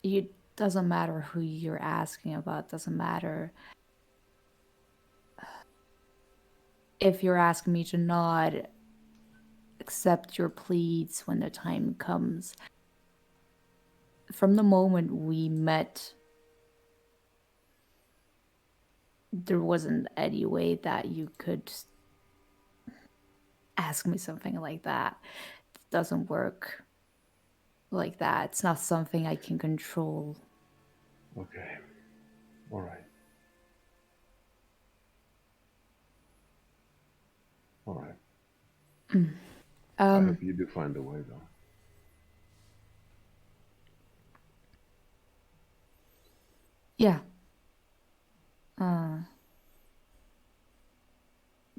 it doesn't matter who you're asking about, doesn't matter if you're asking me to not accept your pleas when the time comes. From the moment we met, there wasn't any way that you could ask me something like that. It doesn't work like that. It's not something I can control. Okay. All right. All right. I hope you do find a way, though. Yeah.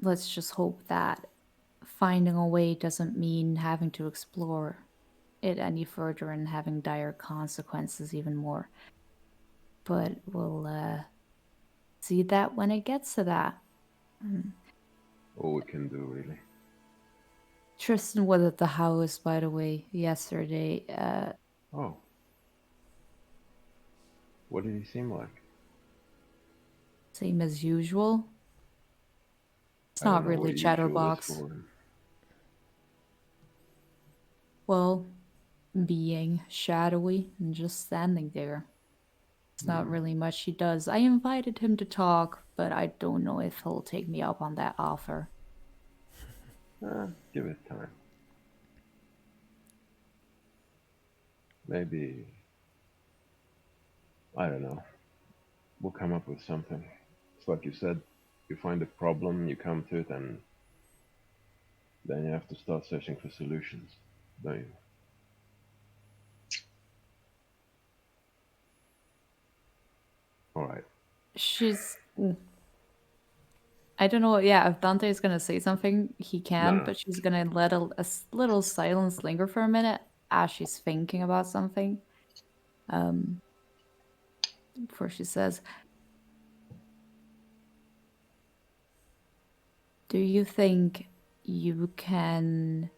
Let's just hope that finding a way doesn't mean having to explore it any further and having dire consequences even more. But we'll see that when it gets to that. All we can do, really. Tristan was at the house, by the way, yesterday. Oh. What did he seem like? Same as usual. It's I don't not know really what usual is chatterbox. for him. Well, being shadowy and just standing there. It's not really much he does. I invited him to talk, but I don't know if he'll take me up on that offer. Give it time. Maybe, I don't know. We'll come up with something. It's like you said, you find a problem, you come to it, and then you have to start searching for solutions, don't you? All right. She's. I don't know. Yeah, if Dante is gonna say something, he can, No. but she's gonna let a little silence linger for a minute as she's thinking about something. Before she says, "Do you think you can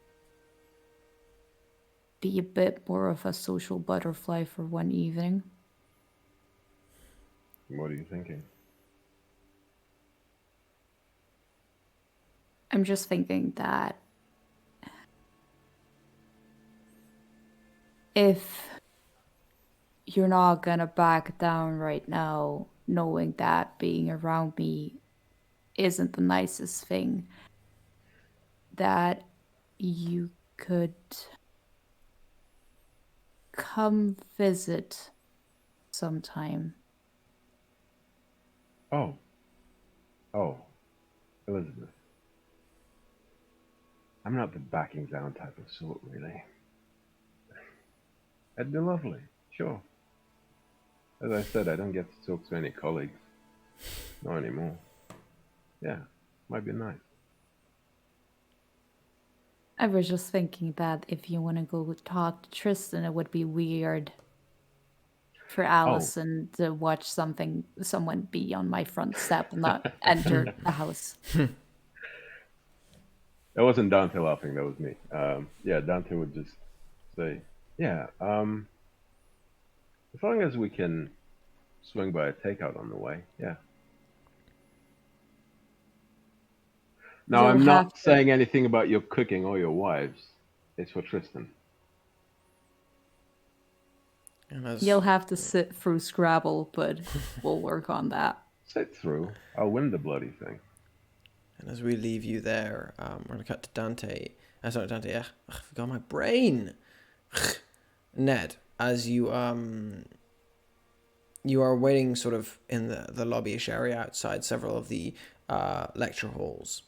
be a bit more of a social butterfly for one evening?" What are you thinking? I'm just thinking that if you're not gonna back down right now, knowing that being around me isn't the nicest thing, that you could come visit sometime. Oh. Oh. Elizabeth. I'm not the backing down type of sort, really. That'd be lovely. Sure. As I said, I don't get to talk to any colleagues. Not anymore. Yeah. Might be nice. I was just thinking that if you want to go talk to Tristan, it would be weird for Allison to watch someone be on my front step and not enter the house. That wasn't Dante laughing, that was me. Yeah, Dante would just say, yeah, as long as we can swing by a takeout on the way, yeah. Now, You'll I'm have not to- saying anything about your cooking or your wives. It's for Tristan. You'll have to sit through Scrabble, but we'll work on that. Sit through. I'll win the bloody thing. And as we leave you there, we're going to cut to Dante. Sorry, Dante. I forgot my brain. Ned, as you are waiting sort of in the lobbyish area outside several of the lecture halls,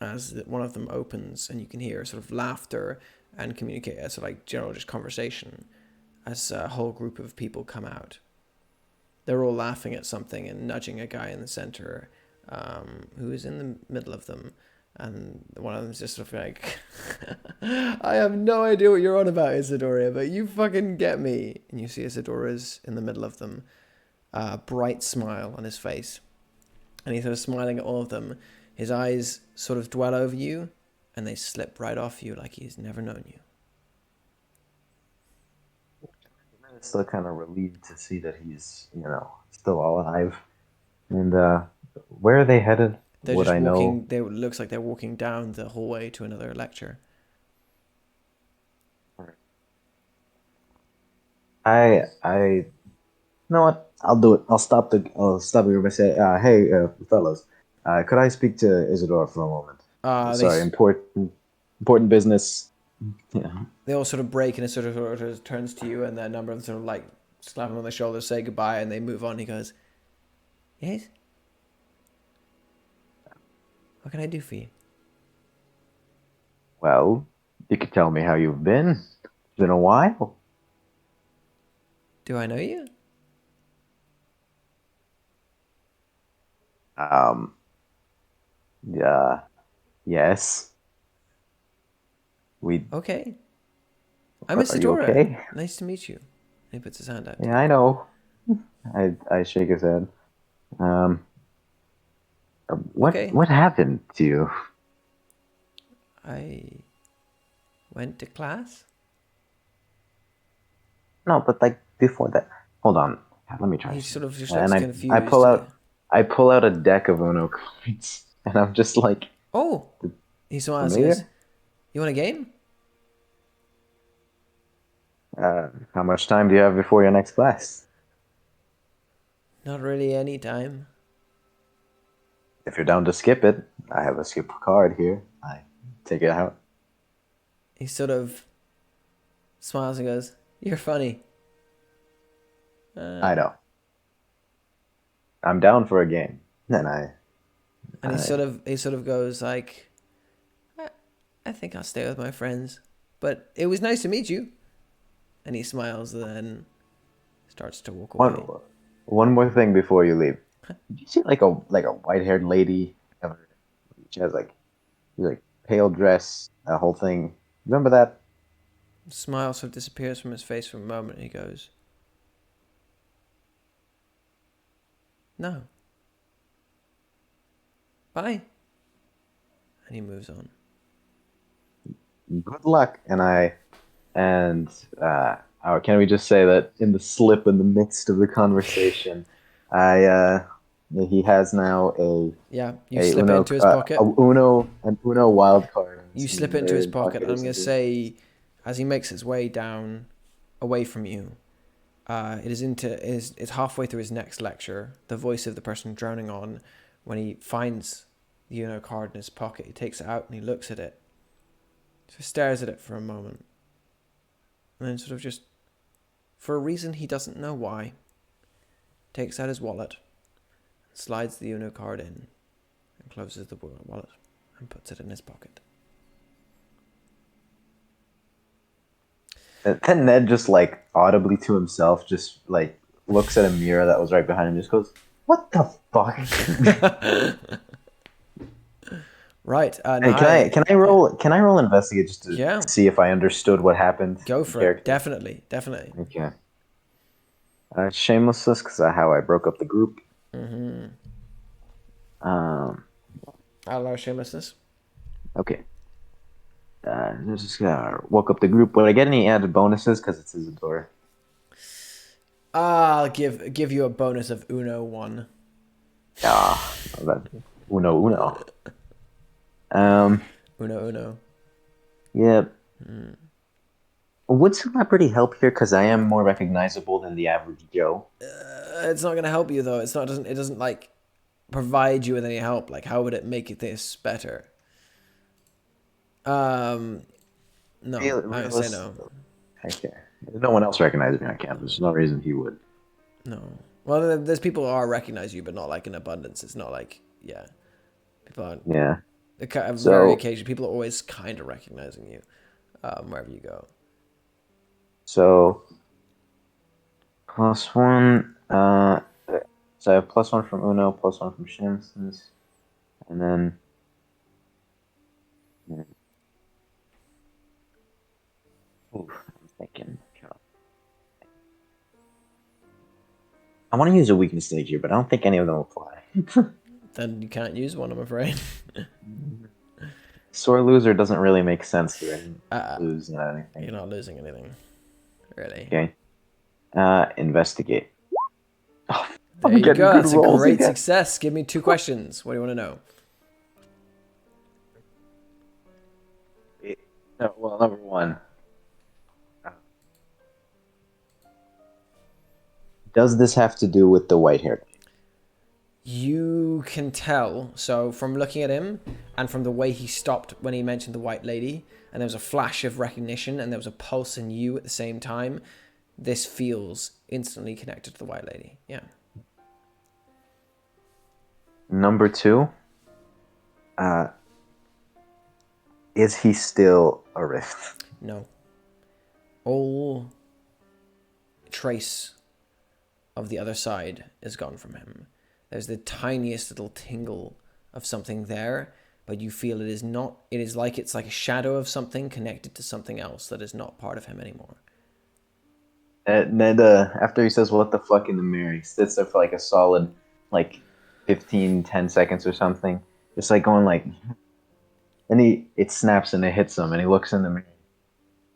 as one of them opens and you can hear sort of laughter and communicate as sort of like general just conversation as a whole group of people come out. They're all laughing at something and nudging a guy in the center who is in the middle of them, and one of them's just sort of like, I have no idea what you're on about, Isadora, but you fucking get me. And you see Isadora's in the middle of them, a bright smile on his face, and he's sort of smiling at all of them. His eyes sort of dwell over you, and they slip right off you like he's never known you. Still kind of relieved to see that he's, still alive. And where are they headed? They're Would just I walking. know? It looks like they're walking down the hallway to another lecture. I, you know what? I'll do it. I'll stop you by saying, hey, fellows, could I speak to Isadora for a moment? Sorry, important business. Yeah. They all sort of break, and it sort of turns to you, and a number of them sort of like slap him on the shoulder, say goodbye, and they move on. He goes, yes? What can I do for you? Well, you could tell me how you've been. It's been a while. Do I know you? Yeah. Yes. Okay. I'm Are you Isadora. okay? Nice to meet you. He puts his hand out. Yeah, I know. I shake his head. Okay. What happened to you? I went to class. No, but like before that. Hold on. Let me try. He sort of just and looks confused. I pull out a deck of Uno cards, and I'm just like, oh. He smiles. He goes, you want a game? How much time do you have before your next class? Not really any time. If you're down to skip it, I have a skip card here. I take it out. He sort of smiles and goes, you're funny. I know. I'm down for a game. And he sort of goes like, I think I'll stay with my friends. But it was nice to meet you. And he smiles and then starts to walk away. One more thing before you leave. Did you see like a white-haired lady? She has like pale dress, a whole thing. Remember that? The smile sort of disappears from his face for a moment, and he goes, no. Bye. And he moves on. Good luck. Can we just say that in the slip in the midst of the conversation, he has now you slip it into his pocket. An Uno wild card. You slip it into his pocket. I'm going to say, as he makes his way down away from you. It's halfway through his next lecture. The voice of the person droning on, when he finds the Uno card in his pocket, he takes it out and he looks at it. Just stares at it for a moment. And then sort of just, for a reason he doesn't know why, takes out his wallet, slides the Uno card in, and closes the wallet and puts it in his pocket. Then Ned just like audibly to himself, just like looks at a mirror that was right behind him, and just goes, "What the fuck?" Right. Hey, can I roll investigate just to see if I understood what happened? Go for it. Definitely. Okay. Shamelessness, because how I broke up the group. Mm-hmm. I'll allow shamelessness. Okay. Just woke up the group. Would I get any added bonuses because it's Isadora? I'll give you a bonus of Uno 1. Uno. Uno. Yep. Would celebrity help here? Because I am more recognizable than the average Joe. It's not gonna help you though. It doesn't like provide you with any help. Like, how would it make this better? No, I would say no. Okay. No one else recognizes me on campus. There's no reason he would. No. Well, there's people who are recognize you, but not like in abundance. It's not like, people aren't. Yeah. Very occasionally, people are always kind of recognizing you, wherever you go. So, +1. So I have +1 from Uno, +1 from Shamsons, and then. Oof, I'm thinking. I want to use a weakness stage here, but I don't think any of them apply. Then you can't use one, I'm afraid. Sore loser doesn't really make sense here. Lose anything. You're not losing anything, really. Okay. Investigate. Oh, there you go. That's a great success. Give me 2 questions. What do you want to know? Well, number 1. Does this have to do with the white hair? You can tell, so from looking at him and from the way he stopped when he mentioned the white lady, and there was a flash of recognition and there was a pulse in you at the same time, this feels instantly connected to the white lady. Yeah. Number 2, is he still a rift? No. All trace of the other side is gone from him. There's the tiniest little tingle of something there, but you feel it is not. It's like a shadow of something connected to something else that is not part of him anymore. Ned, after he says "what the fuck" in the mirror, he sits there for like a solid 10 seconds or something, just like going like, and it snaps and it hits him, and he looks in the mirror.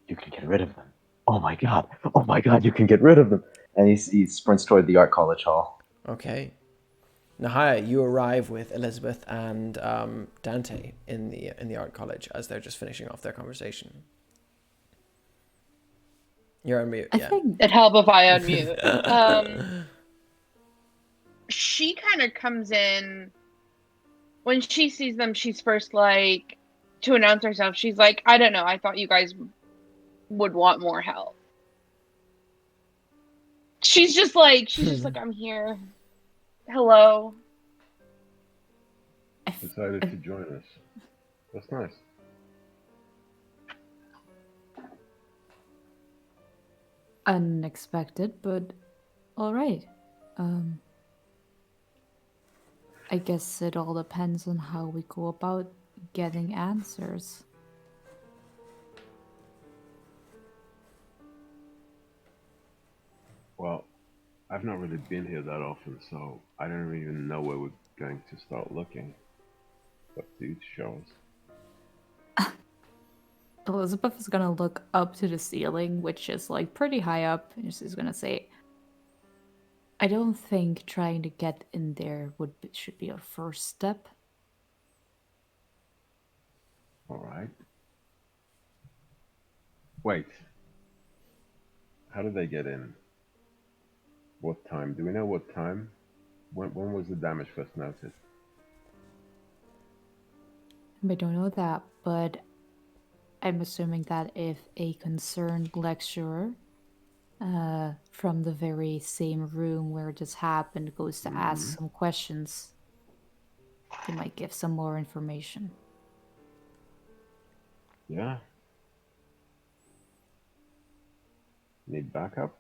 You can get rid of them. Oh my god, you can get rid of them. And he sprints toward the art college hall. Okay. Nahia, you arrive with Elizabeth and Dante in the art college as they're just finishing off their conversation. You're on mute. I think it'd help if I unmute. She kind of comes in when she sees them. She's first like to announce herself. She's like, I don't know. I thought you guys would want more help. She's just like, I'm here. Hello. Decided to join us. That's nice. Unexpected, but all right. I guess it all depends on how we go about getting answers. Well, I've not really been here that often, so I don't even know where we're going to start looking. What do you show us? Elizabeth is gonna look up to the ceiling, which is like pretty high up, and she's gonna say, I don't think trying to get in there should be our first step. All right. Wait. How did they get in? What time? Do we know what time? When was the damage first noticed? I don't know that, but I'm assuming that if a concerned lecturer from the very same room where this happened goes to ask some questions, they might give some more information. Yeah. Need backup?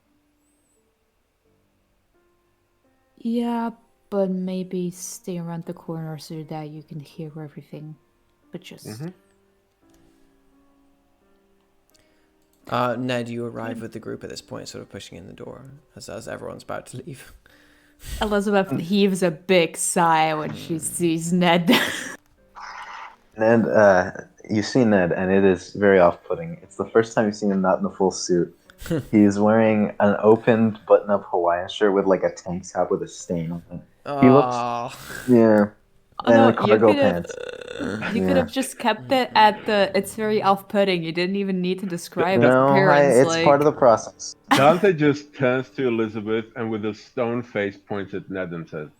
Yeah, but maybe stay around the corner so that you can hear everything. But just... Ned, you arrive with the group at this point, sort of pushing in the door as everyone's about to leave. Elizabeth heaves a big sigh when she sees Ned. Ned, you see Ned, and it is very off-putting. It's the first time you've seen him not in a full suit. He's wearing an opened button-up Hawaiian shirt with like a tank top with a stain on it. He looks, yeah, Oh, and no, cargo pants. You could have just kept it at the. It's very off-putting. You didn't even need to describe its No, appearance. it's part of the process. Dante just turns to Elizabeth and with a stone face points at Ned and says,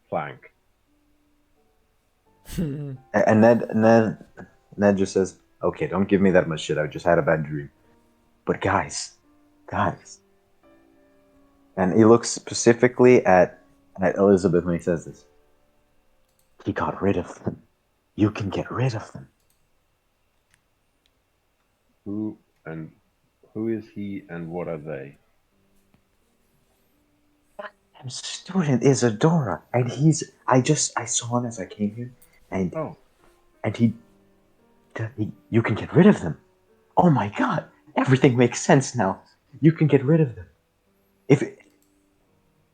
"Plank." And Ned just says, "Okay, don't give me that much shit. I just had a bad dream." But guys, and he looks specifically at Elizabeth when he says this. He got rid of them. You can get rid of them. Who is he and what are they? That student is Adora, and I saw him as I came here, and he you can get rid of them. Oh my god, everything makes sense now. You can get rid of them.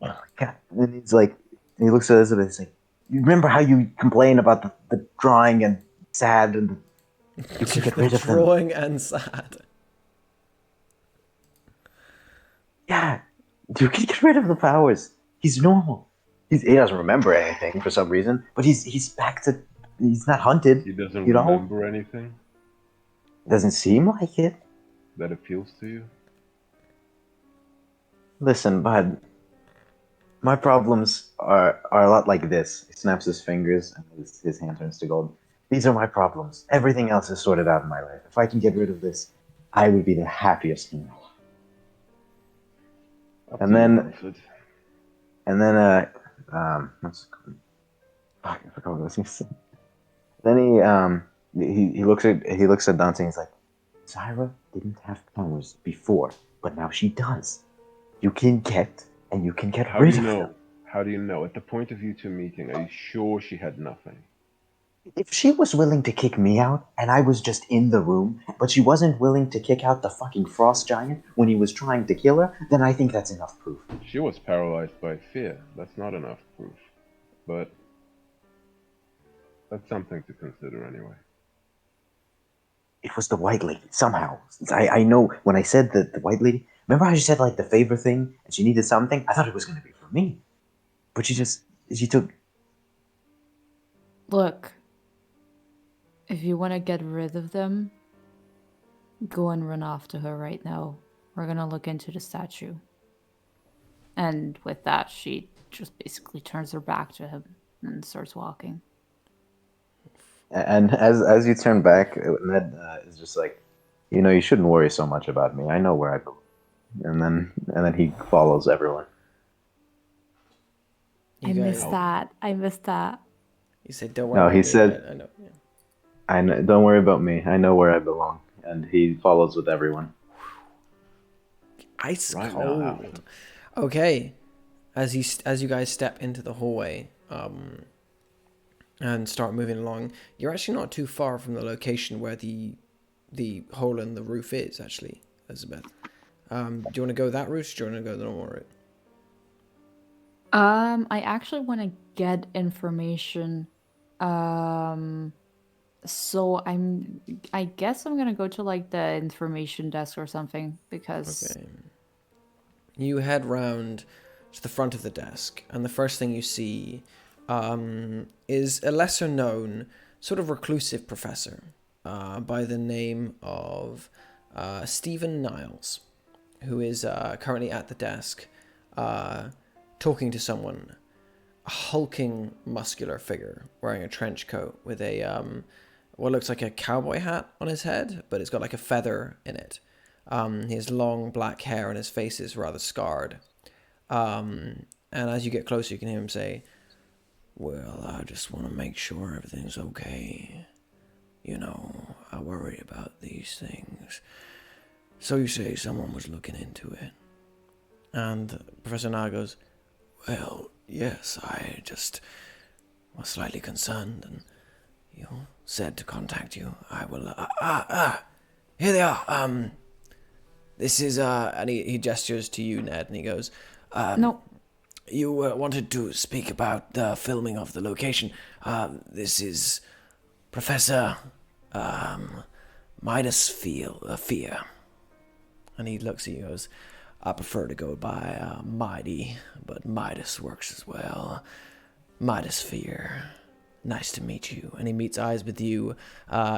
Oh my god. And he's like, and he looks at Elizabeth, he's like, you remember how you complain about the drawing and sad and you can get rid of them. Drawing and sad. Yeah, you can get rid of the powers. He's normal. He doesn't remember anything for some reason, but he's back to, he's not hunted. He doesn't remember anything? Doesn't seem like it. That appeals to you? Listen, bud. My problems are a lot like this. He snaps his fingers and his hand turns to gold. These are my problems. Everything else is sorted out in my life. If I can get rid of this, I would be the happiest man. And then, what's it called? Fuck, I forgot what I was going to say. Then he looks at Dante and he's like, Zyra didn't have powers before, but now she does. You can get rid of them. How do you know? At the point of you two meeting, are you sure she had nothing? If she was willing to kick me out, and I was just in the room, but she wasn't willing to kick out the fucking frost giant when he was trying to kill her, then I think that's enough proof. She was paralyzed by fear. That's not enough proof. But that's something to consider anyway. It was the white lady, somehow. I know when I said the white lady, remember how she said like the favor thing, and she needed something? I thought it was going to be for me. But she took... Look, if you want to get rid of them, go and run off to her right now. We're going to look into the statue. And with that, she just basically turns her back to him and starts walking. And as you turn back, Ned is just like, you shouldn't worry so much about me. I know where I belong. And then he follows everyone. I missed that. He said, "Don't worry." No, about he me. said, I know. Yeah. I know, don't worry about me. I know where I belong. And he follows with everyone. Ice Right cold. now. Okay, as you guys step into the hallway, and start moving along, you're actually not too far from the location where the hole in the roof is, actually, Elizabeth. Do you want to go that route, or do you want to go the normal route? I actually want to get information. So I guess I'm gonna go to like the information desk or something because. Okay. You head round to the front of the desk, and the first thing you see is a lesser-known, sort of reclusive professor by the name of Stephen Niles, who is currently at the desk, talking to someone. A hulking, muscular figure wearing a trench coat with a what looks like a cowboy hat on his head, but it's got like a feather in it. He has long black hair and his face is rather scarred. And as you get closer, you can hear him say, "Well, I just want to make sure everything's okay. You know, I worry about these things. So you say someone was looking into it?" And Professor Nahia goes, "Well, yes, I just was slightly concerned, and you said to contact you. I will, here they are, this is, and he gestures to you, Ned, and he goes, No. You wanted to speak about the filming of the location. This is Professor, Midas Fear. And he looks at you and goes, "I prefer to go by Mighty, but Midas works as well. Midas Fear. Nice to meet you." And he meets eyes with you.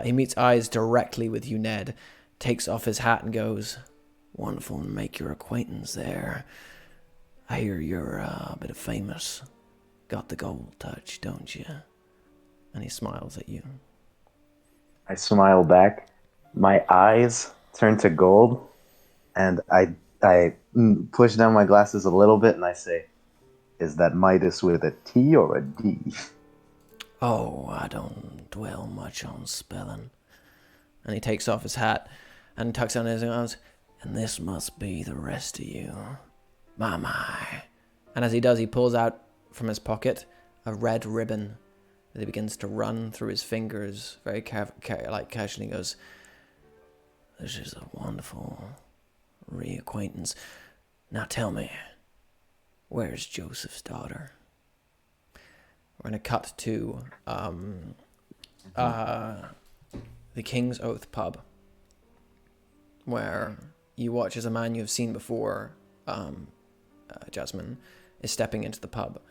He meets eyes directly with you, Ned. Takes off his hat and goes, "Wonderful to make your acquaintance there. I hear you're a bit of famous. Got the gold touch, don't you?" And he smiles at you. I smile back. My eyes turn to gold, and I push down my glasses a little bit, and I say, "Is that Midas with a T or a D?" "Oh, I don't dwell much on spelling." And he takes off his hat and tucks on his arms. "And this must be the rest of you. My. And as he does, he pulls out from his pocket a red ribbon that he begins to run through his fingers very casually. He goes, "This is a wonderful reacquaintance. Now tell me, where's Joseph's daughter?" We're going to cut to the King's Oath pub, where you watch as a man you have seen before, Jasmine, is stepping into the pub.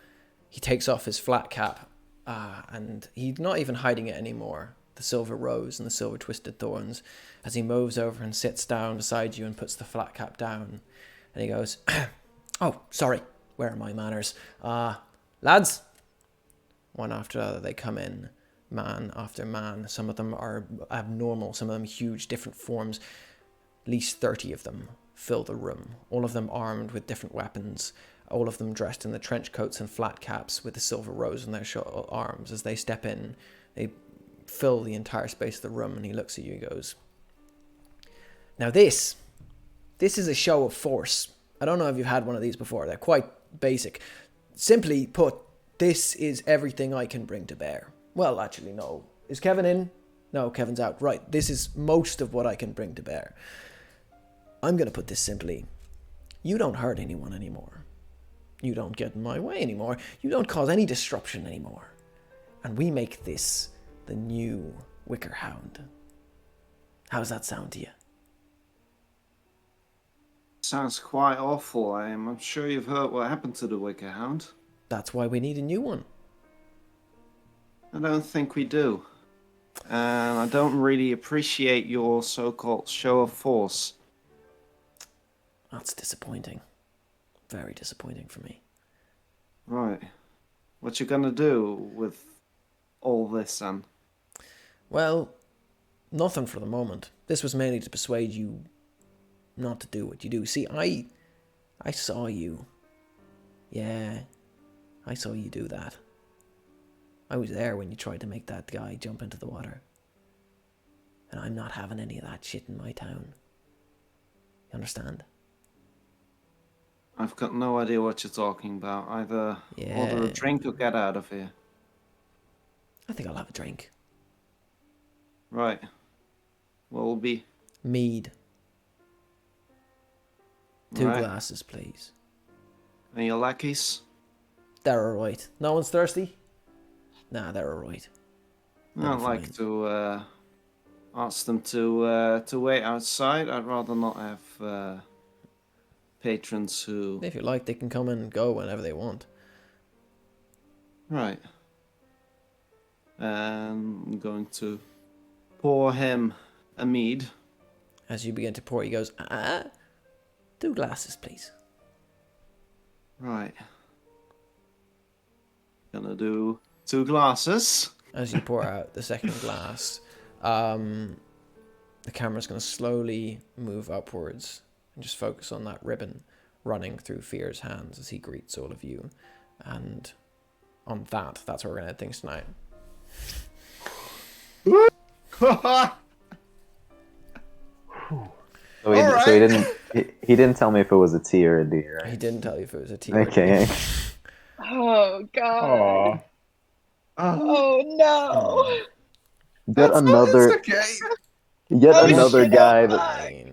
He takes off his flat cap, and he's not even hiding it anymore, the silver rose and the silver twisted thorns, as he moves over and sits down beside you and puts the flat cap down. And he goes, "Oh, sorry, where are my manners? Lads." One after the other, they come in, man after man. Some of them are abnormal, some of them huge, different forms. At least 30 of them fill the room, all of them armed with different weapons, all of them dressed in the trench coats and flat caps with the silver rose on their arms. As they step in, they fill the entire space of the room, and he looks at you and goes, "Now this is a show of force. I don't know if you've had one of these before. They're quite basic. Simply put, this is everything I can bring to bear. Well, actually, no. Is Kevin in? No, Kevin's out. Right, this is most of what I can bring to bear. I'm going to put this simply. You don't hurt anyone anymore. You don't get in my way anymore. You don't cause any disruption anymore. And we make this the new Wicker Hound. How's that sound to you?" Sounds quite awful. I'm sure you've heard what happened to the Wicker Hound. That's why we need a new one. I don't think we do. And I don't really appreciate your so-called show of force. That's disappointing. Very disappointing for me. Right. What you gonna do with all this, then? Well, nothing for the moment. This was mainly to persuade you not to do what you do. See, I saw you. Yeah, I saw you do that. I was there when you tried to make that guy jump into the water. And I'm not having any of that shit in my town. You understand? I've got no idea what you're talking about. Either order a drink or get out of here. I think I'll have a drink. Right. What will be? Mead. 2 Right. glasses, please. And your lackeys? They're alright. No one's thirsty? Nah, they're alright. I'd like to ask them to wait outside. I'd rather not have patrons who... If you like, they can come in and go whenever they want. Right. I'm going to pour him a mead. As you begin to pour, he goes, to 2 glasses, please. Right. Gonna do 2 glasses. As you pour out the second glass, the camera's going to slowly move upwards and just focus on that ribbon running through Fear's hands as he greets all of you. And on that's where we're going to end things tonight. He didn't tell me if it was a T or a D, right? He didn't tell you if it was a T or a D. Okay. Oh God. Aw. Oh no. Yet another okay. Yet Oh, another shit, guy I'm that fine.